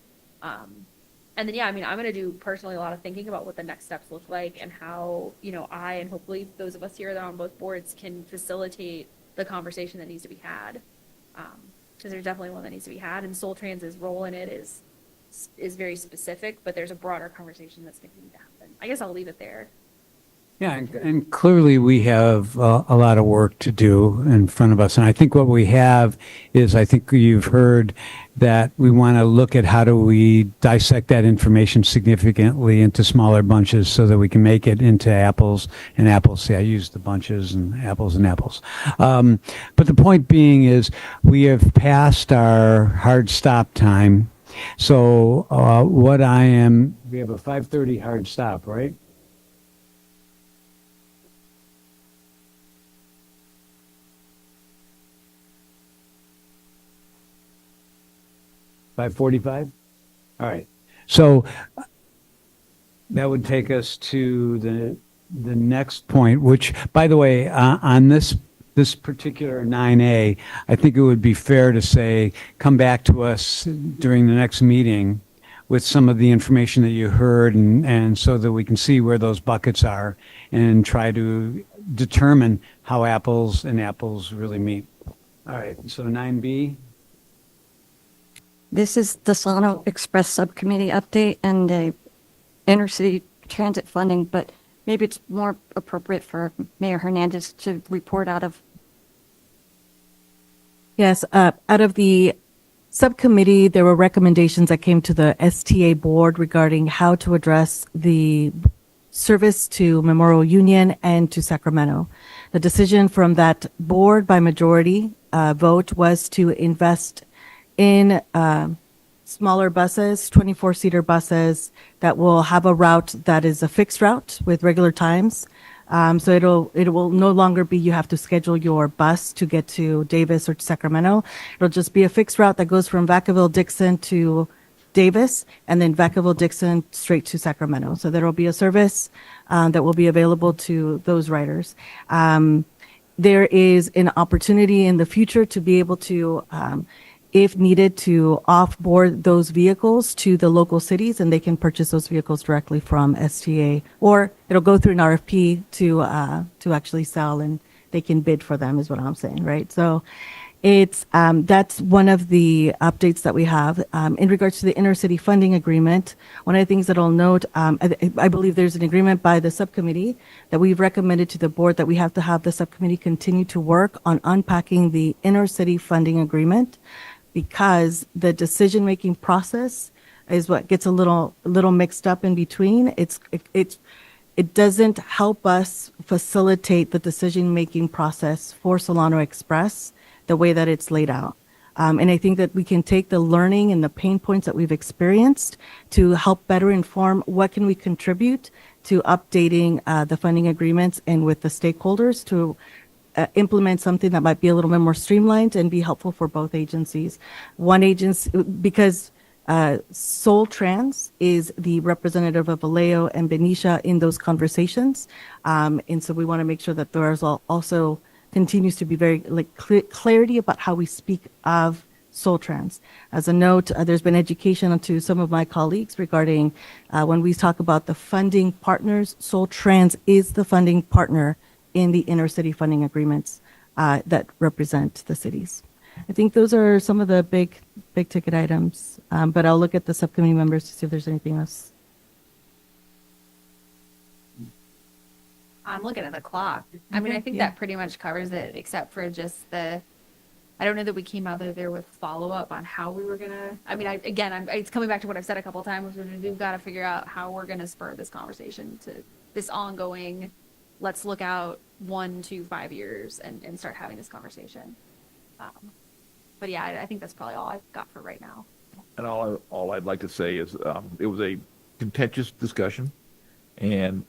S9: And then, I'm going to do personally a lot of thinking about what the next steps look like and how, I and hopefully those of us here that are on both boards can facilitate the conversation that needs to be had. Because there's definitely one that needs to be had, and SolTrans's role in it is very specific, but there's a broader conversation that's going to need to happen. I guess I'll leave it there.
S1: Yeah, and clearly we have a lot of work to do in front of us. And I think what we have is, I think you've heard that we want to look at how do we dissect that information significantly into smaller bunches so that we can make it into apples and apples. See, I used the bunches and apples and apples. But the point being is we have passed our hard stop time. So we have a 5:30 hard stop, right? 5:45? All right. So that would take us to the next point, which, by the way, on this particular 9A, I think it would be fair to say, come back to us during the next meeting with some of the information that you heard, and so that we can see where those buckets are and try to determine how apples and apples really meet. All right, so 9B.
S6: This is the Solano Express Subcommittee update and the intercity transit funding, but maybe it's more appropriate for Mayor Hernandez to report out of.
S5: Yes, out of the subcommittee, there were recommendations that came to the STA board regarding how to address the service to Memorial Union and to Sacramento. The decision from that board by majority vote was to invest in smaller buses, 24-seater buses that will have a route that is a fixed route with regular times. So it will no longer be you have to schedule your bus to get to Davis or to Sacramento. It'll just be a fixed route that goes from Vacaville-Dixon to Davis and then Vacaville-Dixon straight to Sacramento. So there will be a service that will be available to those riders. There is an opportunity in the future to be able to if needed, to off-board those vehicles to the local cities, and they can purchase those vehicles directly from STA, or it'll go through an RFP to actually sell, and they can bid for them, is what I'm saying, right? So it's that's one of the updates that we have. In regards to the intercity funding agreement, one of the things that I'll note, I believe there's an agreement by the subcommittee that we've recommended to the board that we have to have the subcommittee continue to work on unpacking the intercity funding agreement, because the decision-making process is what gets a little mixed up in between. It doesn't help us facilitate the decision-making process for Solano Express the way that it's laid out. And I think that we can take the learning and the pain points that we've experienced to help better inform what can we contribute to updating the funding agreements and with the stakeholders to implement something that might be a little bit more streamlined and be helpful for both agencies. One agency, because SolTrans is the representative of Vallejo and Benicia in those conversations. And so we want to make sure that there's also continues to be very clarity about how we speak of SolTrans. As a note, there's been education to some of my colleagues regarding when we talk about the funding partners, SolTrans is the funding partner in the intercity funding agreements that represent the cities. I think those are some of the big ticket items, but I'll look at the subcommittee members to see if there's anything else.
S9: I'm looking at the clock. I mean, I think that pretty much covers it, except for just I don't know that we came out of there with follow-up on how we were gonna, I mean, it's coming back to what I've said a couple of times, which is we've got to figure out how we're gonna spur this conversation to this ongoing, let's look out 1 to 5 years and start having this conversation. But yeah, I think that's probably all I've got for right now.
S8: And all I'd like to say is it was a contentious discussion, and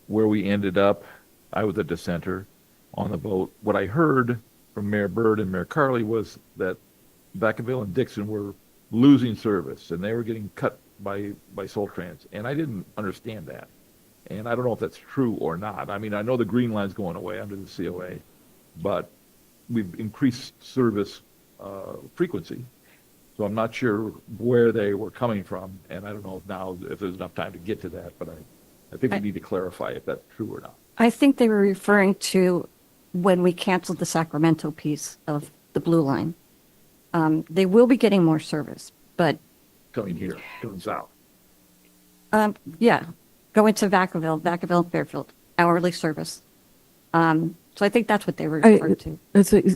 S8: where we ended up, I was a dissenter on the vote. What I heard from Mayor Byrd and Mayor Carley was that Vacaville and Dixon were losing service, and they were getting cut by SolTrans, and I didn't understand that. And I don't know if that's true or not. I mean, I know the green line's going away under the COA, but we've increased service frequency. So I'm not sure where they were coming from, and I don't know now if there's enough time to get to that, but I think we need to clarify if that's true or not.
S6: I think they were referring to when we canceled the Sacramento piece of the Blue Line. They will be getting more service, but
S8: Coming here, coming south.
S6: yeah, going to Vacaville, Fairfield, hourly service. So I think that's what they were referring to.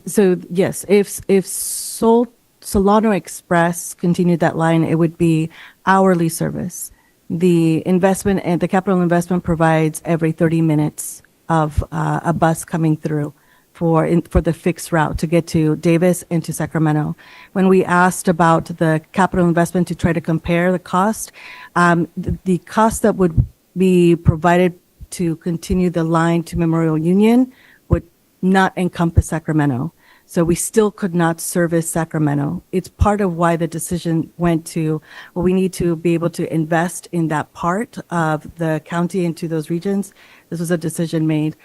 S5: So yes, if Solano Express continued that line, it would be hourly service. The investment and the capital investment provides every 30 minutes of a bus coming through for the fixed route to get to Davis and to Sacramento. When we asked about the capital investment to try to compare the cost, the cost that would be provided to continue the line to Memorial Union would not encompass Sacramento. So we still could not service Sacramento. It's part of why the decision went to, well, we need to be able to invest in that part of the county into those regions. This was a decision made.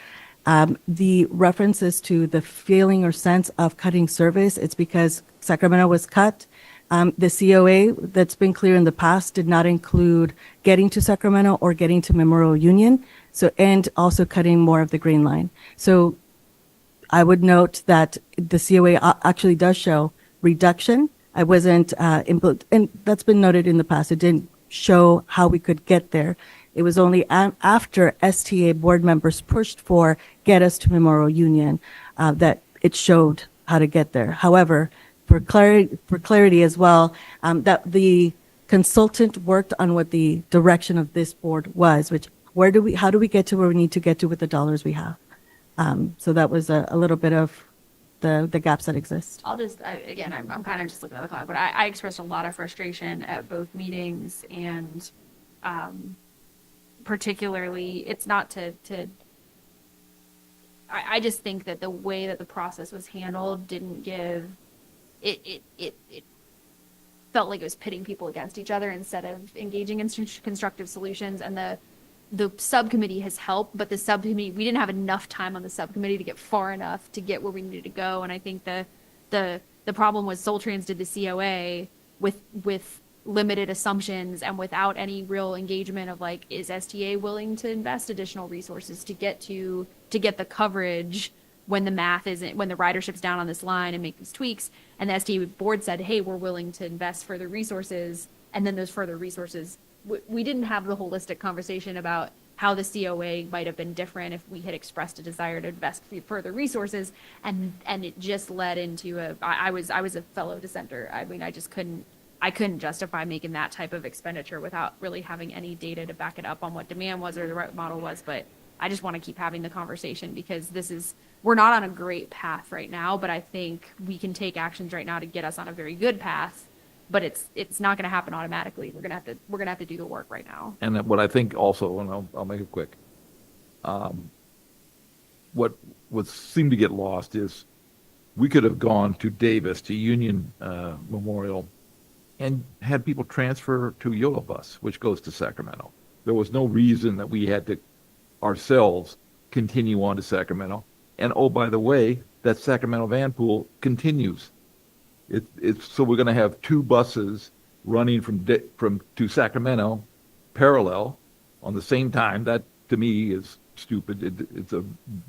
S5: The references to the feeling or sense of cutting service, it's because Sacramento was cut. The COA that's been clear in the past did not include getting to Sacramento or getting to Memorial Union. So, and also cutting more of the Green Line. So I would note that the COA actually does show reduction. I wasn't, and that's been noted in the past. It didn't show how we could get there. It was only after STA board members pushed for get us to Memorial Union that it showed how to get there. However, for clarity as well, that the consultant worked on what the direction of this board was, which how do we get to where we need to get to with the dollars we have? So that was a little bit of the gaps that exist.
S9: I'll just, again, I'm kind of just looking at the clock, but I expressed a lot of frustration at both meetings, and particularly, it's not I just think that the way that the process was handled didn't give, it felt like it was pitting people against each other instead of engaging in constructive solutions. And the subcommittee has helped, but the subcommittee, we didn't have enough time on the subcommittee to get far enough to get where we needed to go. And I think the problem was SolTrans did the COA with limited assumptions and without any real engagement of like, is STA willing to invest additional resources to get the coverage when the math isn't, when the ridership's down on this line, and make these tweaks. And the STA board said, hey, we're willing to invest further resources. And then those further resources, we didn't have the holistic conversation about how the COA might have been different if we had expressed a desire to invest further resources, and it just led into I was a fellow dissenter. I mean, I couldn't justify making that type of expenditure without really having any data to back it up on what demand was or the right model was. But I just want to keep having the conversation, because we're not on a great path right now, but I think we can take actions right now to get us on a very good path. But it's not going to happen automatically. We're gonna have to do the work right now.
S8: And what I think also, and I'll make it quick, what seemed to get lost is we could have gone to Davis, to Union Memorial, and had people transfer to Yolo Bus, which goes to Sacramento. There was no reason that we had to ourselves continue on to Sacramento. And oh, by the way, that Sacramento van pool continues. It's so we're going to have two buses running to Sacramento parallel on the same time. That to me is stupid. It's a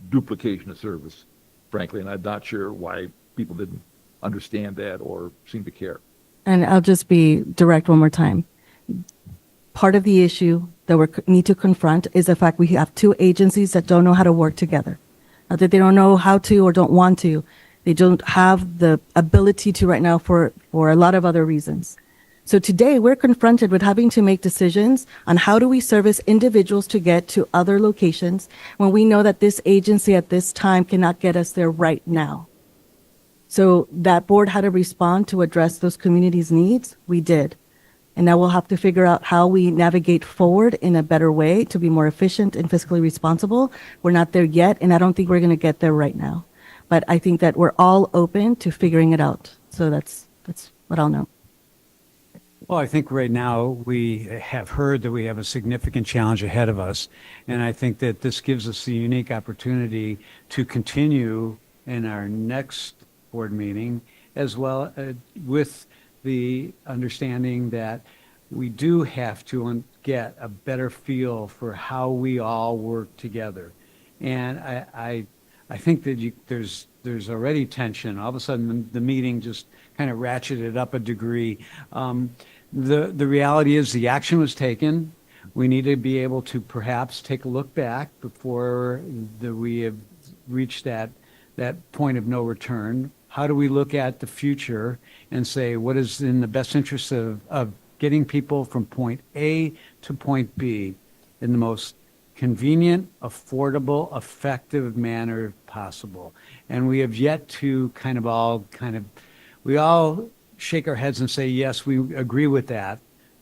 S8: duplication of service, frankly, and I'm not sure why people didn't understand that or seem to care.
S5: And I'll just be direct one more time. Part of the issue that we need to confront is the fact we have two agencies that don't know how to work together. Not that they don't know how to or don't want to. They don't have the ability to right now for a lot of other reasons. So today we're confronted with having to make decisions on how do we service individuals to get to other locations when we know that this agency at this time cannot get us there right now. So that board had to respond to address those communities' needs. We did. And now we'll have to figure out how we navigate forward in a better way to be more efficient and fiscally responsible. We're not there yet, and I don't think we're going to get there right now. But I think that we're all open to figuring it out. So that's what I'll know.
S1: Well, I think right now we have heard that we have a significant challenge ahead of us. And I think that this gives us the unique opportunity to continue in our next board meeting, as well with the understanding that we do have to get a better feel for how we all work together. And I think that there's already tension. All of a sudden, the meeting just kind of ratcheted up a degree. The reality is the action was taken. We need to be able to perhaps take a look back before we have reached that point of no return. How do we look at the future and say what is in the best interest of getting people from point A to point B in the most convenient, affordable, effective manner possible? And we have yet to we all shake our heads and say, yes, we agree with that.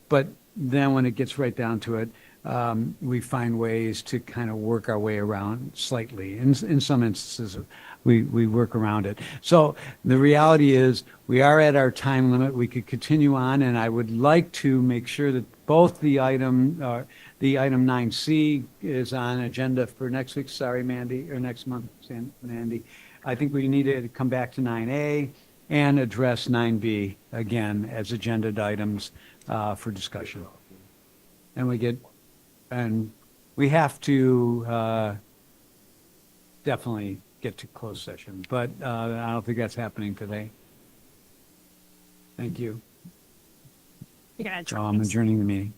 S1: But then when it gets right down to it, we find ways to kind of work our way around slightly in some instances. we work around it. So the reality is we are at our time limit. We could continue on, and I would like to make sure that both the item 9C is on agenda for next week. Sorry, Mandy, or next month, Mandy. I think we need to come back to 9A and address 9B again as agenda items for discussion. And we have to definitely get to closed session, but I don't think that's happening today. Thank you.
S11: You can
S1: So I'm adjourning the meeting.